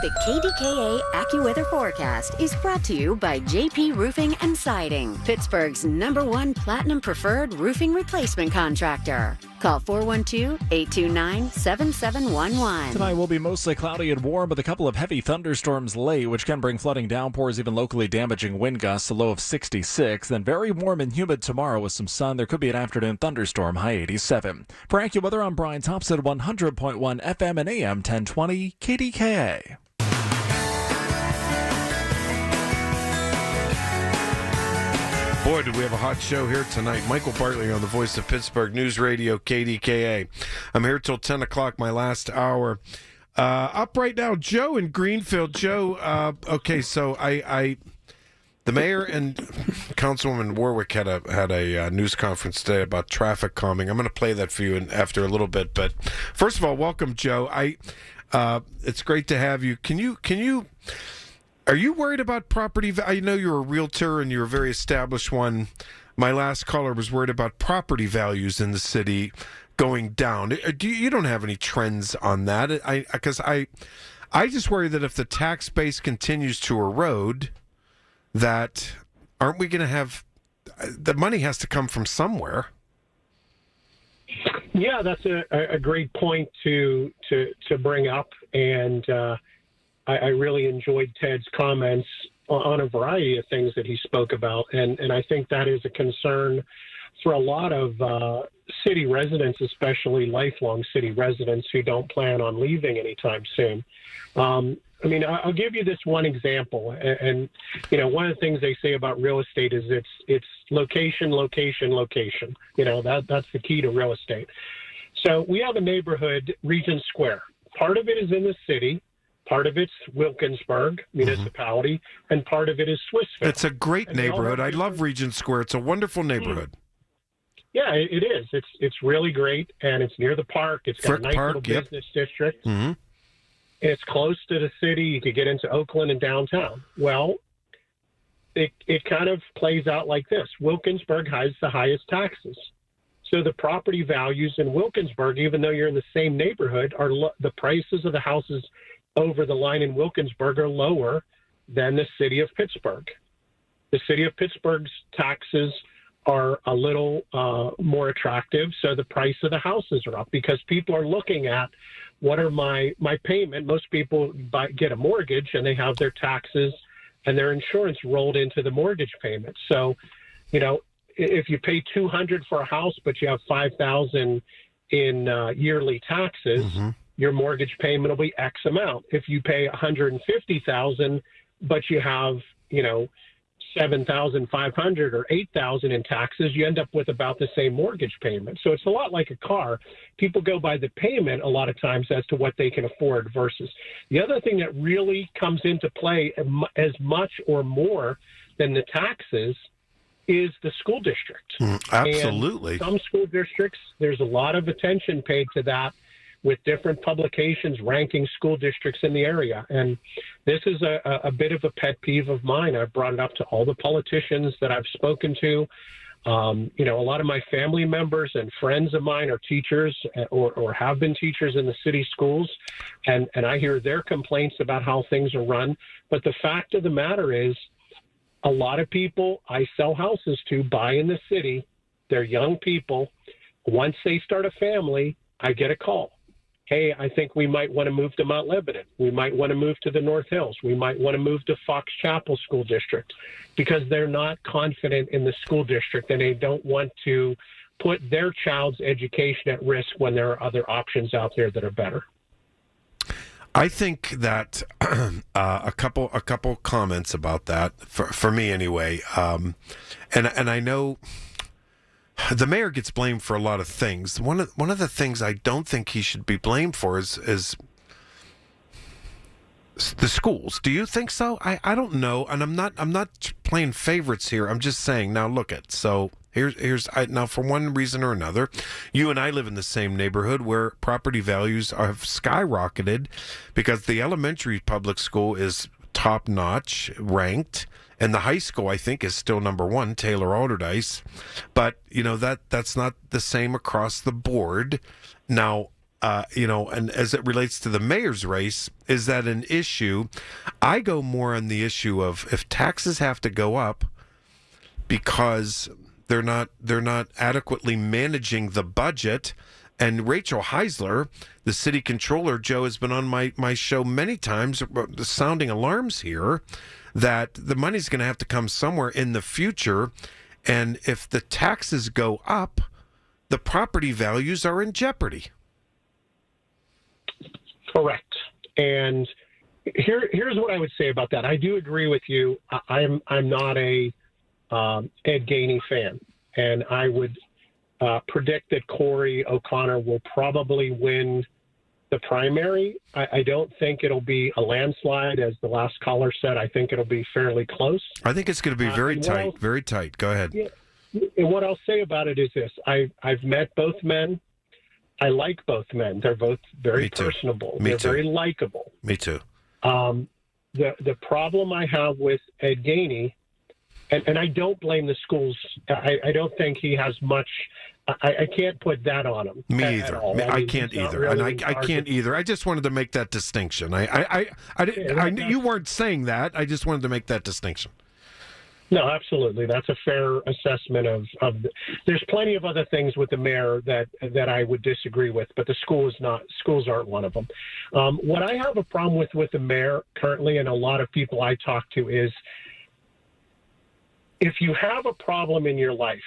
The KDKA AccuWeather forecast is brought to you by JP Roofing and Siding, Pittsburgh's #1 Platinum Preferred roofing replacement contractor. Call 412-829-7711. Tonight will be mostly cloudy and warm with a couple of heavy thunderstorms late, which can bring flooding, downpours, even locally damaging wind gusts, a low of 66. Then very warm and humid tomorrow with some sun. There could be an afternoon thunderstorm, high 87. For AccuWeather, I'm Brian Thompson, 100.1 FM and AM 1020 KDKA. Boy, did we have a hot show here tonight. Michael Bartley on the Voice of Pittsburgh News Radio, KDKA. I'm here till 10 o'clock, my last hour. Up right now, Joe in Greenfield. Joe, okay, so the mayor and Councilwoman Warwick had a news conference today about traffic calming. I'm going to play that for you after a little bit. But first of all, welcome, Joe. It's great to have you. Can you... Are you worried about property? I know you're a realtor and you're a very established one. My last caller was worried about property values in the city going down. You don't have any trends on that? Because I just worry that if the tax base continues to erode, that aren't we going to have the money has to come from somewhere? Yeah, that's a great point to bring up, and I really enjoyed Ted's comments on a variety of things that he spoke about, and I think that is a concern for a lot of city residents, especially lifelong city residents who don't plan on leaving anytime soon. I mean, I'll give you this one example, and you know, one of the things they say about real estate is it's location, location, location. You know, that's the key to real estate. So we have a neighborhood, Regent Square. Part of it is in the city. Part of it's Wilkinsburg municipality, and part of it is Swissville. It's a great neighborhood. I love Regent Square. It's a wonderful neighborhood. Yeah, it is. It's really great, and it's near the park. It's got a nice little business district. Mm-hmm. It's close to the city. You could get into Oakland and downtown. Well, it kind of plays out like this. Wilkinsburg has the highest taxes. So the property values in Wilkinsburg, even though you're in the same neighborhood, the prices of the houses over the line in Wilkinsburg are lower than the city of Pittsburgh. The city of Pittsburgh's taxes are a little more attractive, so the price of the houses are up because people are looking at what are my payment. Most people get a mortgage and they have their taxes and their insurance rolled into the mortgage payment. So, if you pay $200 for a house, but you have $5,000 in yearly taxes, your mortgage payment will be X amount. If you pay $150,000, but you have, $7,500 or $8,000 in taxes, you end up with about the same mortgage payment. So it's a lot like a car. People go by the payment a lot of times as to what they can afford versus. The other thing that really comes into play as much or more than the taxes is the school district. Absolutely. And some school districts, there's a lot of attention paid to that with different publications ranking school districts in the area. And this is a bit of a pet peeve of mine. I've brought it up to all the politicians that I've spoken to. A lot of my family members and friends of mine are teachers or have been teachers in the city schools. And I hear their complaints about how things are run. But the fact of the matter is, a lot of people I sell houses to buy in the city. They're young people. Once they start a family, I get a call. Hey, I think we might want to move to Mount Lebanon. We might want to move to the North Hills. We might want to move to Fox Chapel School District because they're not confident in the school district and they don't want to put their child's education at risk when there are other options out there that are better. I think that a couple comments about that for me anyway, and I know the mayor gets blamed for a lot of things. One of the things I don't think he should be blamed for is the schools. Do you think so? I don't know, and I'm not playing favorites here. I'm just saying. Now look at so. Now, for one reason or another, you and I live in the same neighborhood where property values have skyrocketed because the elementary public school is top-notch ranked, and the high school, I think, is still number one, Taylor Alderdice. But, that's not the same across the board. Now, and as it relates to the mayor's race, is that an issue? I go more on the issue of if taxes have to go up because they're not adequately managing the budget. And Rachel Heisler, the city controller, Joe, has been on my show many times sounding alarms here that the money's going to have to come somewhere in the future. And if the taxes go up, the property values are in jeopardy. Correct. And here's what I would say about that. I do agree with you. I'm not a Ed Gainey fan, and I would predict that Corey O'Connor will probably win the primary. I don't think it'll be a landslide, as the last caller said. I think it'll be fairly close. I think it's going to be very tight, very tight. Go ahead. Yeah, and what I'll say about it is this. I've met both men. I like both men. They're both very personable. They're very likable. Me too. The problem I have with Ed Gainey, and I don't blame the schools. I don't think he has much. I can't put that on him. Me either. I can't either. Really, and I can't either. I just wanted to make that distinction. You weren't saying that. I just wanted to make that distinction. No, absolutely. That's a fair assessment of there's plenty of other things with the mayor that I would disagree with, but the schools aren't one of them. What I have a problem with the mayor currently, and a lot of people I talk to, is if you have a problem in your life,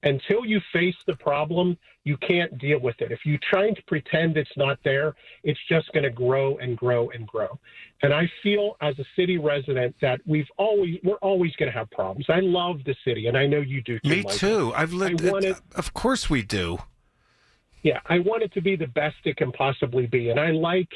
until you face the problem, you can't deal with it. If you're trying to pretend it's not there, it's just going to grow and grow and grow. And I feel as a city resident that we're always going to have problems. I love the city, and I know you do too. Me too. I've lived it. Of course we do. Yeah, I want it to be the best it can possibly be. And I like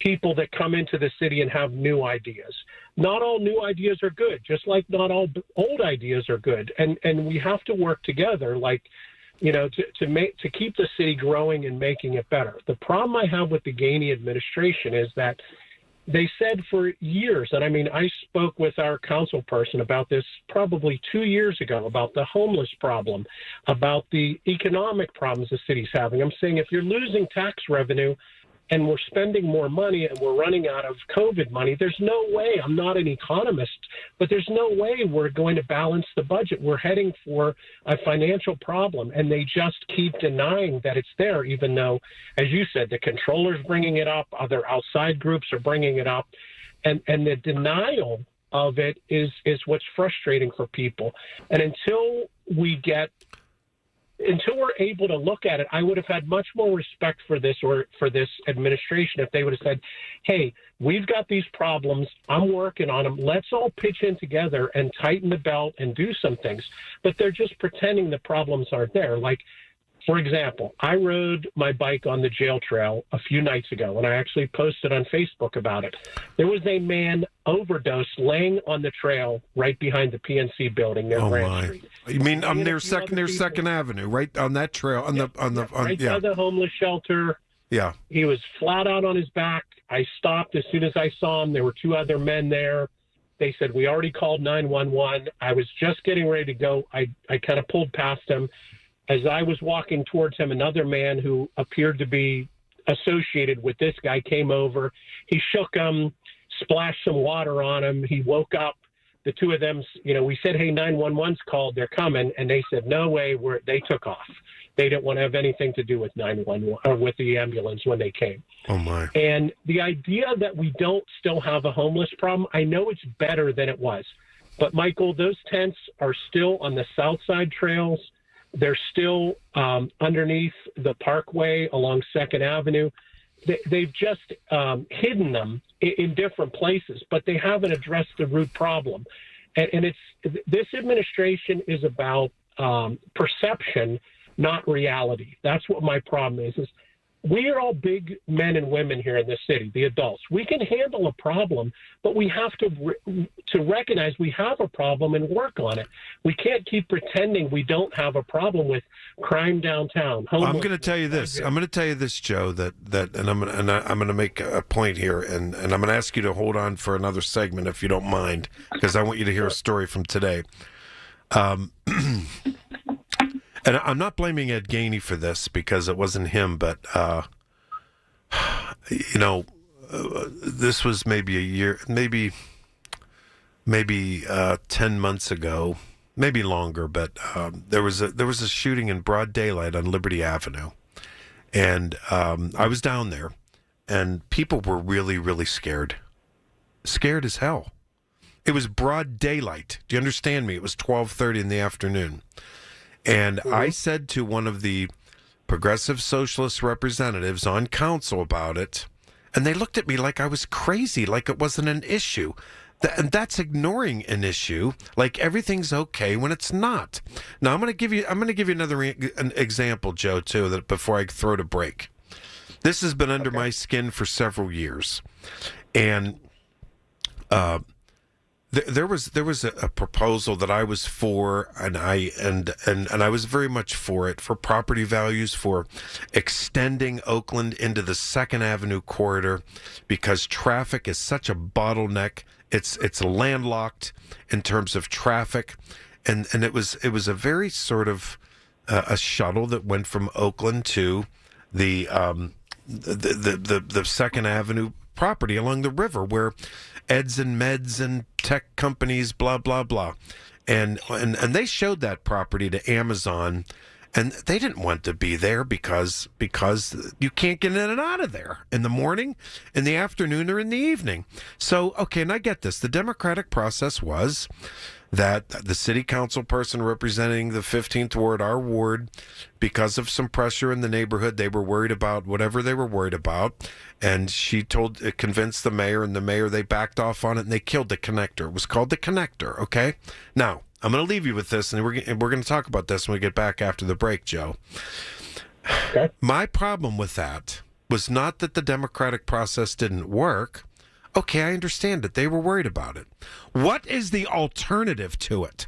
people that come into the city and have new ideas. Not all new ideas are good, just like not all old ideas are good. And we have to work together, to keep the city growing and making it better. The problem I have with the Gainey administration is that they said for years, and I spoke with our council person about this probably 2 years ago, about the homeless problem, about the economic problems the city's having. I'm saying if you're losing tax revenue, and we're spending more money and we're running out of COVID money. There's no way, I'm not an economist, but there's no way we're going to balance the budget. We're heading for a financial problem, and they just keep denying that it's there, even though, as you said, the controller's bringing it up, other outside groups are bringing it up, and the denial of it is what's frustrating for people. And until we're able to look at it, I would have had much more respect for this administration if they would have said, hey, we've got these problems. I'm working on them. Let's all pitch in together and tighten the belt and do some things. But they're just pretending the problems aren't there. Like, for example, I rode my bike on the jail trail a few nights ago, and I actually posted on Facebook about it. There was a man overdosed laying on the trail right behind the PNC building near Grand Street. You mean near Second Avenue, right on that trail, by the homeless shelter. Yeah. He was flat out on his back. I stopped as soon as I saw him. There were two other men there. They said, we already called 911. I was just getting ready to go. I kind of pulled past him. As I was walking towards him, another man who appeared to be associated with this guy came over. He shook him, splashed some water on him. He woke up. The two of them, we said, hey, 911's called. They're coming. And they said, no way. They took off. They didn't want to have anything to do with 911 or with the ambulance when they came. Oh, my. And the idea that we don't still have a homeless problem, I know it's better than it was. But, Michael, those tents are still on the south side trails. They're still underneath the parkway along 2nd Avenue. They've just hidden them in different places, but they haven't addressed the root problem. And this administration is about perception, not reality. That's what my problem is we are all big men and women here in this city, the adults. We can handle a problem, but we have to recognize we have a problem and work on it. We can't keep pretending we don't have a problem with crime downtown. I'm going to tell you this. I'm going to tell you this, Joe. And I'm going to make a point here, and I'm going to ask you to hold on for another segment if you don't mind, because I want you to hear a story from today. And I'm not blaming Ed Gainey for this because it wasn't him, but, this was maybe a year, maybe 10 months ago, maybe longer, but there was a shooting in broad daylight on Liberty Avenue. And I was down there, and people were really, really scared. Scared as hell. It was broad daylight. Do you understand me? It was 12:30 in the afternoon. And I said to one of the progressive socialist representatives on council about it, and they looked at me like I was crazy, like it wasn't an issue. And that's ignoring an issue, like everything's okay when it's not. Now I'm going to give you another an example, Joe, too, that before I throw to break. This has been under my skin for several years, and there was a proposal that I was for, and I was very much for it, for property values, for extending Oakland into the 2nd Avenue corridor, because traffic is such a bottleneck. It's landlocked in terms of traffic, and it was a very sort of a shuttle that went from Oakland to the 2nd Avenue property along the river where Eds and Meds and tech companies, blah, blah, blah. And they showed that property to Amazon, and they didn't want to be there because you can't get in and out of there in the morning, in the afternoon, or in the evening. So, okay, and I get this. The democratic process was that the city council person representing the 15th ward, our ward, because of some pressure in the neighborhood, they were worried about whatever they were worried about. And she convinced the mayor, and the mayor, they backed off on it, and they killed the connector. It was called the connector, okay? Now, I'm going to leave you with this, and we're going to talk about this when we get back after the break, Joe. Okay. My problem with that was not that the democratic process didn't work. Okay, I understand it. They were worried about it. What is the alternative to it?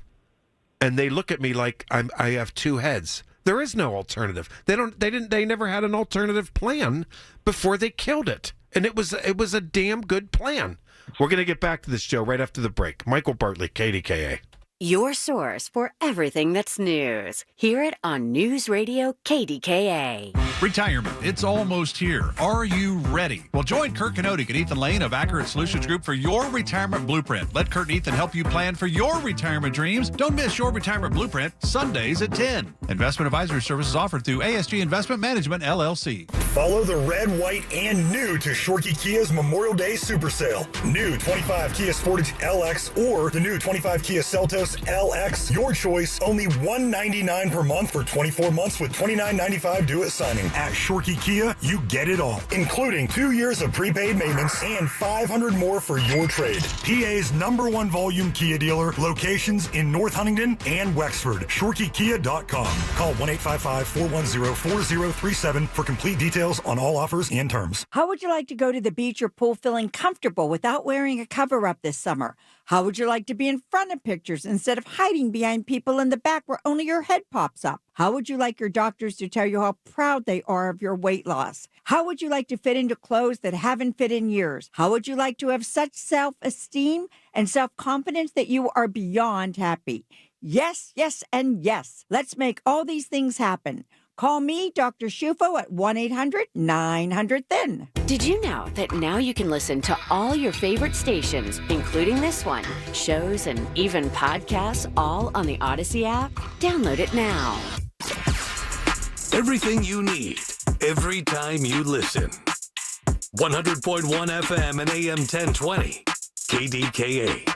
And they look at me like I have two heads. There is no alternative. They never had an alternative plan before they killed it. And it was a damn good plan. We're going to get back to this, Joe, right after the break. Michael Bartley, KDKA. Your source for everything that's news. Hear it on News Radio KDKA. Retirement, it's almost here. Are you ready? Well, join Kurt Kanodik and Ethan Lane of Accurate Solutions Group for your retirement blueprint. Let Kurt and Ethan help you plan for your retirement dreams. Don't miss your retirement blueprint, Sundays at 10. Investment advisory services offered through ASG Investment Management, LLC. Follow the red, white, and new to Shorkey Kia's Memorial Day Super Sale. New 25 Kia Sportage LX or the new 25 Kia Seltos LX. Your choice, only $199 per month for 24 months with $29.95 due at signing. At Shorkey Kia, you get it all, including 2 years of prepaid maintenance and $500 more for your trade. PA's #1 volume Kia dealer, locations in North Huntington and Wexford. ShorkeyKia.com. Call 1-855-410-4037 for complete details on all offers and terms. How would you like to go to the beach or pool feeling comfortable without wearing a cover-up this summer? How would you like to be in front of pictures instead of hiding behind people in the back where only your head pops up? How would you like your doctors to tell you how proud they are of your weight loss? How would you like to fit into clothes that haven't fit in years? How would you like to have such self-esteem and self-confidence that you are beyond happy? Yes, yes, and yes. Let's make all these things happen. Call me, Dr. Shufo, at 1-800-900-THIN. Did you know that now you can listen to all your favorite stations, including this one, shows, and even podcasts, all on the Odyssey app? Download it now. Everything you need, every time you listen. 100.1 FM and AM 1020. KDKA.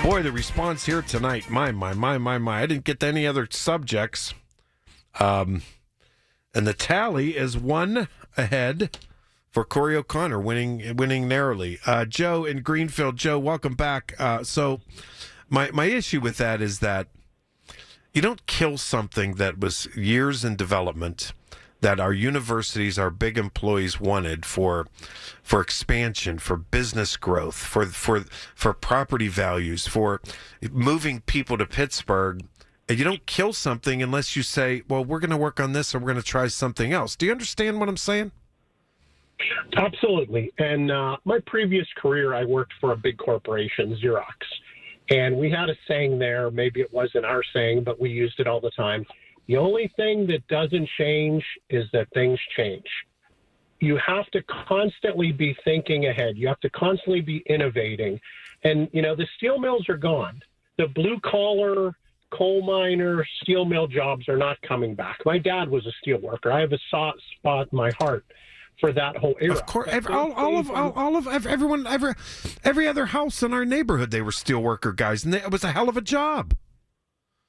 Boy, the response here tonight, my. I didn't get to any other subjects. And the tally is 1 ahead for Corey O'Connor, winning narrowly. Joe in Greenfield. Joe, welcome back. So my issue with that is that you don't kill something that was years in development, that our universities, our big employees wanted for expansion, for business growth, for property values, for moving people to Pittsburgh. And you don't kill something unless you say, well, we're going to work on this or we're going to try something else. Do you understand what I'm saying? Absolutely. And my previous career, I worked for a big corporation, Xerox. And we had a saying there, maybe it wasn't our saying, but we used it all the time. The only thing that doesn't change is that things change. You have to constantly be thinking ahead. You have to constantly be innovating. And, the steel mills are gone. The blue-collar, coal miner, steel mill jobs are not coming back. My dad was a steel worker. I have a soft spot in my heart for that whole era. Of course, every other house in our neighborhood, they were steel worker guys, and it was a hell of a job.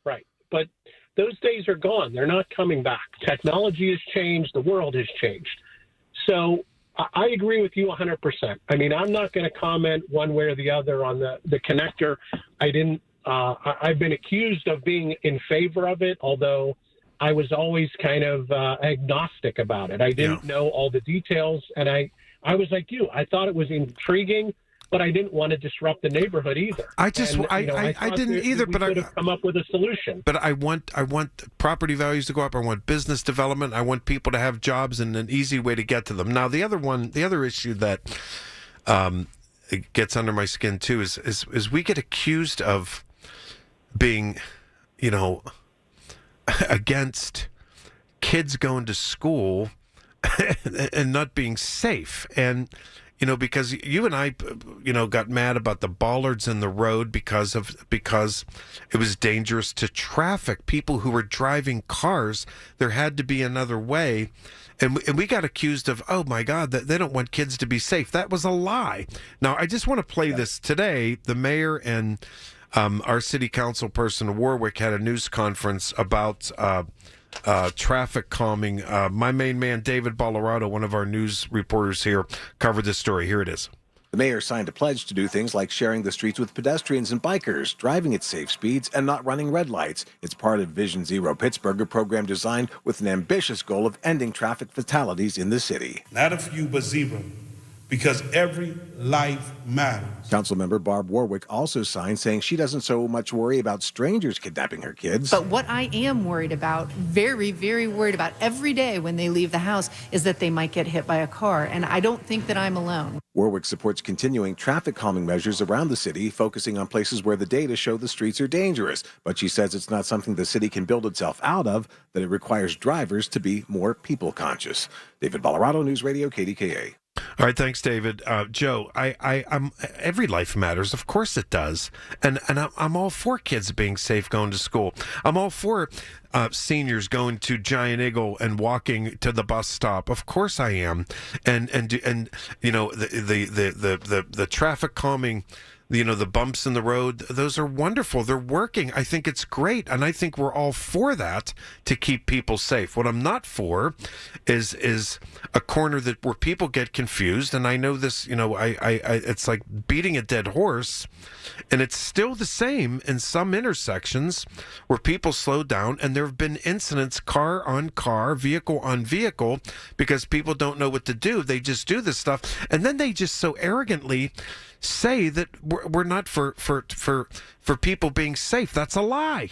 Right, but those days are gone. They're not coming back. Technology has changed. The world has changed. So I agree with you 100%. I mean, I'm not going to comment one way or the other on the connector. I've been accused of being in favor of it, although I was always kind of agnostic about it. I didn't know all the details, and I was like you. I thought it was intriguing, but I didn't want to disrupt the neighborhood either. I didn't either, but I could have come up with a solution. But I want property values to go up. I want business development. I want people to have jobs and an easy way to get to them. Now, the other issue that it gets under my skin too is we get accused of being, against kids going to school and not being safe. And, because you and I, got mad about the bollards in the road because it was dangerous to traffic. People who were driving cars, there had to be another way. And we got accused of, oh my God, that they don't want kids to be safe. That was a lie. Now, I just want to play this today. The mayor and our city council person, Warwick, had a news conference about traffic calming. My main man, David Bolorado, one of our news reporters here, covered this story. Here it is. The mayor signed a pledge to do things like sharing the streets with pedestrians and bikers, driving at safe speeds, and not running red lights. It's part of Vision Zero Pittsburgh, a program designed with an ambitious goal of ending traffic fatalities in the city. Not a few, but zero. because every life matters. Councilmember Barb Warwick also signed saying she doesn't so much worry about strangers kidnapping her kids. But what I am worried about, very, very worried about every day when they leave the house, is that they might get hit by a car. And I don't think that I'm alone. Warwick supports continuing traffic calming measures around the city, focusing on places where the data show the streets are dangerous. But she says it's not something the city can build itself out of, that it requires drivers to be more people conscious. David Ballarado, News Radio, KDKA. All right, thanks, David. Joe, I'm every life matters. Of course it does, and I'm all for kids being safe going to school. I'm all for seniors going to Giant Eagle and walking to the bus stop. Of course I am, and you know the traffic calming. You know, the bumps in the road, those are wonderful. They're working. I think it's great. And I think we're all for that to keep people safe. What I'm not for is a corner that where people get confused. And I know this, you know, I it's like beating a dead horse. And it's still the same in some intersections where people slow down. And there have been incidents, car on car, vehicle on vehicle, because people don't know what to do. They just do this stuff. And then they just so arrogantly say that we're not for people being safe. That's a lie.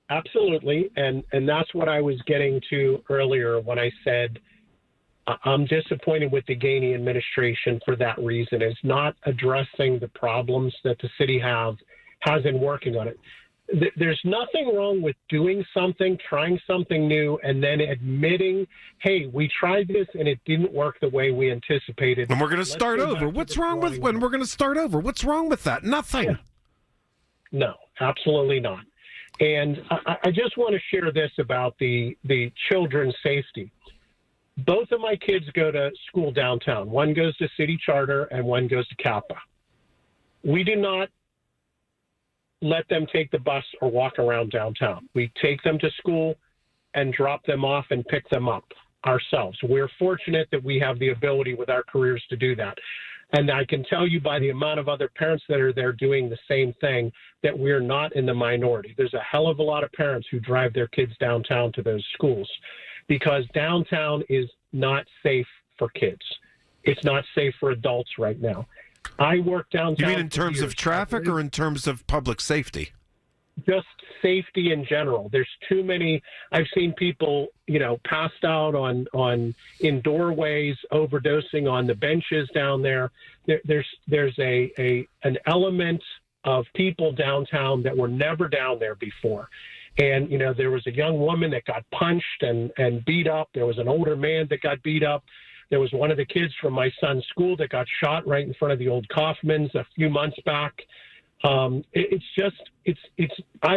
Absolutely, and that's what I was getting to earlier when I said I'm disappointed with the Gainey administration for that reason. Is not addressing the problems that the city has in working on it. There's nothing wrong with doing something, trying something new, and then admitting, hey, we tried this and it didn't work the way we anticipated. And we're going to start over. What's wrong with when we're going to start over? What's wrong with that? Nothing. No, absolutely not. And I just want to share this about the children's safety. Both of my kids go to school downtown. One goes to City Charter and one goes to Kappa. We do not let them take the bus or walk around downtown. We take them to school and drop them off and pick them up ourselves. We're fortunate that we have the ability with our careers to do that. And I can tell you by the amount of other parents that are there doing the same thing that we're not in the minority. There's a hell of a lot of parents who drive their kids downtown to those schools because downtown is not safe for kids. It's not safe for adults right now. I work downtown. You mean in terms of traffic or in terms of public safety? Just safety in general. There's too many. I've seen people, you know, passed out in doorways, overdosing on the benches down there. There's an element of people downtown that were never down there before. And, you know, there was a young woman that got punched and beat up. There was an older man that got beat up. There was one of the kids from my son's school that got shot right in front of the old Kaufmans a few months back. I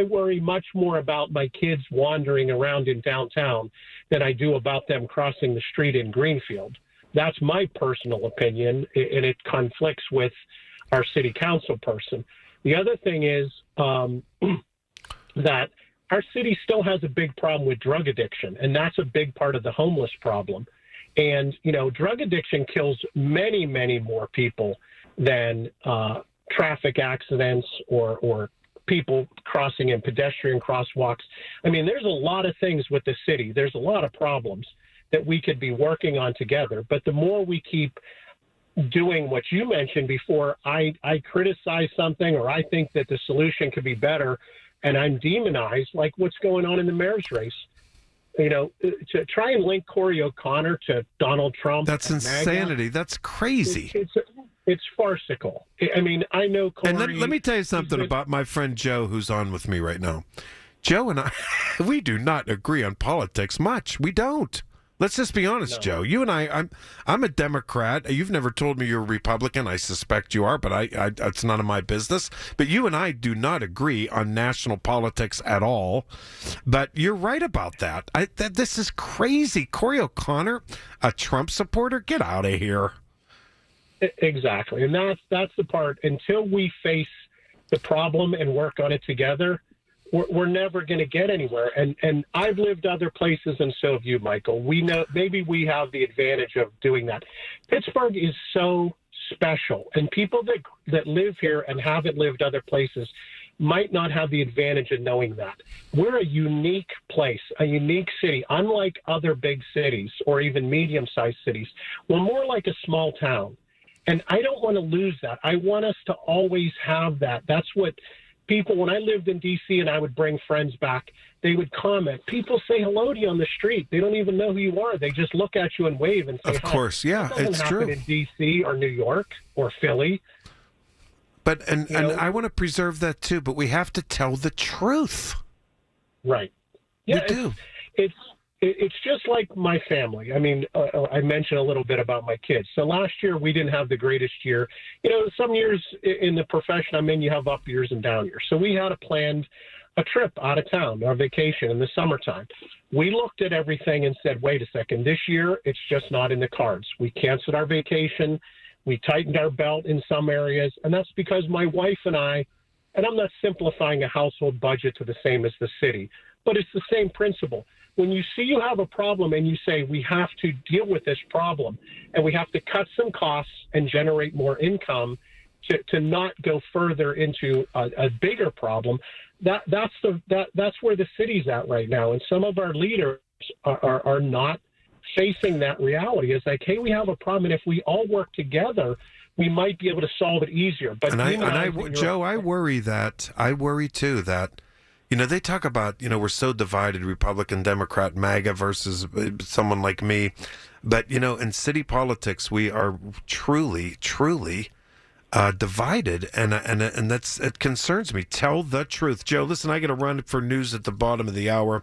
worry much more about my kids wandering around in downtown than I do about them crossing the street in Greenfield. That's my personal opinion, and it conflicts with our city council person. The other thing is that our city still has a big problem with drug addiction, and that's a big part of the homeless problem. And, you know, drug addiction kills many, many more people than traffic accidents or people crossing in pedestrian crosswalks. I mean, there's a lot of things with the city. There's a lot of problems that we could be working on together. But the more we keep doing what you mentioned before, I criticize something or I think that the solution could be better, and I'm demonized, like what's going on in the mayor's race. You know, to try and link Corey O'Connor to Donald Trump. That's insanity. MAGA, that's crazy. It's farcical. I mean, I know Corey. And let me tell you something about my friend Joe, who's on with me right now. Joe and I, we do not agree on politics much. We don't. Let's just be honest, no. Joe. You and I'm a Democrat. You've never told me you're a Republican. I suspect you are, but it's none of my business. But you and I do not agree on national politics at all. But you're right about that. This is crazy. Corey O'Connor, a Trump supporter? Get out of here. Exactly. And that's the part. Until we face the problem and work on it together, we're never going to get anywhere. And I've lived other places, and so have you, Michael. We know maybe we have the advantage of doing that. Pittsburgh is so special, and people that live here and haven't lived other places, might not have the advantage of knowing that. We're a unique place, a unique city. Unlike other big cities or even medium-sized cities, we're more like a small town. And I don't want to lose that. I want us to always have that. That's what people, when I lived in D.C. and I would bring friends back, they would comment. People say hello to you on the street. They don't even know who you are. They just look at you and wave and say hi. Of course, yeah, that doesn't happen in D.C. or New York or Philly. But and I want to preserve that too, but we have to tell the truth. Right. Yeah, we do. It's just like my family. I mean, I mentioned a little bit about my kids. So last year we didn't have the greatest year. You know, some years in the profession I'm in, you have up years and down years. So we had a trip out of town, our vacation in the summertime. We looked at everything and said, wait a second, this year it's just not in the cards. We canceled our vacation. We tightened our belt in some areas. And that's because my wife and I, and I'm not simplifying a household budget to the same as the city, but it's the same principle. When you see you have a problem and you say we have to deal with this problem and we have to cut some costs and generate more income to not go further into a bigger problem, that's where the city's at right now. And some of our leaders are not facing that reality. It's like, hey, we have a problem, and if we all work together, we might be able to solve it easier. But Joe, I worry too that, you know, they talk about, you know, we're so divided, Republican, Democrat, MAGA versus someone like me. But, you know, in city politics, we are truly, truly divided. And it concerns me. Tell the truth. Joe, listen, I got to run for news at the bottom of the hour.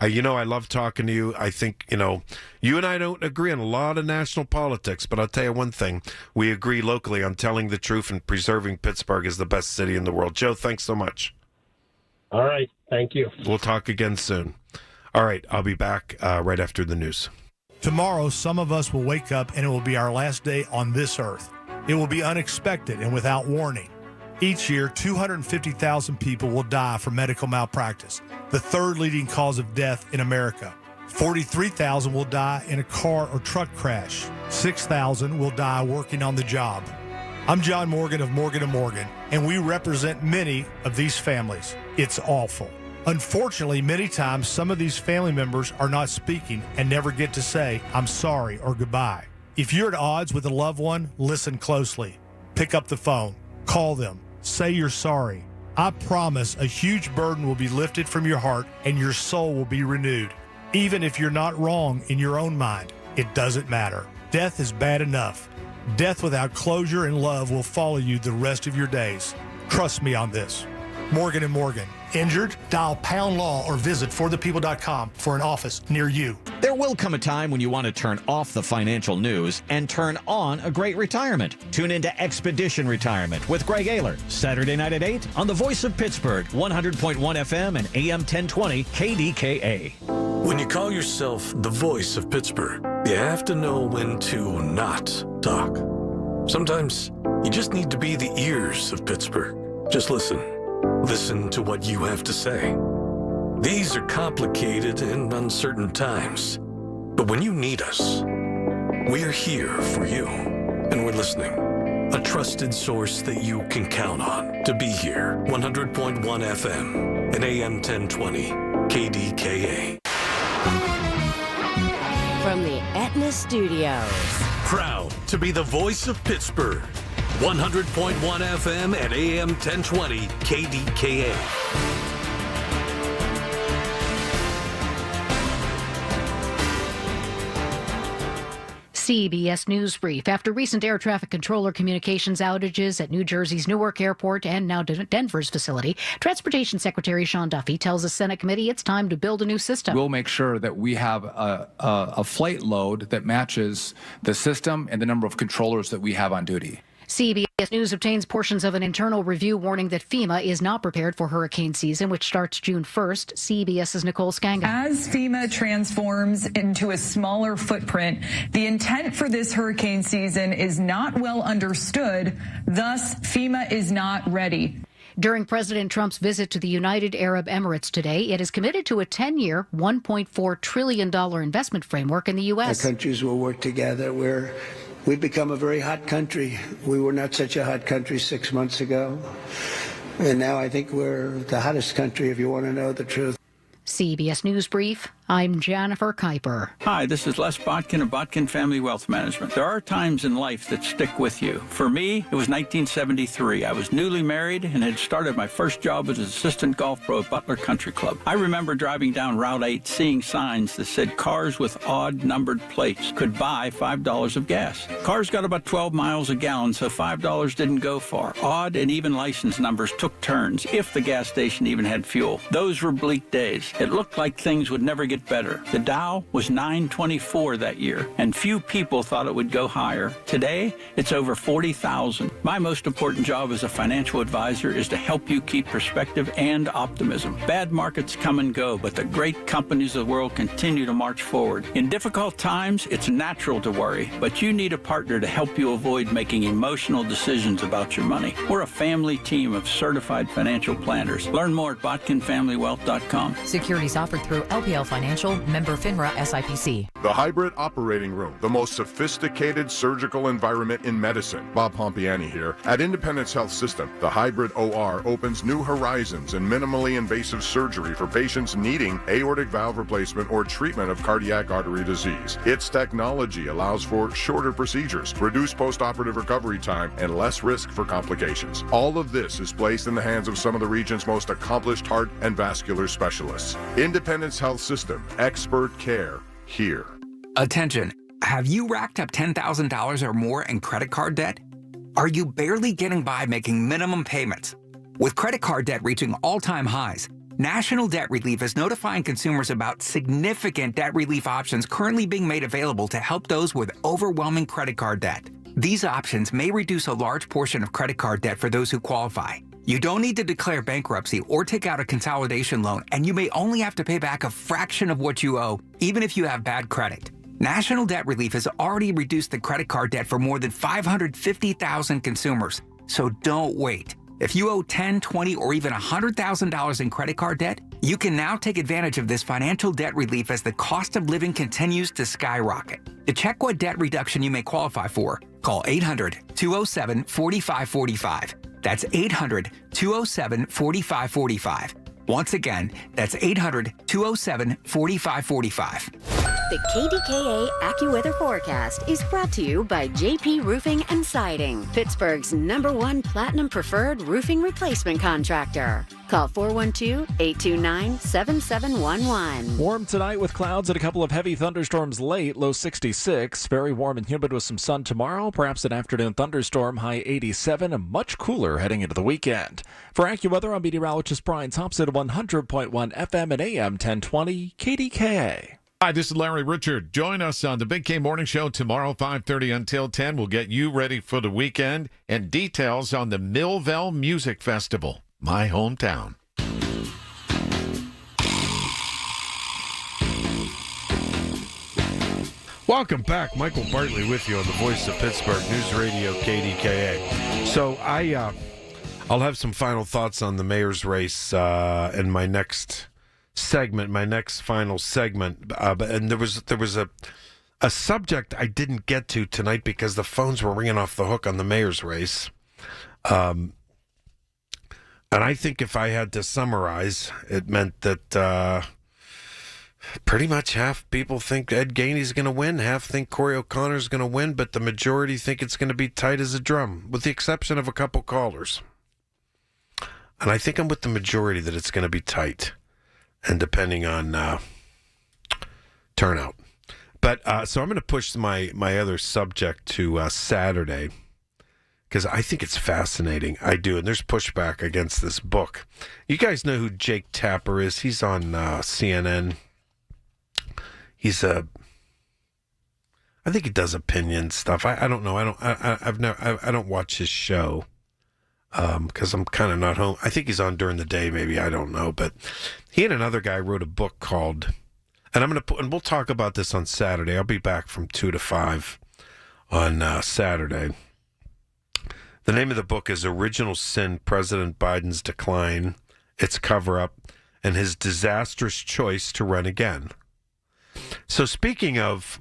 You know, I love talking to you. I think, you know, you and I don't agree on a lot of national politics, but I'll tell you one thing. We agree locally on telling the truth and preserving Pittsburgh as the best city in the world. Joe, thanks so much. All right. Thank you. We'll talk again soon. All right. I'll be back right after the news. Tomorrow, some of us will wake up and it will be our last day on this earth. It will be unexpected and without warning. Each year, 250,000 people will die from medical malpractice, the third leading cause of death in America. 43,000 will die in a car or truck crash. 6,000 will die working on the job. I'm John Morgan of Morgan & Morgan, and we represent many of these families. It's awful. Unfortunately, many times, some of these family members are not speaking and never get to say, I'm sorry or goodbye. If you're at odds with a loved one, listen closely. Pick up the phone. Call them. Say you're sorry. I promise a huge burden will be lifted from your heart and your soul will be renewed. Even if you're not wrong in your own mind, it doesn't matter. Death is bad enough. Death without closure and love will follow you the rest of your days. Trust me on this. Morgan & Morgan. Injured? Dial #law or visit forthepeople.com for an office near you. There will come a time when you want to turn off the financial news and turn on a great retirement. Tune into Expedition Retirement with Greg Ayler, Saturday night at 8 on the Voice of Pittsburgh, 100.1 FM and AM 1020 KDKA. When you call yourself the Voice of Pittsburgh, you have to know when to not talk. Sometimes you just need to be the ears of Pittsburgh. Just listen. Listen to what you have to say. These are complicated and uncertain times, but when you need us, we are here for you, and we're listening. A trusted source that you can count on to be here. 100.1 FM and AM 1020 KDKA. From the Aetna Studios. Proud to be the Voice of Pittsburgh. 100.1 FM and AM 1020 KDKA. CBS News Brief. After recent air traffic controller communications outages at New Jersey's Newark Airport and now Denver's facility, Transportation Secretary Sean Duffy tells the Senate committee it's time to build a new system. We'll make sure that we have a flight load that matches the system and the number of controllers that we have on duty. CBS News obtains portions of an internal review warning that FEMA is not prepared for hurricane season, which starts June 1st. CBS's Nicole Skanga. As FEMA transforms into a smaller footprint, the intent for this hurricane season is not well understood. Thus, FEMA is not ready. During President Trump's visit to the United Arab Emirates today, it is committed to a 10-year, $1.4 trillion investment framework in the U.S. Our countries will work together. We've become a very hot country. We were not such a hot country 6 months ago. And now I think we're the hottest country, if you want to know the truth. CBS News Brief, I'm Jennifer Kuiper. Hi, this is Les Botkin of Botkin Family Wealth Management. There are times in life that stick with you. For me, it was 1973. I was newly married and had started my first job as an assistant golf pro at Butler Country Club. I remember driving down Route 8, seeing signs that said cars with odd numbered plates could buy $5 of gas. Cars got about 12 miles a gallon, so $5 didn't go far. Odd and even license numbers took turns, if the gas station even had fuel. Those were bleak days. It looked like things would never get better. The Dow was 924 that year, and few people thought it would go higher. Today, it's over 40,000. My most important job as a financial advisor is to help you keep perspective and optimism. Bad markets come and go, but the great companies of the world continue to march forward. In difficult times, it's natural to worry, but you need a partner to help you avoid making emotional decisions about your money. We're a family team of certified financial planners. Learn more at botkinfamilywealth.com. Securities offered through LPL Financial, member FINRA SIPC. The Hybrid Operating Room, the most sophisticated surgical environment in medicine. Bob Pompiani here. At Independence Health System, the Hybrid OR opens new horizons in minimally invasive surgery for patients needing aortic valve replacement or treatment of cardiac artery disease. Its technology allows for shorter procedures, reduced post-operative recovery time, and less risk for complications. All of this is placed in the hands of some of the region's most accomplished heart and vascular specialists. Independence Health System, expert care here. Attention, have you racked up $10,000 or more in credit card debt? Are you barely getting by making minimum payments? With credit card debt reaching all-time highs, National Debt Relief is notifying consumers about significant debt relief options currently being made available to help those with overwhelming credit card debt. These options may reduce a large portion of credit card debt for those who qualify. You don't need to declare bankruptcy or take out a consolidation loan, and you may only have to pay back a fraction of what you owe, even if you have bad credit. National Debt Relief has already reduced the credit card debt for more than 550,000 consumers, so don't wait. If you owe $10,000, $20,000, or even $100,000 in credit card debt, you can now take advantage of this financial debt relief as the cost of living continues to skyrocket. To check what debt reduction you may qualify for, call 800-207-4545. That's 800-207-4545. Once again, that's 800-207-4545. The KDKA AccuWeather forecast is brought to you by JP Roofing and Siding, Pittsburgh's #1 Platinum Preferred Roofing Replacement Contractor. Call 412-829-7711. Warm tonight with clouds and a couple of heavy thunderstorms late, low 66. Very warm and humid with some sun tomorrow, perhaps an afternoon thunderstorm, high 87, and much cooler heading into the weekend. For AccuWeather, I'm meteorologist Brian Thompson at 100.1 FM and AM 1020 KDKA. Hi, this is Larry Richard. Join us on the Big K Morning Show tomorrow, 5:30 until 10. We'll get you ready for the weekend and details on the Millville Music Festival, my hometown. Welcome back. Michael Bartley with you on the Voice of Pittsburgh News Radio KDKA. So I'll have some final thoughts on the mayor's race in my next segment, my next final segment. And there was a subject I didn't get to tonight because the phones were ringing off the hook on the mayor's race. And I think if I had to summarize, it meant that pretty much half people think Ed Gainey's going to win, half think Corey O'Connor's going to win, but the majority think it's going to be tight as a drum, with the exception of a couple callers. And I think I'm with the majority that it's going to be tight, and depending on turnout. But so I'm going to push my other subject to Saturday, because I think it's fascinating. I do, and there's pushback against this book. You guys know who Jake Tapper is. He's on CNN. I think he does opinion stuff. I don't know. I don't watch his show because I'm kind of not home. I think he's on during the day, maybe. I don't know. But he and another guy wrote a book called, and we'll talk about this on Saturday. I'll be back from 2 to 5 on Saturday. The name of the book is Original Sin: President Biden's Decline, Its Cover-Up, and His Disastrous Choice to Run Again. So speaking of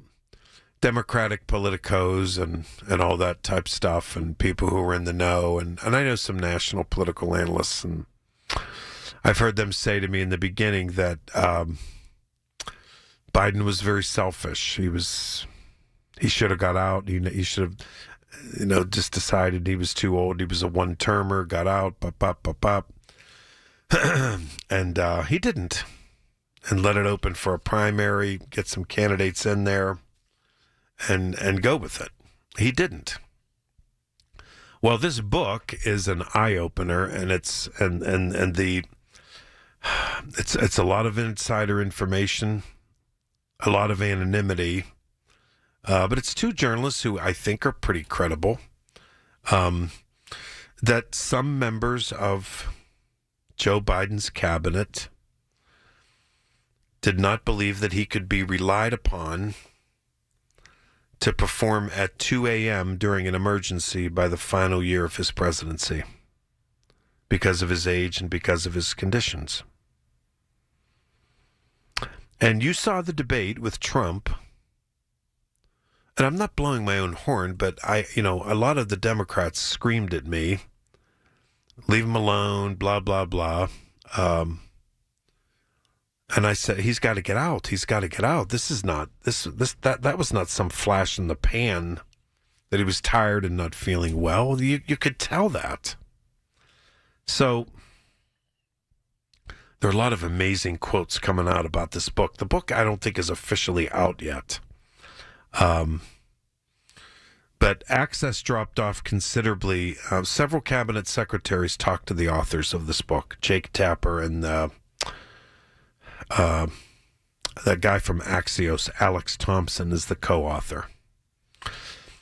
Democratic politicos and all that type stuff, and people who are in the know. And I know some national political analysts, and I've heard them say to me in the beginning that Biden was very selfish. He should have got out. He should have, just decided he was too old. He was a one-termer, got out, and he didn't. And let it open for a primary, get some candidates in there, and go with it. He didn't. Well, this book is an eye-opener, and it's a lot of insider information, a lot of anonymity, but it's two journalists who I think are pretty credible, that some members of Joe Biden's cabinet did not believe that he could be relied upon to perform at 2 a.m. during an emergency by the final year of his presidency because of his age and because of his conditions. And you saw the debate with Trump, and I'm not blowing my own horn, but a lot of the Democrats screamed at me, leave him alone, blah, blah, blah. And I said, he's got to get out. He's got to get out. That was not some flash in the pan that he was tired and not feeling well. You could tell that. So there are a lot of amazing quotes coming out about this book. The book I don't think is officially out yet. But access dropped off considerably. Several cabinet secretaries talked to the authors of this book, Jake Tapper and that guy from Axios, Alex Thompson, is the co-author.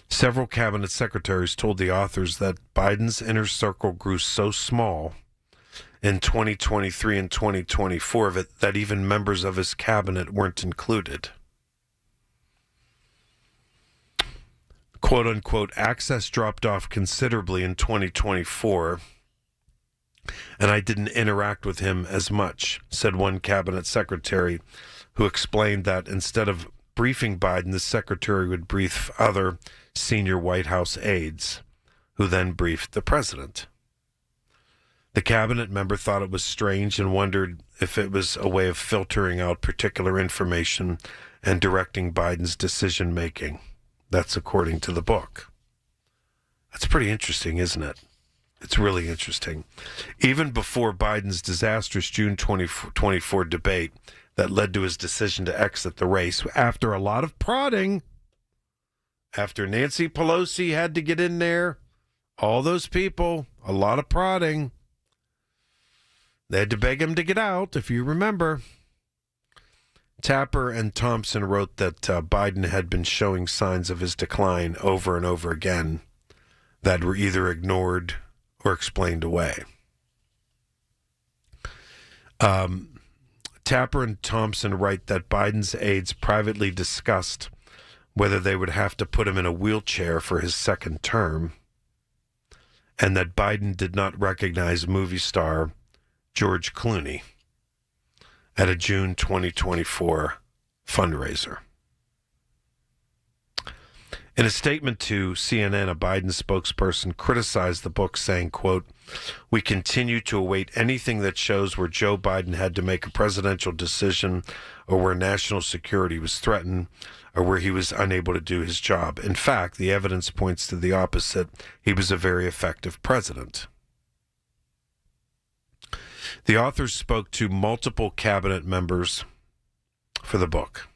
Several cabinet secretaries told the authors that Biden's inner circle grew so small in 2023 and 2024 that even members of his cabinet weren't included. Quote unquote, access dropped off considerably in 2024, and I didn't interact with him as much, said one cabinet secretary, who explained that instead of briefing Biden, the secretary would brief other senior White House aides, who then briefed the president. The cabinet member thought it was strange and wondered if it was a way of filtering out particular information and directing Biden's decision-making. That's according to the book. That's pretty interesting, isn't it? It's really interesting. Even before Biden's disastrous June 2024 debate that led to his decision to exit the race, after a lot of prodding, after Nancy Pelosi had to get in there, all those people, a lot of prodding, they had to beg him to get out, if you remember. Tapper and Thompson wrote that Biden had been showing signs of his decline over and over again that were either ignored or explained away. Tapper and Thompson write that Biden's aides privately discussed whether they would have to put him in a wheelchair for his second term, and that Biden did not recognize movie star George Clooney at a June 2024 fundraiser. In a statement to CNN, a Biden spokesperson criticized the book, saying, quote, "We continue to await anything that shows where Joe Biden had to make a presidential decision or where national security was threatened or where he was unable to do his job. In fact, the evidence points to the opposite. He was a very effective president." The authors spoke to multiple cabinet members for the book,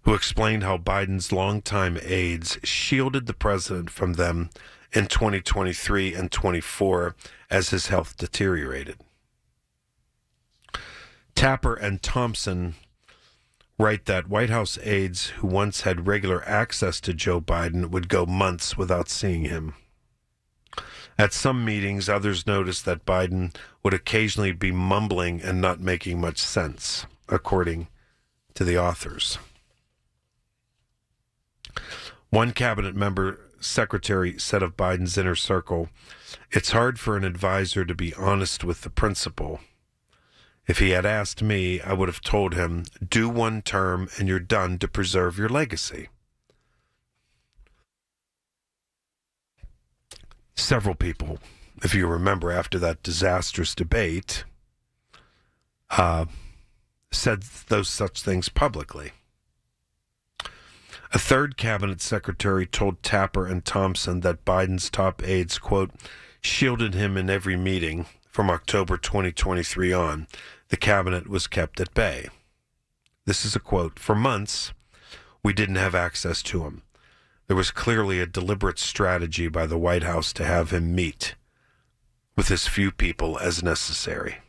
who explained how Biden's longtime aides shielded the president from them in 2023 and 24 as his health deteriorated. Tapper and Thompson write that White House aides who once had regular access to Joe Biden would go months without seeing him. At some meetings, others noticed that Biden would occasionally be mumbling and not making much sense, according to the authors. One cabinet member secretary said of Biden's inner circle, "It's hard for an advisor to be honest with the principal. If he had asked me, I would have told him, do one term and you're done to preserve your legacy. Several people, if you remember, after that disastrous debate, said those such things publicly. A third cabinet secretary told Tapper and Thompson that Biden's top aides, quote, shielded him in every meeting from October 2023 on. The cabinet was kept at bay. This is a quote. For months, we didn't have access to him. There was clearly a deliberate strategy by the White House to have him meet with as few people as necessary.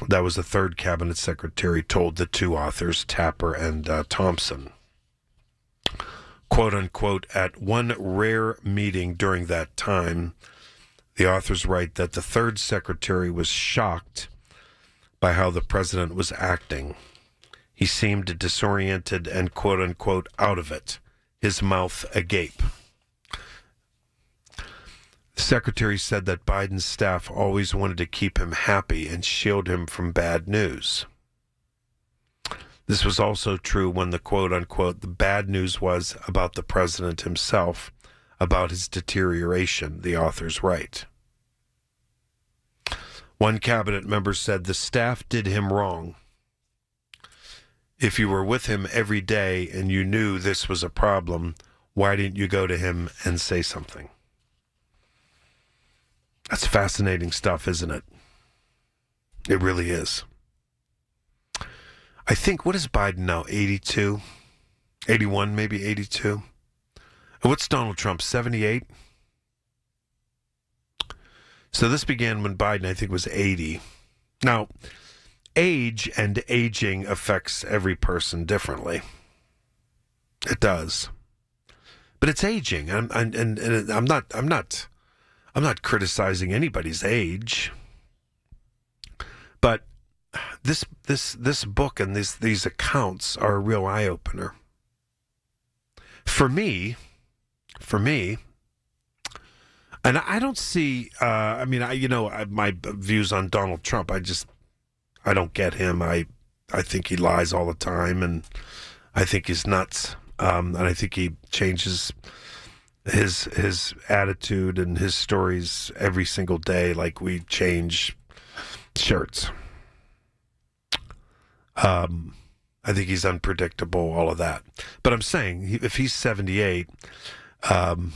That was the third cabinet secretary told the two authors, Tapper and Thompson. Quote unquote, at one rare meeting during that time, the authors write that the third secretary was shocked by how the president was acting. He seemed disoriented and quote unquote out of it, his mouth agape. The secretary said that Biden's staff always wanted to keep him happy and shield him from bad news. This was also true when the quote-unquote the bad news was about the president himself, about his deterioration, the authors write. One cabinet member said the staff did him wrong. If you were with him every day and you knew this was a problem, why didn't you go to him and say something? That's fascinating stuff, isn't it? It really is. I think, what is Biden now, 82? 81, maybe 82? And what's Donald Trump, 78? So this began when Biden, I think, was 80. Now, age and aging affects every person differently. It does. But it's aging. I'm not criticizing anybody's age, but this book and these accounts are a real eye opener for me. And I don't see. My views on Donald Trump. I don't get him. I think he lies all the time, and I think he's nuts. And I think he changes his attitude and his stories every single day, like we change shirts. I think he's unpredictable, all of that. But I'm saying, if he's 78, and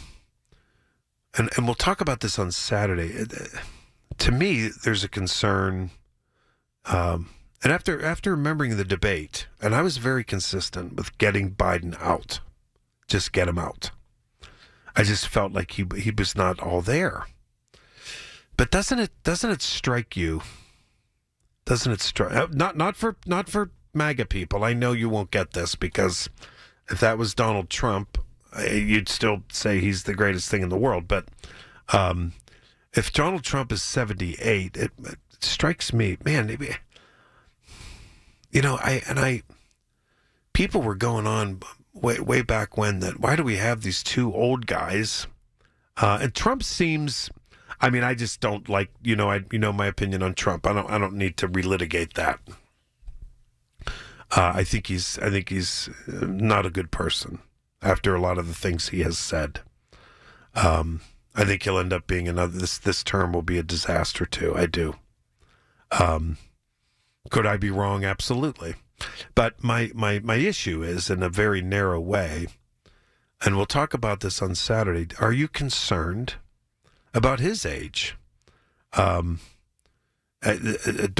we'll talk about this on Saturday. To me, there's a concern. And after remembering the debate, and I was very consistent with getting Biden out, just get him out. I just felt like he was not all there. But doesn't it strike you? Doesn't it strike? Not for MAGA people. I know you won't get this, because if that was Donald Trump, you'd still say he's the greatest thing in the world. But if Donald Trump is 78, it strikes me, man. People were going on way back when that why do we have these two old guys? And Trump seems. I mean, I just don't like. My opinion on Trump. I don't need to relitigate that. I think he's not a good person after a lot of the things he has said. I think he'll end up being another. This term will be a disaster too. I do. Could I be wrong? Absolutely. But my issue is, in a very narrow way, and we'll talk about this on Saturday. Are you concerned about his age? Do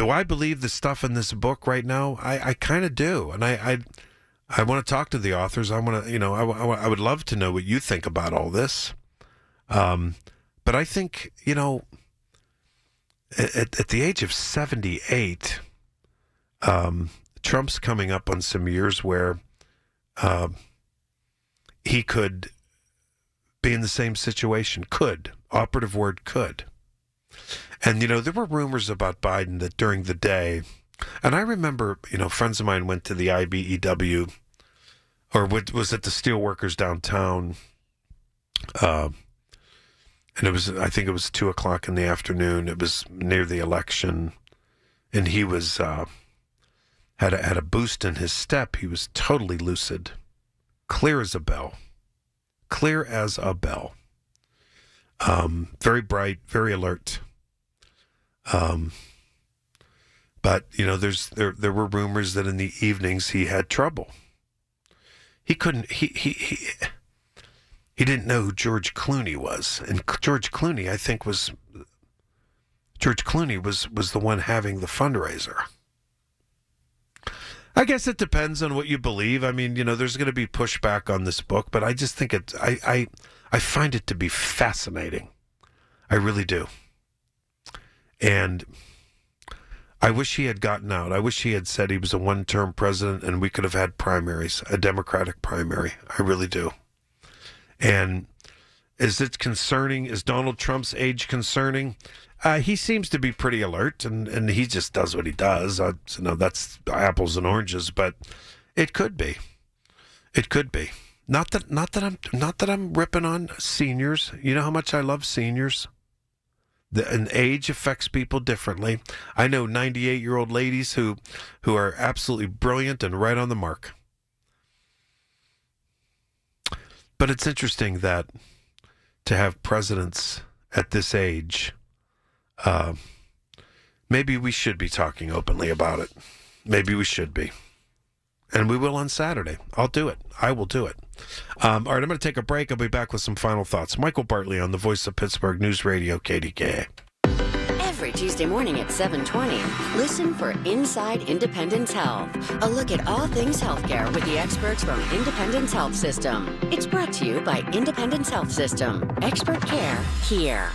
I believe the stuff in this book right now? I kind of do, and I want to talk to the authors. I want to, I would love to know what you think about all this. But I think, at the age of 78, Trump's coming up on some years where he could be in the same situation. Could. Operative word, could. And, there were rumors about Biden that during the day, and I remember, friends of mine went to the IBEW, or was it the Steelworkers downtown, And I think it was 2:00 in the afternoon. It was near the election, and he was had a boost in his step. He was totally lucid, clear as a bell. Very bright, very alert. But there were rumors that in the evenings he had trouble. He couldn't. He didn't know who George Clooney was, and George Clooney, I think, was the one having the fundraiser. I guess it depends on what you believe. I mean, there's going to be pushback on this book, but I just think I find it to be fascinating. I really do. And I wish he had gotten out. I wish he had said he was a one-term president and we could have had primaries, a Democratic primary. I really do. And is it concerning? Is Donald Trump's age concerning? He seems to be pretty alert, and he just does what he does. That's apples and oranges, but it could be. It could be. Not that I'm ripping on seniors. You know how much I love seniors. And age affects people differently. I know 98-year-old ladies who are absolutely brilliant and right on the mark. But it's interesting that to have presidents at this age, maybe we should be talking openly about it. Maybe we should be. And we will on Saturday. I'll do it. I will do it. All right, I'm going to take a break. I'll be back with some final thoughts. Michael Bartley on the Voice of Pittsburgh News Radio, KDKA. Every Tuesday morning at 7:20, listen for Inside Independence Health, a look at all things healthcare with the experts from Independence Health System. It's brought to you by Independence Health System. Expert care here.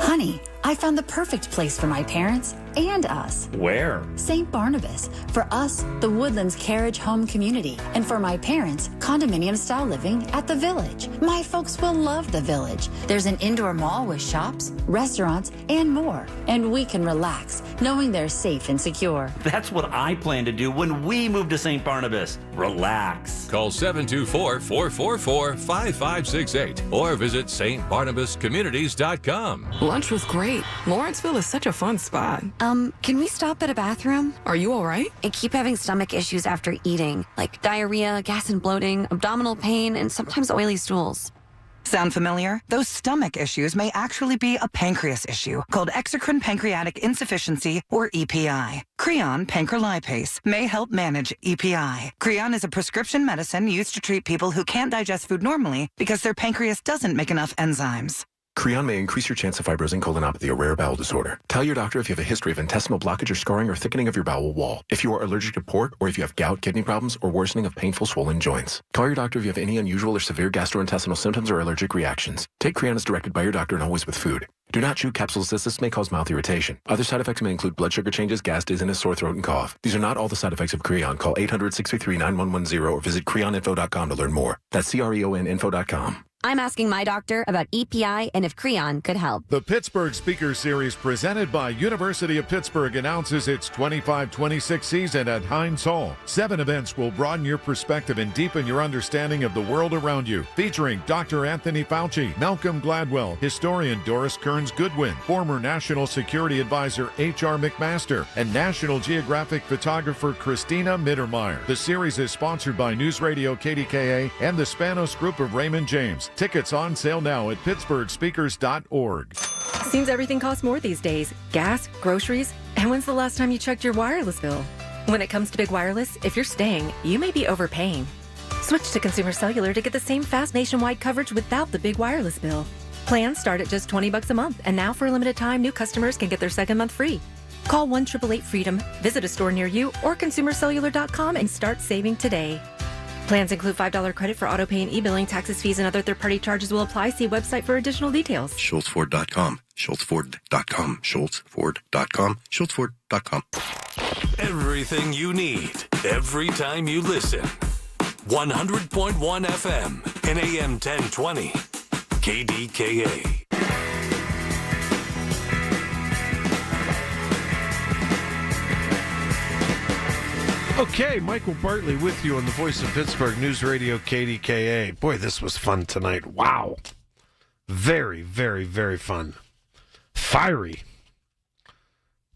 Honey, I found the perfect place for my parents and us. Where? St. Barnabas. For us, the Woodlands Carriage Home Community. And for my parents, condominium-style living at the Village. My folks will love the Village. There's an indoor mall with shops, restaurants, and more. And we can relax, knowing they're safe and secure. That's what I plan to do when we move to St. Barnabas. Relax. Call 724-444-5568 or visit stbarnabascommunities.com. Lunch was great. Lawrenceville is such a fun spot. Can we stop at a bathroom? Are you all right? I keep having stomach issues after eating, like diarrhea, gas and bloating, abdominal pain, and sometimes oily stools. Sound familiar? Those stomach issues may actually be a pancreas issue called exocrine pancreatic insufficiency, or EPI. Creon pancrelipase may help manage EPI. Creon is a prescription medicine used to treat people who can't digest food normally because their pancreas doesn't make enough enzymes. Creon may increase your chance of fibrosing colonopathy, a rare bowel disorder. Tell your doctor if you have a history of intestinal blockage or scarring or thickening of your bowel wall, if you are allergic to pork, or if you have gout, kidney problems, or worsening of painful swollen joints. Call your doctor if you have any unusual or severe gastrointestinal symptoms or allergic reactions. Take Creon as directed by your doctor and always with food. Do not chew capsules as this may cause mouth irritation. Other side effects may include blood sugar changes, gas, dizziness, sore throat, and cough. These are not all the side effects of Creon. Call 800-633-9110 or visit creoninfo.com to learn more. That's CREONinfo.com. I'm asking my doctor about EPI and if Creon could help. The Pittsburgh Speaker Series presented by University of Pittsburgh announces its 25-26 season at Heinz Hall. 7 events will broaden your perspective and deepen your understanding of the world around you. Featuring Dr. Anthony Fauci, Malcolm Gladwell, historian Doris Kearns Goodwin, former National Security Advisor H.R. McMaster, and National Geographic photographer Christina Mittermeier. The series is sponsored by News Radio KDKA and the Spanos Group of Raymond James. Tickets on sale now at pittsburghspeakers.org. Seems everything costs more these days. Gas, groceries, and when's the last time you checked your wireless bill? When it comes to Big Wireless, if you're staying, you may be overpaying. Switch to Consumer Cellular to get the same fast nationwide coverage without the Big Wireless bill. Plans start at just $20 a month, and now for a limited time, new customers can get their second month free. Call 1-888-FREEDOM, visit a store near you, or consumercellular.com and start saving today. Plans include $5 credit for auto pay and e-billing. Taxes, fees, and other third-party charges will apply. See website for additional details. SchultzFord.com. SchultzFord.com. SchultzFord.com. SchultzFord.com. Everything you need, every time you listen. 100.1 FM and AM 1020. KDKA. Okay, Michael Bartley with you on the Voice of Pittsburgh News Radio KDKA. Boy, this was fun tonight. Wow. Very, very, very fun. Fiery.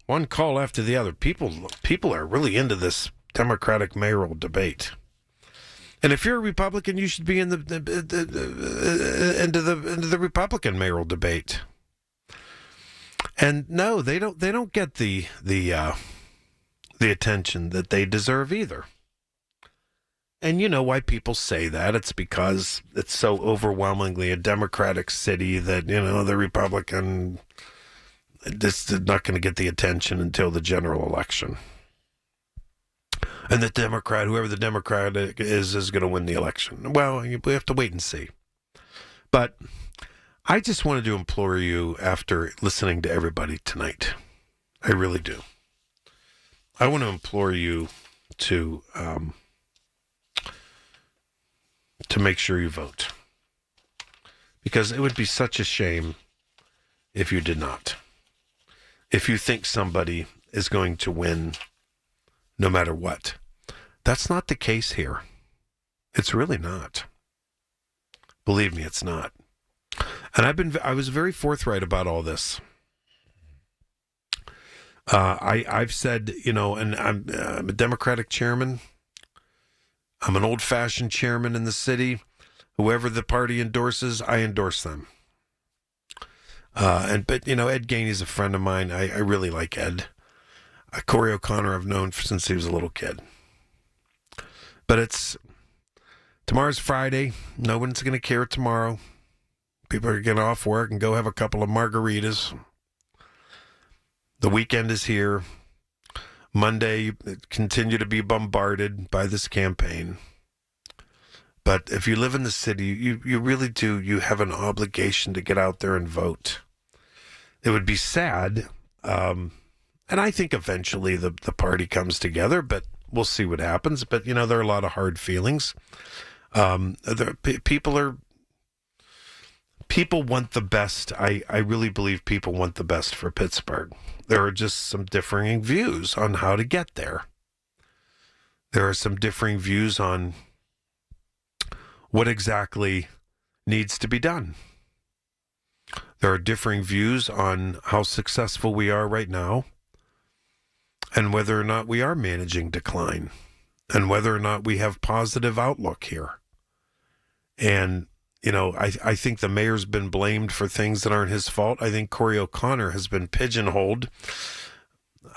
One call after the other. People are really into this Democratic mayoral debate. And if you're a Republican, you should be into the Republican mayoral debate. And no, they don't get the attention that they deserve either. And you know why people say that? It's because it's so overwhelmingly a Democratic city that, the Republican this is not going to get the attention until the general election. And the Democrat, whoever the Democrat is going to win the election. Well, we have to wait and see. But I just wanted to implore you after listening to everybody tonight. I really do. I want to implore you to make sure you vote. Because it would be such a shame if you did not. If you think somebody is going to win no matter what. That's not the case here. It's really not. Believe me, it's not. And I was very forthright about all this. I've said, and I'm a Democratic chairman. I'm an old-fashioned chairman in the city. Whoever the party endorses, I endorse them. But Ed Gainey's a friend of mine. I really like Ed. Corey O'Connor I've known since he was a little kid. But tomorrow's Friday. No one's going to care tomorrow. People are getting off work and go have a couple of margaritas. The weekend is here. Monday, continue to be bombarded by this campaign. But if you live in the city, you really do. You have an obligation to get out there and vote. It would be sad. And I think eventually the party comes together, but we'll see what happens. But, there are a lot of hard feelings. People want the best. I really believe people want the best for Pittsburgh. There are just some differing views on how to get there. There are some differing views on what exactly needs to be done. There are differing views on how successful we are right now and whether or not we are managing decline and whether or not we have positive outlook here. And, I think the mayor's been blamed for things that aren't his fault. I think Corey O'Connor has been pigeonholed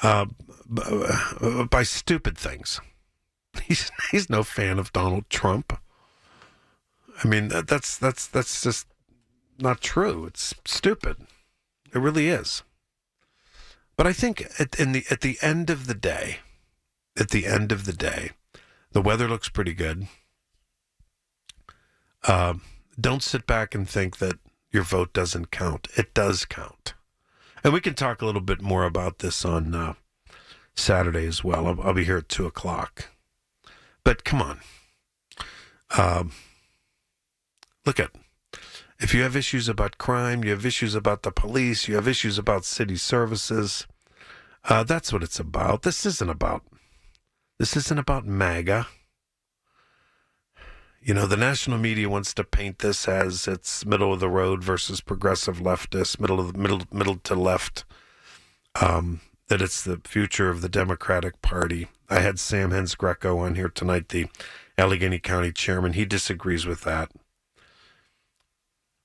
by stupid things. He's no fan of Donald Trump. I mean, that's just not true. It's stupid. It really is. But I think at the end of the day, the weather looks pretty good. Don't sit back and think that your vote doesn't count. It does count. And we can talk a little bit more about this on Saturday as well. I'll be here at 2:00. But come on. Look at, if you have issues about crime, you have issues about the police, you have issues about city services, that's what it's about. This isn't about MAGA. The national media wants to paint this as it's middle of the road versus progressive leftists, middle to left, that it's the future of the Democratic Party. I had Sam Hens-Greco on here tonight, the Allegheny County chairman. He disagrees with that.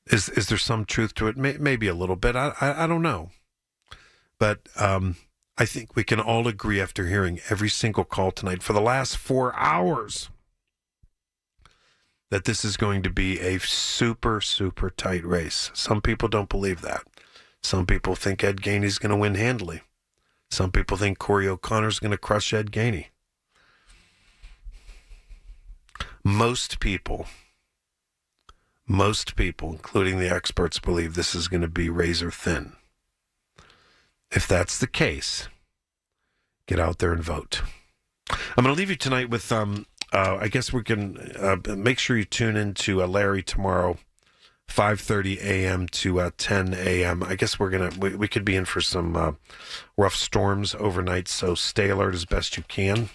Is there some truth to it? Maybe a little bit. I don't know. But I think we can all agree after hearing every single call tonight for the last 4 hours that this is going to be a super, super tight race. Some people don't believe that. Some people think Ed Gainey's going to win handily. Some people think Corey O'Connor's going to crush Ed Gainey. Most people, including the experts, believe this is going to be razor thin. If that's the case, get out there and vote. I'm going to leave you tonight with, I guess we can make sure you tune in to Larry tomorrow, 5:30 a.m. to 10 a.m. I guess we could be in for some rough storms overnight, so stay alert as best you can.